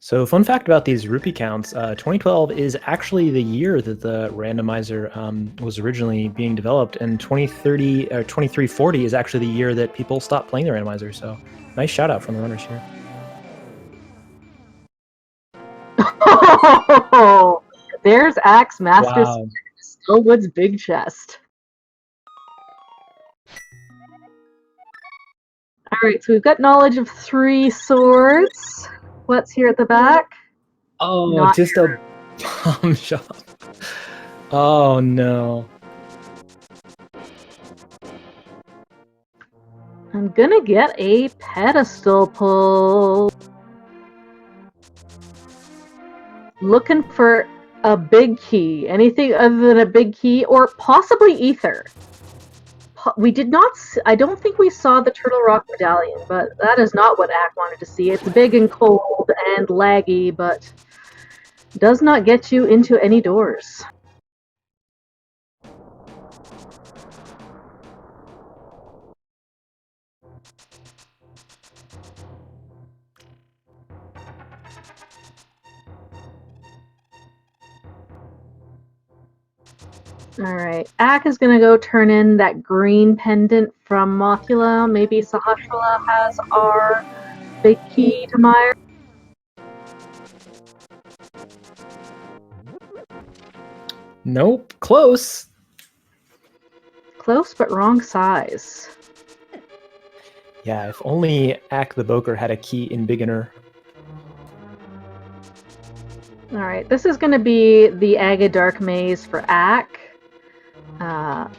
So, fun fact about these rupee counts: 2012 is actually the year that the randomizer was originally being developed, and 2030 or 2340 is actually the year that people stopped playing the randomizer. So, nice shout out from the runners here. Oh, there's Ack's Master Wow. Skullwood's big chest. Alright, so we've got knowledge of 3 swords. What's here at the back? Oh, Not just a bomb shop. Oh no. I'm gonna get a pedestal pull. Looking for a big key. Anything other than a big key, or possibly ether. We did not. I don't think we saw the Turtle Rock Medallion, but that is not what Ack wanted to see. It's big and cold and laggy, but does not get you into any doors. Alright, Ack is gonna go turn in that green pendant from Mothula. Maybe Sahasrara has our big key to Meyer. Nope. Close. Close, but wrong size. Yeah, if only Acktheboker had a key in beginner. Alright, this is gonna be the Aga Dark Maze for Ack.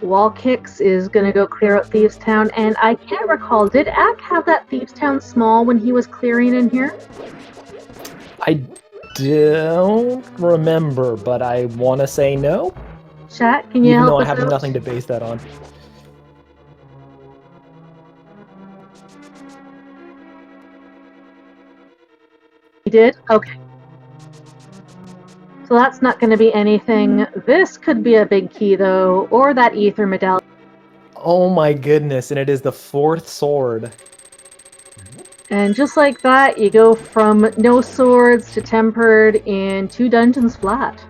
WallKicks is gonna go clear out Thieves Town, and I can't recall, did Ack have that Thieves Town small when he was clearing in here? I don't remember, but I want to say no. Chat, can you Even help though I us have out? nothing to base that on. He did? Okay. So that's not going to be anything. This could be a big key, though, or that ether medallion. Oh my goodness, and it is the 4th sword. And just like that, you go from no swords to tempered in 2 dungeons flat.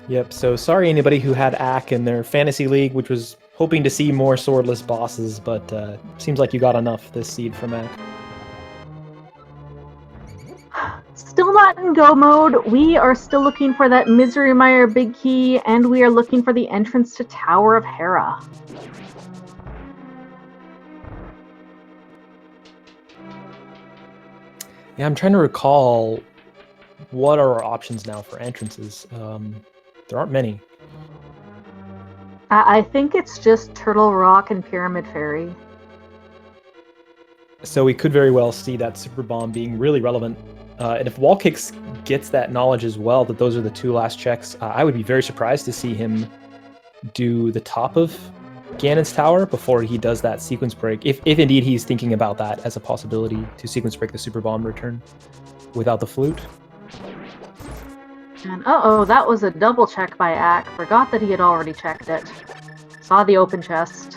Yep, so sorry anybody who had Ack in their fantasy league, which was hoping to see more swordless bosses, but seems like you got enough this seed from Ack. Still not in go mode. We are still looking for that Misery Mire big key, and we are looking for the entrance to Tower of Hera. Yeah, I'm trying to recall what are our options now for entrances. There aren't many. I think it's just Turtle Rock and Pyramid Fairy. So we could very well see that Super Bomb being really relevant. And if WallKicks gets that knowledge as well, that those are the two last checks, I would be very surprised to see him do the top of Ganon's Tower before he does that sequence break. If indeed he's thinking about that as a possibility to sequence break the Super Bomb return without the flute. And uh-oh, that was a double check by Ack. Forgot that he had already checked it. Saw the open chest.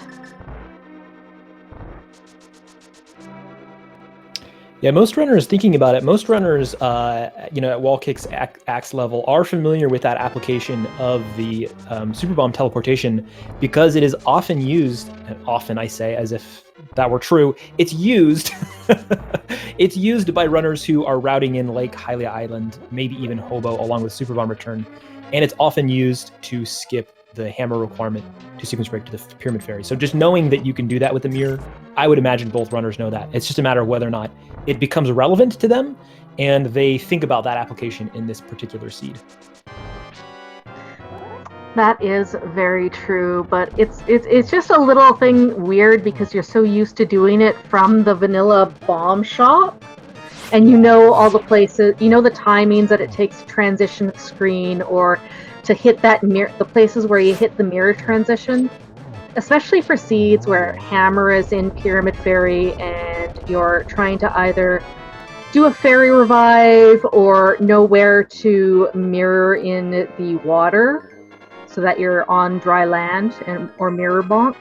Yeah, most runners, thinking about it, most runners, at WallKicks Axe level are familiar with that application of the Super Bomb teleportation because it is often used, and often I say as if that were true, it's used, it's used by runners who are routing in Lake Hylia Island, maybe even Hobo, along with Super Bomb return, and it's often used to skip the hammer requirement to sequence break to the Pyramid Fairy. So just knowing that you can do that with the mirror, I would imagine both runners know that. It's just a matter of whether or not it becomes relevant to them and they think about that application in this particular seed. That is very true, but it's just a little thing weird because you're so used to doing it from the vanilla bomb shop, and you know all the places, you know the timings that it takes to transition the screen or to hit that mirror, the places where you hit the mirror transition, especially for seeds where hammer is in Pyramid Fairy and you're trying to either do a fairy revive or know where to mirror in the water so that you're on dry land or mirror bonk.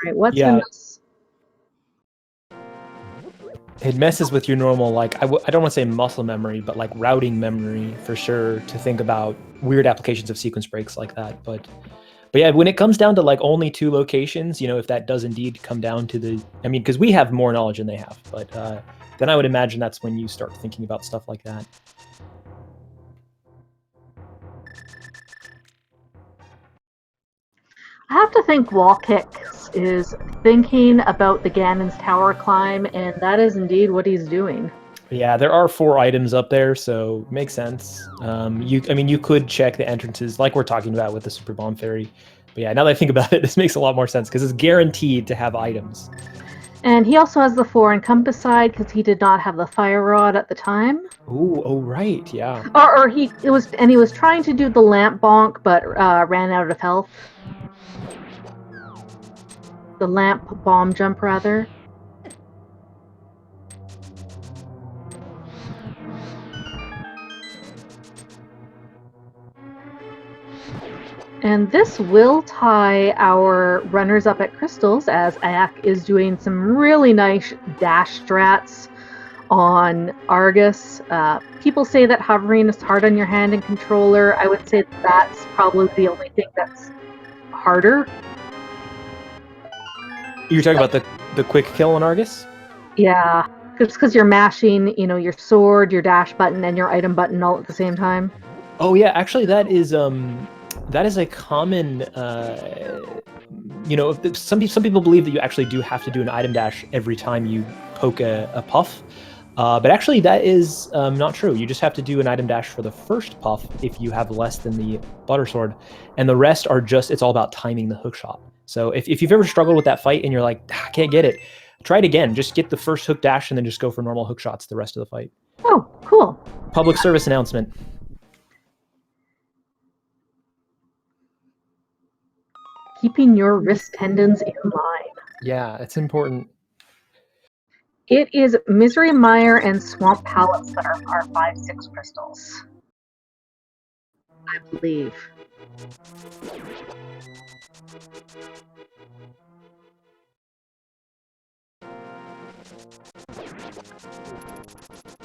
Alright, what's the mess? It messes with your normal, like, I don't want to say muscle memory, but like routing memory for sure, to think about weird applications of sequence breaks like that. But yeah, when it comes down to like only 2 locations, if that does indeed come down to because we have more knowledge than they have, but then I would imagine that's when you start thinking about stuff like that. I have to think WallKicks is thinking about the Ganon's Tower climb, and that is indeed what he's doing. Yeah, there are 4 items up there, so makes sense. You could check the entrances like we're talking about with the Super Bomb Fairy. But yeah, now that I think about it, this makes a lot more sense because it's guaranteed to have items. And he also has the 4 Encompass side because he did not have the Fire Rod at the time. Ooh, oh right, yeah. Or he was trying to do the lamp bonk, but ran out of health. The lamp bomb jump, rather. And this will tie our runners up at crystals, as Ack is doing some really nice dash strats on Argus. People say that hovering is hard on your hand and controller. I would say that's probably the only thing that's harder. You're talking about the quick kill on Argus? Yeah, just because you're mashing, your sword, your dash button, and your item button all at the same time. Oh yeah, actually that is a common. Some people believe that you actually do have to do an item dash every time you poke a puff. But actually, that is not true. You just have to do an item dash for the first puff if you have less than the butter sword, and the rest are it's all about timing the hook shot. So if you've ever struggled with that fight and you're like, I can't get it, try it again. Just get the first hook dash and then just go for normal hook shots the rest of the fight. Oh, cool. Public service announcement. Keeping your wrist tendons in line. Yeah, it's important. It is Misery Mire and Swamp Pallets that are our 5/6 crystals, I believe.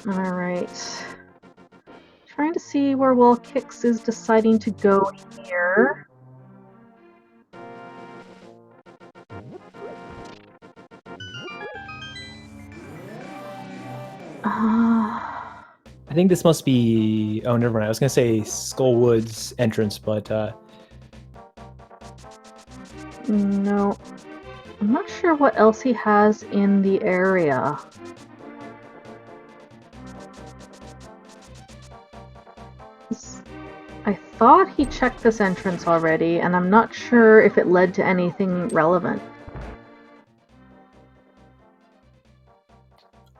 All right. Trying to see where WallKicks is deciding to go here. I think this must be... Oh, never mind. I was going to say Skullwood's entrance, but... No. I'm not sure what else he has in the area. thought he checked this entrance already, and I'm not sure if it led to anything relevant.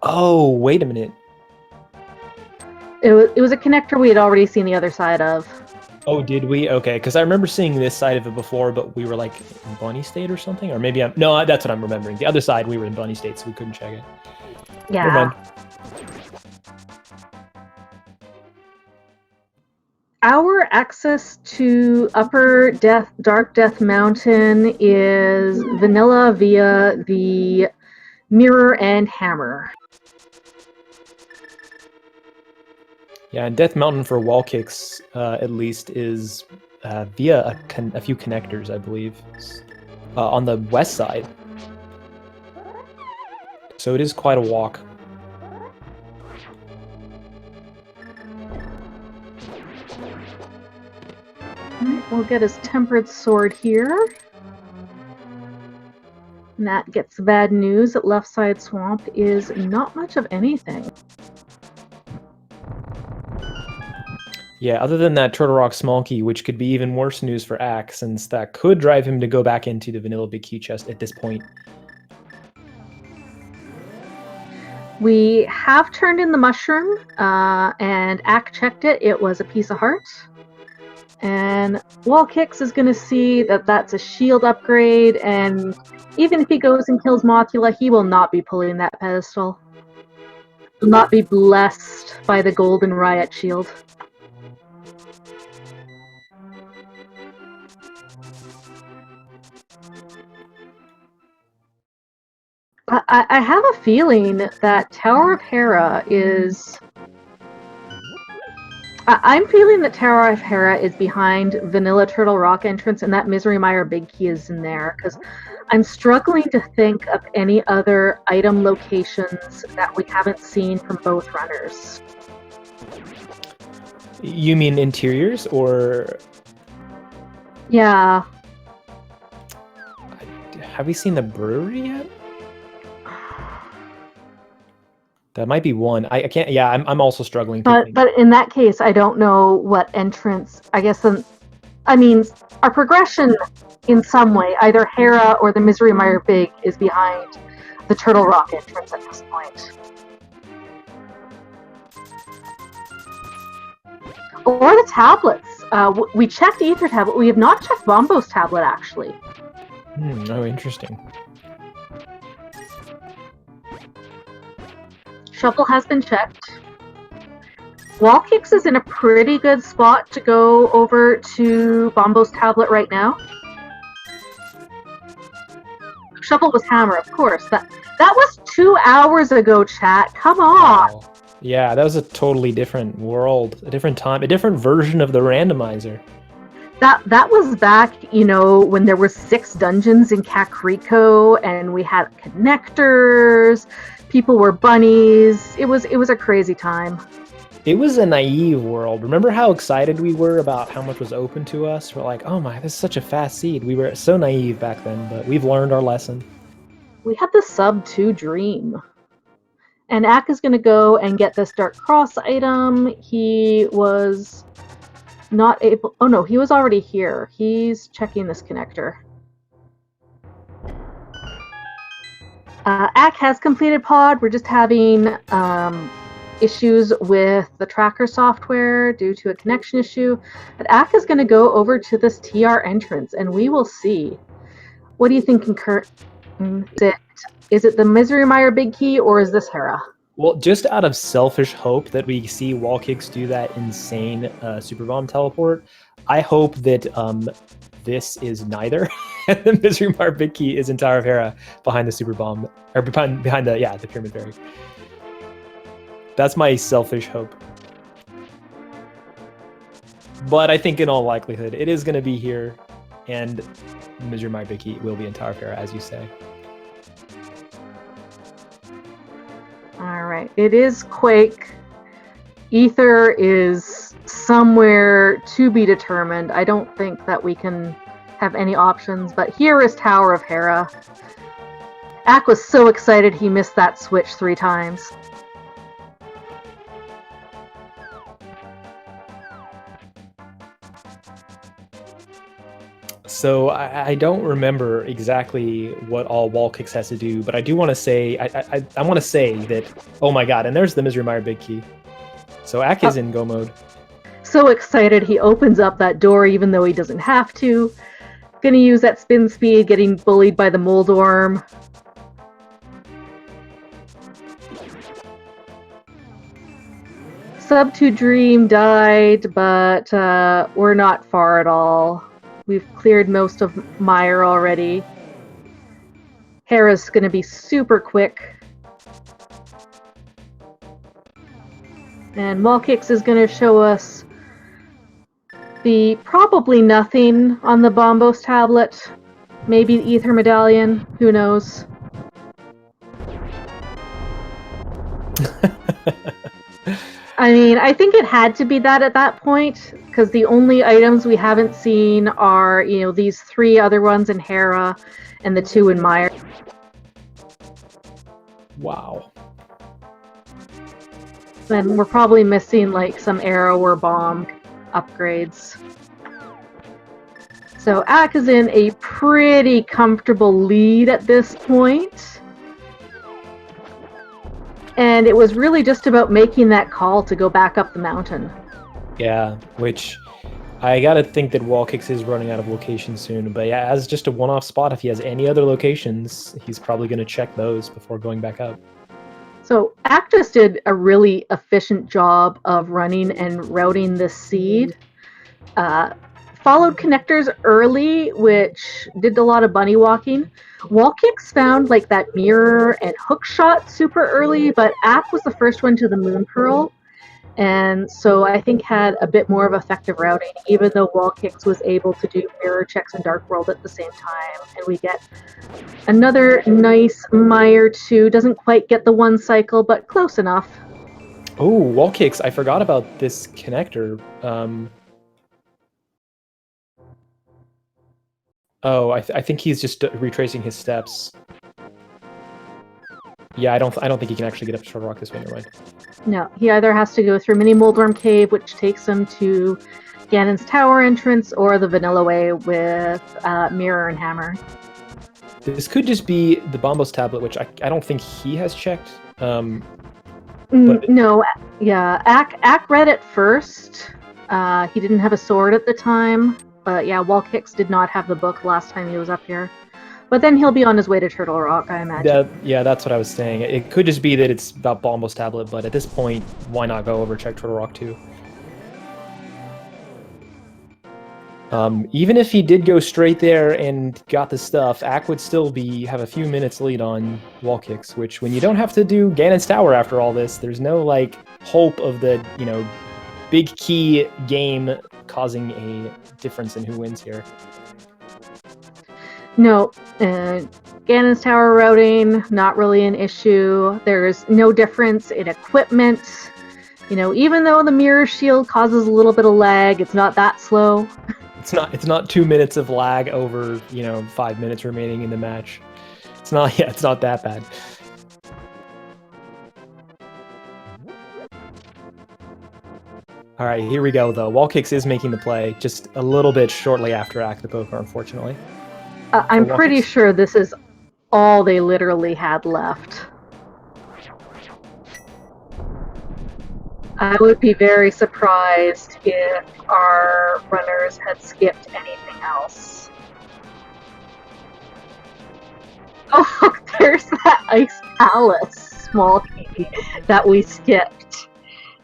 Oh, wait a minute. It was a connector we had already seen the other side of. Oh, did we? Okay, because I remember seeing this side of it before, but we were like in Bunny State or something, or maybe no, that's what I'm remembering. The other side, we were in Bunny State, so we couldn't check it. Yeah. Never mind. Our access to Upper Dark Death Mountain is vanilla via the mirror and hammer. Yeah, and Death Mountain for WallKicks, at least, is via a few connectors, I believe, on the west side. So it is quite a walk. Alright, we'll get his tempered sword here. Nat gets bad news that Left Side Swamp is not much of anything. Yeah, other than that Turtle Rock Small Key, which could be even worse news for Ack, since that could drive him to go back into the vanilla big key chest at this point. We have turned in the mushroom, and Ack checked it. It was a piece of heart. And WallKicks is going to see that that's a shield upgrade, and even if he goes and kills Mothula, he will not be pulling that pedestal. Will not be blessed by the golden riot shield. I have a feeling that Tower of Hera is... I'm feeling that Tower of Hera is behind Vanilla Turtle Rock entrance, and that Misery Mire Big Key is in there, because I'm struggling to think of any other item locations that we haven't seen from both runners. You mean interiors, or... Yeah. Have we seen the brewery yet? That might be one. I can't. Yeah, I'm also struggling. But in that case, I don't know what entrance. I guess. I mean, our progression in some way, either Hera or the Misery Mire Big, is behind the Turtle Rock entrance at this point. Or the tablets. We checked Ether Tablet. We have not checked Bombo's tablet, actually. Oh, interesting. Shuffle has been checked. WallKicks is in a pretty good spot to go over to Bombo's tablet right now. Shuffle was hammer, of course. That was 2 hours ago, chat. Come on. Wow. Yeah, that was a totally different world, a different time, a different version of the randomizer. That was back, when there were 6 dungeons in Kakariko, and we had connectors. People were bunnies. It was a crazy time. It was a naive world. Remember how excited we were about how much was open to us? We're like, oh my, this is such a fast seed. We were so naive back then, but we've learned our lesson. We had the sub 2 dream. And Ack is going to go and get this Dark Cross item. He was not able... Oh no, he was already here. He's checking this connector. Ack has completed pod. We're just having issues with the tracker software due to a connection issue. But Ack is going to go over to this TR entrance, and we will see. What do you think, Is it the Misery Mire Big Key, or is this Hera? Well, just out of selfish hope that we see WallKicks do that insane Super Bomb teleport, I hope that this is neither. The Misery Mire Big Key is in Tower of Hera behind the Super Bomb, or behind the Pyramid Berry. That's my selfish hope. But I think in all likelihood, it is going to be here, and Misery Mire Big Key will be in Tower of Hera, as you say. All right, it is Quake. Ether is somewhere to be determined. I don't think that we can have any options, but here is Tower of Hera. Ack was so excited he missed that switch 3 times. So I don't remember exactly what all WallKicks has to do, but I do want to say I want to say that, oh my god, and there's the Misery Mire big key. So Ack is in go mode. So excited, he opens up that door even though he doesn't have to. Gonna use that spin speed, getting bullied by the Moldorm. Sub 2 Dream died, but we're not far at all. We've cleared most of Mire already. Hera's gonna be super quick. And WallKicks is gonna show us the probably nothing on the Bombos tablet. Maybe the Ether Medallion, who knows. I mean, I think it had to be that at that point, because the only items we haven't seen are, you know, these 3 other ones in Hera and the 2 in Mire. Wow. And we're probably missing like some arrow or bomb upgrades. So Ack is in a pretty comfortable lead at this point. And it was really just about making that call to go back up the mountain. Yeah, which I gotta think that WallKicks is running out of locations soon. But yeah, as just a one-off spot, if he has any other locations, he's probably gonna check those before going back up. So Ack just did a really efficient job of running and routing this seed. Followed connectors early, which did a lot of bunny walking. WallKicks found like that mirror and hook shot super early, but Ack was the first one to the Moon Pearl, and so I think had a bit more of effective routing, even though WallKicks was able to do mirror checks in Dark World at the same time. And we get another nice Mire 2. Doesn't quite get the 1 cycle, but close enough. Oh, WallKicks! I forgot about this connector. Oh, I think he's just retracing his steps. Yeah, I don't think he can actually get up to Turtle Rock this way. Never mind. No, he either has to go through Mini Moldorm Cave, which takes him to Ganon's Tower entrance, or the Vanilla Way with Mirror and Hammer. This could just be the Bombos tablet, which I don't think he has checked. No, yeah, Ack read it first. He didn't have a sword at the time. But yeah, WallKicks did not have the book last time he was up here. But then he'll be on his way to Turtle Rock, I imagine. Yeah, that's what I was saying. It could just be that it's about Bombos tablet, but at this point, why not go over check Turtle Rock too? Even if he did go straight there and got the stuff, Ack would still have a few minutes lead on WallKicks, which when you don't have to do Ganon's Tower after all this, there's no like hope of the, you know, big key game causing a difference in who wins here. No, Ganon's Tower routing, not really an issue. There's no difference in equipment. You know, even though the mirror shield causes a little bit of lag, it's not that slow. It's not 2 minutes of lag over, you know, 5 minutes remaining in the match. It's not that bad. All right, here we go, though. WallKicks is making the play just a little bit shortly after Acktheboker, unfortunately. I'm pretty sure this is all they literally had left. I would be very surprised if our runners had skipped anything else. Oh, look, there's that Ice Palace small key that we skipped.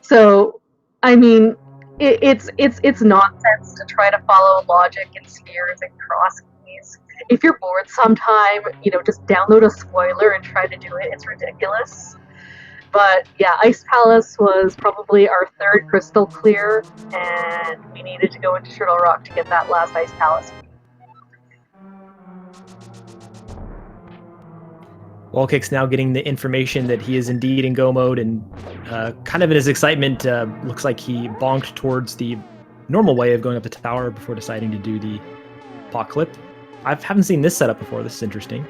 So, I mean, it's nonsense to try to follow logic in spheres and cross keys. If you're bored sometime, you know, just download a spoiler and try to do it. It's ridiculous. But yeah, Ice Palace was probably our 3rd crystal clear, and we needed to go into Turtle Rock to get that last Ice Palace. WallKicks now getting the information that he is indeed in go mode, and kind of in his excitement, looks like he bonked towards the normal way of going up the tower before deciding to do the pot clip. I haven't seen this setup before. This is interesting.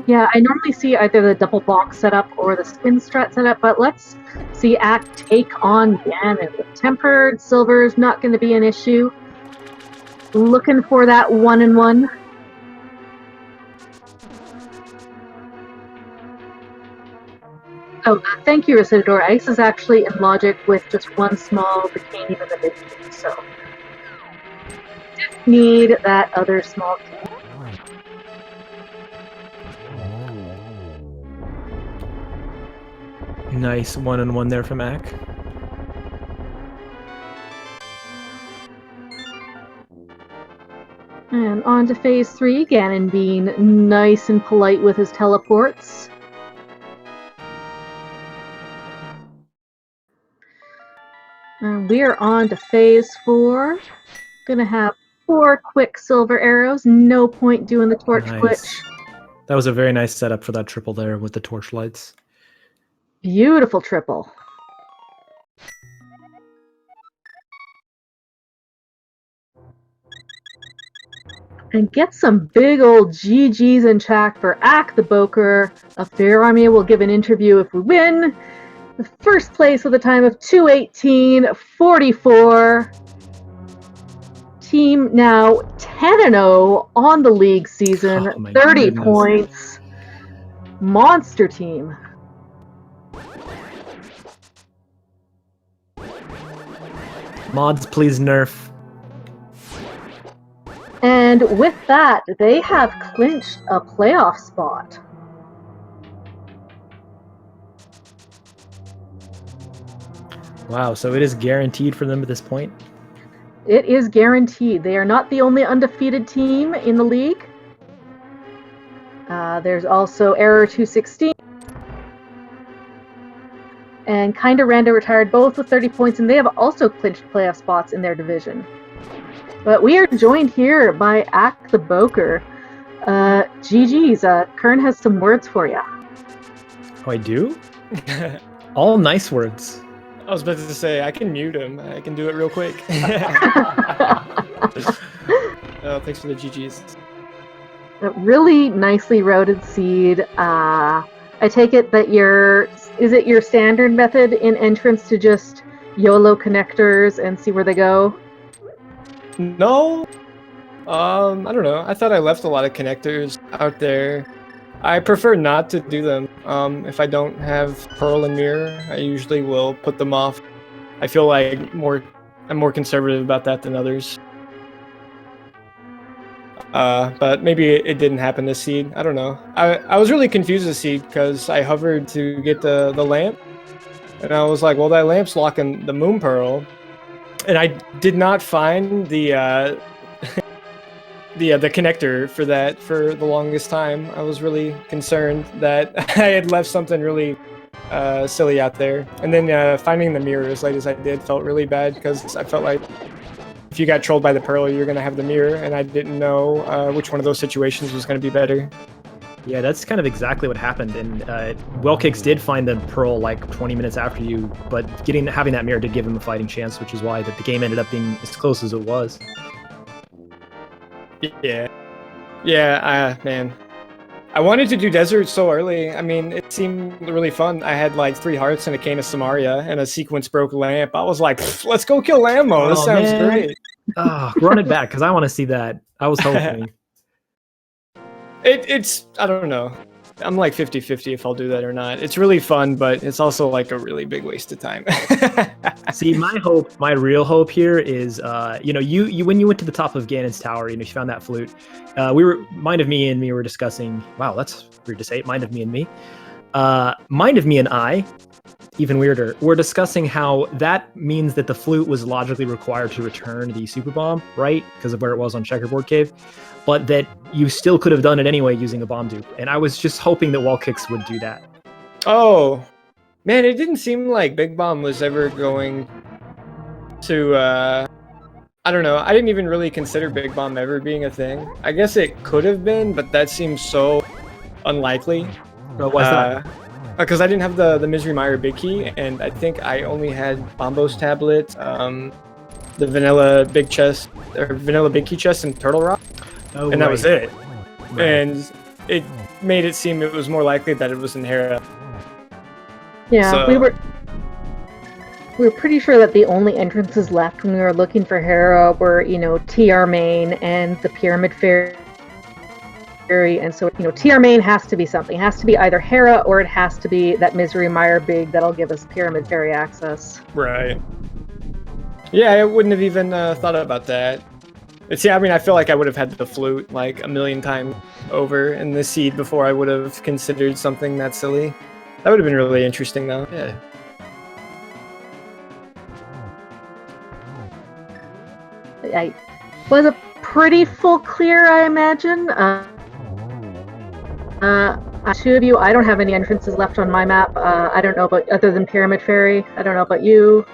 Yeah, I normally see either the double box setup or the spin strat setup, but let's see Act take on Ganon. Tempered silver is not going to be an issue. Looking for that 1-1. Oh, thank you, Recidador. Ice is actually in logic with just one small bikini in the mid key, so need that other small key. Nice 1-on-1 there from Ack. And on to phase 3, Ganon being nice and polite with his teleports. And we are on to phase 4. Gonna have 4 quick silver arrows. No point doing the torch glitch. That was a very nice setup for that triple there with the torch lights. Beautiful triple. And get some big old GGs in chat for Acktheboker. A fair army will give an interview if we win. The first place with a time of 2:18:44. Team now 10-0 on the league season. 30 points. Monster team. Mods, please nerf. And with that, they have clinched a playoff spot. Wow, so it is guaranteed for them at this point? It is guaranteed. They are not the only undefeated team in the league. There's also Error 216 and Kinda Rando Retired, both with 30 points, and they have also clinched playoff spots in their division. But we are joined here by Acktheboker. GG's. Kern has some words for you. Oh, I do? All nice words. I was about to say, I can mute him. I can do it real quick. Thanks for the GG's. A really nicely routed seed. I take it that is it your standard method in entrance to just YOLO connectors and see where they go? No. I don't know. I thought I left a lot of connectors out there. I prefer not to do them. If I don't have Pearl and Mirror, I usually will put them off. I feel like I'm more conservative about that than others. But maybe it didn't happen this seed. I don't know. I was really confused this seed because I hovered to get the lamp. And I was like, well, that lamp's locking the Moon Pearl. And I did not find the the connector for that for the longest time. I was really concerned that I had left something really silly out there. And then finding the mirror as late as I did felt really bad because I felt like if you got trolled by the Pearl, you're going to have the mirror, and I didn't know which one of those situations was going to be better. Yeah, that's kind of exactly what happened, and WallKicks did find the Pearl like 20 minutes after you, but having that mirror did give him a fighting chance, which is why the game ended up being as close as it was. Yeah, man. I wanted to do Desert so early. I mean, it seemed really fun. I had like 3 hearts and a cane of Samaria and a sequence broke lamp. I was like, let's go kill Lambo. This sounds great. Run it back, because I want to see that. I was hoping. It's, I don't know. I'm like 50-50 if I'll do that or not. It's really fun, but it's also like a really big waste of time. See, my real hope here is, you when you went to the top of Ganon's tower, you found that flute. Mind of Me and me were discussing. Wow, that's weird to say. Mind of Me and me. Mind of Me and I, even weirder. We're discussing how that means that the flute was logically required to return the super bomb, right? Because of where it was on Checkerboard Cave. But that you still could have done it anyway using a bomb dupe. And I was just hoping that WallKicks would do that. Oh, man, it didn't seem like Big Bomb was ever going to, I don't know. I didn't even really consider Big Bomb ever being a thing. I guess it could have been, but that seems so unlikely. Why's that? Because I didn't have the Misery Mire Big Key, and I think I only had Bombos Tablet, the Vanilla Big Chest, or Vanilla Big Key Chest and Turtle Rock. Oh, and that was it. Right. And it made it seem it was more likely that it was in Hera. Yeah, So- we were pretty sure that the only entrances left when we were looking for Hera were, TR Main and the Pyramid Ferry. And so, TR Main has to be something. It has to be either Hera or it has to be that Misery Mire Big that'll give us Pyramid Ferry access. Right. Yeah, I wouldn't have even thought about that. I feel like I would have had the flute like a million times over in the seed before I would have considered something that silly. That would have been really interesting, though. Yeah. I was a pretty full clear, I imagine. Two of you, I don't have any entrances left on my map. I don't know about other than Pyramid Ferry. I don't know about you.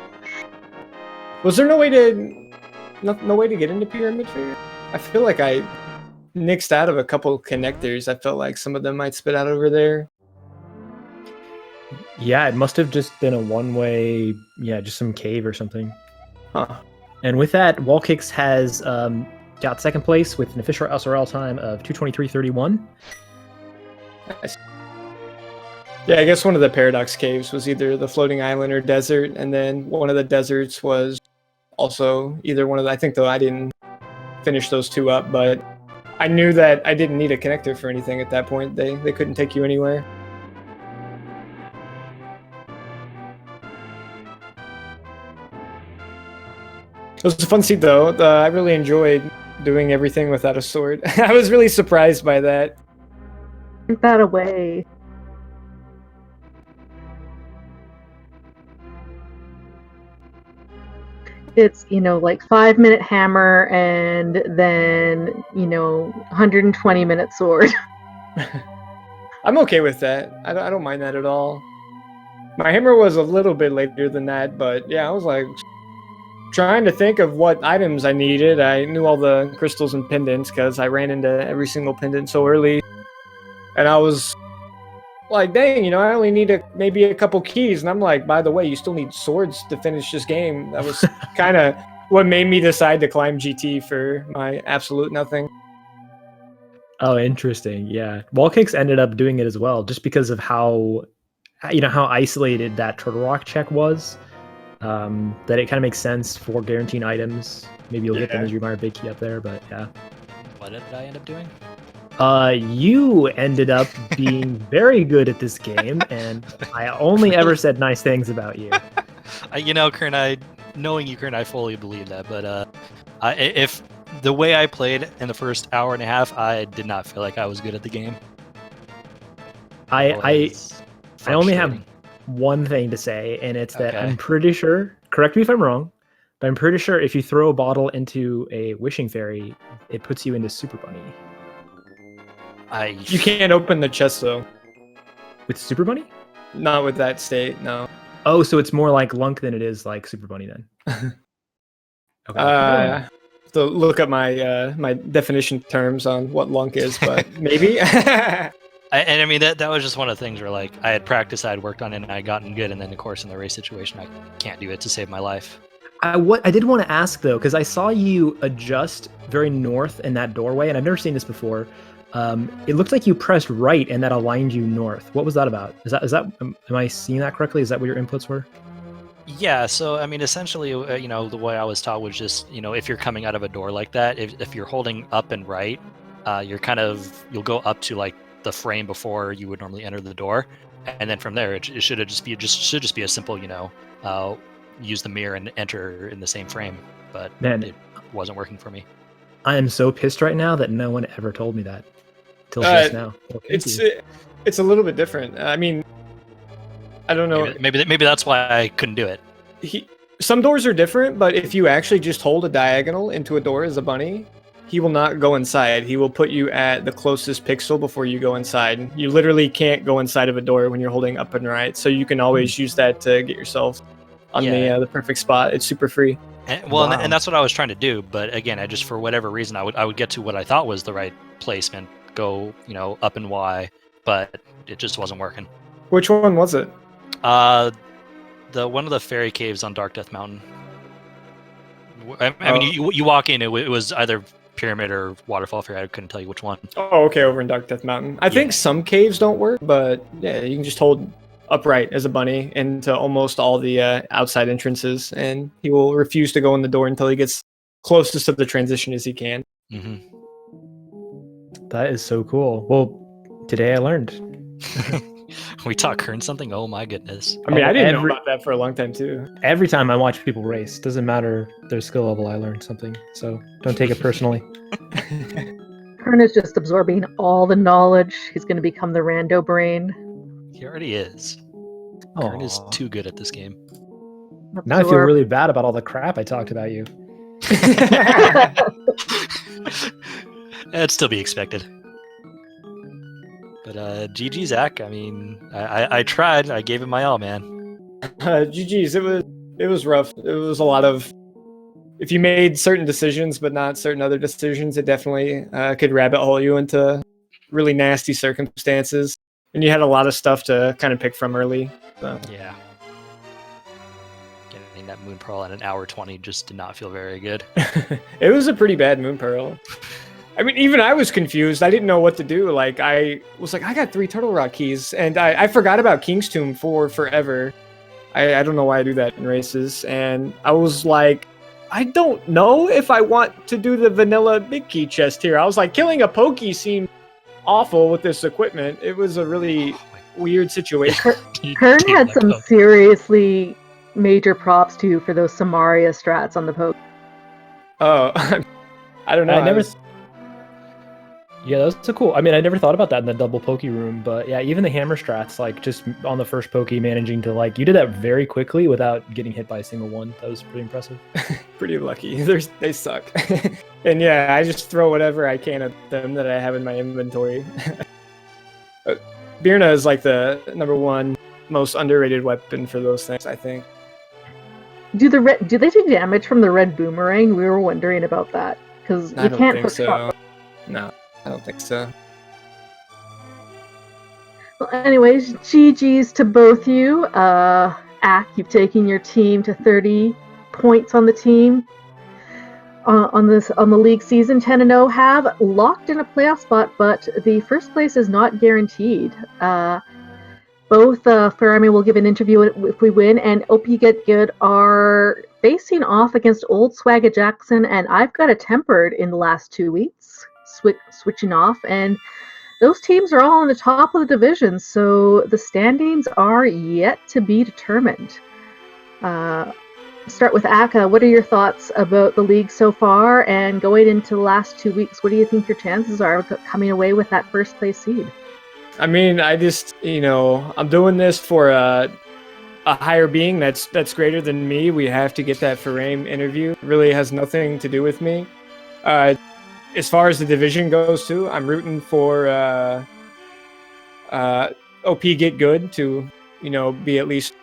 Was there no way to get into Pyramid Ferry? I feel like I nixed out of a couple connectors. I felt like some of them might spit out over there. Yeah, it must have just been a one-way, just some cave or something. Huh. And with that, WallKicks has got second place with an official SRL time of 2:23:31. Nice. Yeah, I guess one of the Paradox Caves was either the floating island or desert, and then one of the deserts was also either one of the, I think, though I didn't finish those two up, but I knew that I didn't need a connector for anything at that point. They couldn't take you anywhere. It was a fun seed, though. I really enjoyed doing everything without a sword. I was really surprised by that. Get that away. It's, like 5-minute hammer and then, 120-minute sword. I'm okay with that. I don't mind that at all. My hammer was a little bit later than that, but yeah, I was like trying to think of what items I needed. I knew all the crystals and pendants because I ran into every single pendant so early. And I was like, dang, I only need maybe a couple keys. And I'm like, by the way, you still need swords to finish this game. That was kind of what made me decide to climb GT for my absolute nothing. Oh, interesting. Yeah. WallKicks ended up doing it as well, just because of how isolated that Turtle Rock check was. That it kind of makes sense for guaranteeing items. Maybe you'll get the Misery Mire Big Key up there, but yeah. What did I end up doing? You ended up being very good at this game, and I only ever said nice things about you. Kern, knowing you, Kern, I fully believe that. But if the way I played in the first hour and a half, I did not feel like I was good at the game. I only have one thing to say, and it's that I'm pretty sure, correct me if I'm wrong, but I'm pretty sure if you throw a bottle into a wishing fairy, it puts you into Super Bunny. You can't open the chest, though. With Super Bunny? Not with that state, no. Oh, so it's more like Lunk than it is like Super Bunny, then. Okay. To look up my my definition terms on what Lunk is, but maybe. That was just one of the things where, like, I had practiced, I had worked on it, and I had gotten good, and then, of course, in the race situation, I can't do it to save my life. I did want to ask, though, because I saw you adjust very north in that doorway, and I've never seen this before. It looks like you pressed right, and that aligned you north. What was that about? Is that am I seeing that correctly? Is that what your inputs were? Yeah, so, essentially, the way I was taught was just, if you're coming out of a door like that, if you're holding up and right, you'll go up to, like, the frame before you would normally enter the door, and then from there it should just be a simple use the mirror and enter in the same frame, but it wasn't working for me. I am so pissed right now that no one ever told me that till just now. It's a little bit different. I mean, I don't know. Maybe that's why I couldn't do it. Some doors are different, but if you actually just hold a diagonal into a door as a bunny, he will not go inside. He will put you at the closest pixel before you go inside. You literally can't go inside of a door when you're holding up and right, so you can always use that to get yourself on the perfect spot. It's super free. And that's what I was trying to do, but again, I just, for whatever reason, I would get to what I thought was the right placement, go up and Y, but it just wasn't working. Which one was it? The one of the fairy caves on Dark Death Mountain. I mean, you walk in, it was either pyramid or waterfall fair. I couldn't tell you which one. Oh, okay, over in Dark Death Mountain. I think some caves don't work, but yeah, you can just hold upright as a bunny into almost all the outside entrances, and he will refuse to go in the door until he gets closest to the transition as he can. Mm-hmm. That is so cool. Well, today I learned. We taught Kern something. Oh my goodness. I mean, I didn't know every- about that for a long time too. Every time I watch people race, doesn't matter their skill level, I learned something. So don't take it personally. Kern is just absorbing all the knowledge. He's going to become the rando brain. He already is. Kern is Aw. too good at this game. Now I feel really bad about all the crap I talked about you. It'd still be expected. But GG, Zach. I mean, I tried. I gave it my all, man. GG's. It was rough. It was a lot of. If you made certain decisions but not certain other decisions, it definitely could rabbit hole you into really nasty circumstances. And you had a lot of stuff to kind of pick from early. So. Yeah. Getting that Moon Pearl at an hour 20 just did not feel very good. It was a pretty bad Moon Pearl. I mean, even I was confused. I didn't know what to do. Like, I was like, I got 3 Turtle Rock keys, and I forgot about King's Tomb for forever. I don't know why I do that in races. And I was like, I don't know if I want to do the vanilla big key chest here. I was like, killing a Pokey seemed awful with this equipment. It was a really weird situation. Kern had some seriously major props too for those Samaria strats on the poke. Oh, I don't know. Yeah, that's so cool. I mean, I never thought about that in the double pokey room, but yeah, even the hammer strats, like just on the first pokey, managing to like, you did that very quickly without getting hit by a single one. That was pretty impressive. Pretty lucky. They suck. And yeah, I just throw whatever I can at them that I have in my inventory. Birna is like the #1 most underrated weapon for those things, I think. Do they do damage from the red boomerang? We were wondering about that because you can't think hook so. shot. No, I don't think so. Well, anyways, GG's to both you. Ack, you've taken your team to 30 points on the team. On the league season, 10-0 have locked in a playoff spot, but the first place is not guaranteed. Both Ferrami will give an interview if we win, and OP Get Good are facing off against Old Swagga Jackson, and I've got a Tempered in the last 2 weeks, switching off, and those teams are all on the top of the division, so the standings are yet to be determined. Start with Akka. What are your thoughts about the league so far, and going into the last 2 weeks, what do you think your chances are of coming away with that first place seed? I mean, I just, I'm doing this for a higher being that's greater than me. We have to get that Ferrame interview. It really has nothing to do with me. As far as the division goes, too, I'm rooting for OP Get Good to, be at least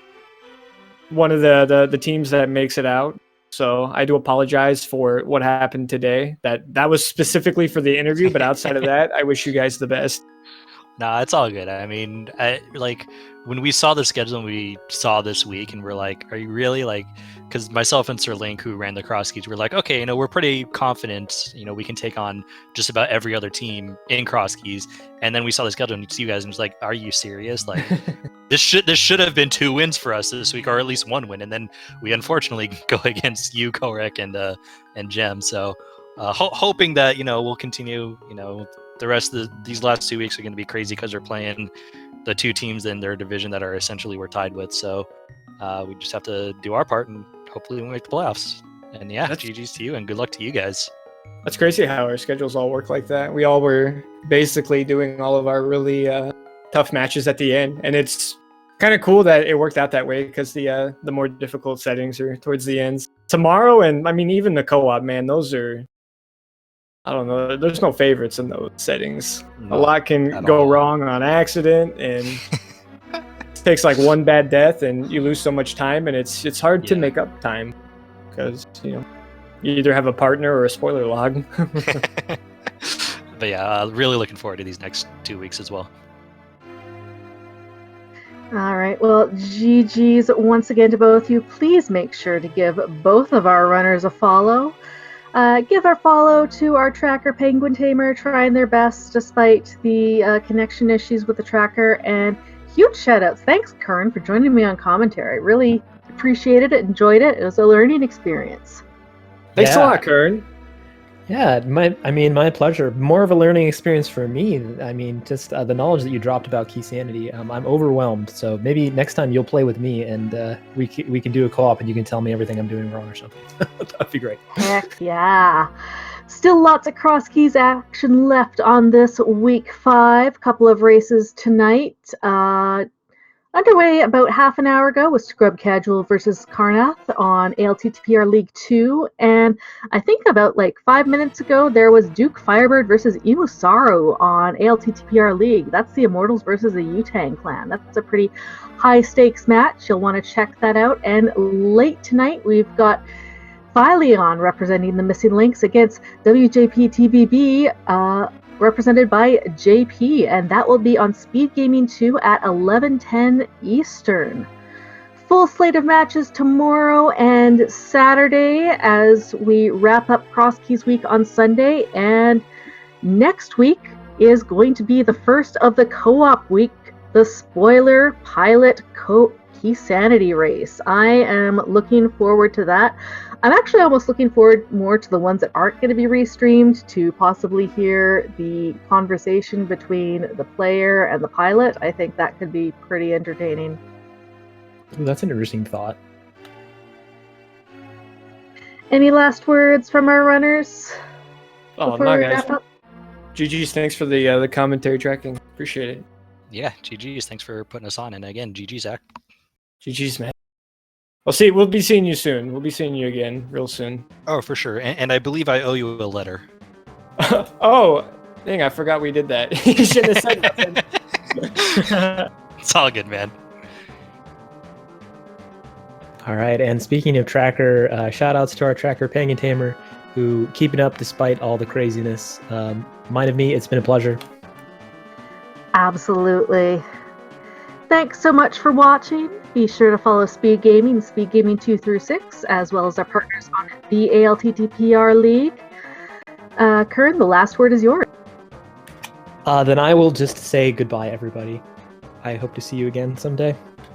one of the teams that makes it out. So I do apologize for what happened today. That was specifically for the interview, but outside of that, I wish you guys the best. Nah, it's all good. I mean, when we saw the schedule and we saw this week, and we're like, are you really because myself and Sir Link, who ran the cross keys, we're like, okay, we're pretty confident, we can take on just about every other team in cross keys. And then we saw the schedule and see you guys and was like, are you serious? Like, this should have been 2 wins for us this week, or at least 1 win. And then we unfortunately go against you, Korek, and Jem. So hoping that, we'll continue, the rest of these last 2 weeks are going to be crazy because we're playing the 2 teams in their division that are essentially we're tied with. So we just have to do our part and hopefully we make the playoffs. And yeah, GG's to you and good luck to you guys. That's crazy how our schedules all work like that. We all were basically doing all of our really tough matches at the end. And it's kind of cool that it worked out that way because the more difficult settings are towards the ends. Tomorrow, and I mean, even the co-op, man, those are... I don't know. There's no favorites in those settings. No, a lot can go wrong on accident, and it takes like one bad death, and you lose so much time, and it's hard to make up time because you either have a partner or a spoiler log. But yeah, really looking forward to these next 2 weeks as well. All right. Well, GG's once again to both of you. Please make sure to give both of our runners a follow. Give our follow to our tracker, Penguin Tamer, trying their best despite the connection issues with the tracker. And huge shout outs. Thanks, Kern, for joining me on commentary. Really appreciated it, enjoyed it. It was a learning experience. Thanks a lot, Kern. Yeah, my pleasure. More of a learning experience for me. I mean, just the knowledge that you dropped about Key Sanity. I'm overwhelmed. So maybe next time you'll play with me, and we can do a co-op, and you can tell me everything I'm doing wrong or something. That'd be great. Heck yeah. Still lots of cross keys action left on this week 5. Couple of races tonight. Underway about half an hour ago was Scrub Casual versus Karnath on ALTTPR League 2, and I think about 5 minutes ago there was Duke Firebird versus Imusaru on ALTTPR League. That's the Immortals versus the Yutang clan. That's a pretty high stakes match. You'll want to check that out. And late tonight we've got Phileon representing the Missing Links against WJP-TVB, represented by JP, and that will be on Speed Gaming 2 at 11:10 Eastern. Full slate of matches tomorrow and Saturday as we wrap up Cross Keys Week on Sunday, and next week is going to be the first of the co-op week, the Spoiler Pilot Key Sanity race. I am looking forward to that. I'm actually almost looking forward more to the ones that aren't going to be restreamed, to possibly hear the conversation between the player and the pilot. I think that could be pretty entertaining. Ooh, that's an interesting thought. Any last words from our runners? Oh, before no, we guys. wrap up? GG's, thanks for the commentary tracking. Appreciate it. Yeah, GG's. Thanks for putting us on. And again, GG's, Zach. GG's, man. We'll be seeing you soon. We'll be seeing you again real soon. Oh, for sure. And I believe I owe you a letter. Oh, dang, I forgot we did that. You shouldn't have said nothing. It's all good, man. All right, and speaking of tracker, shout outs to our tracker, Penguin Tamer, who keeping up despite all the craziness. Mind of me, it's been a pleasure. Absolutely. Thanks so much for watching. Be sure to follow Speed Gaming 2 through 6, as well as our partners on the ALTTPR League. Kern, the last word is yours. Then I will just say goodbye, everybody. I hope to see you again someday.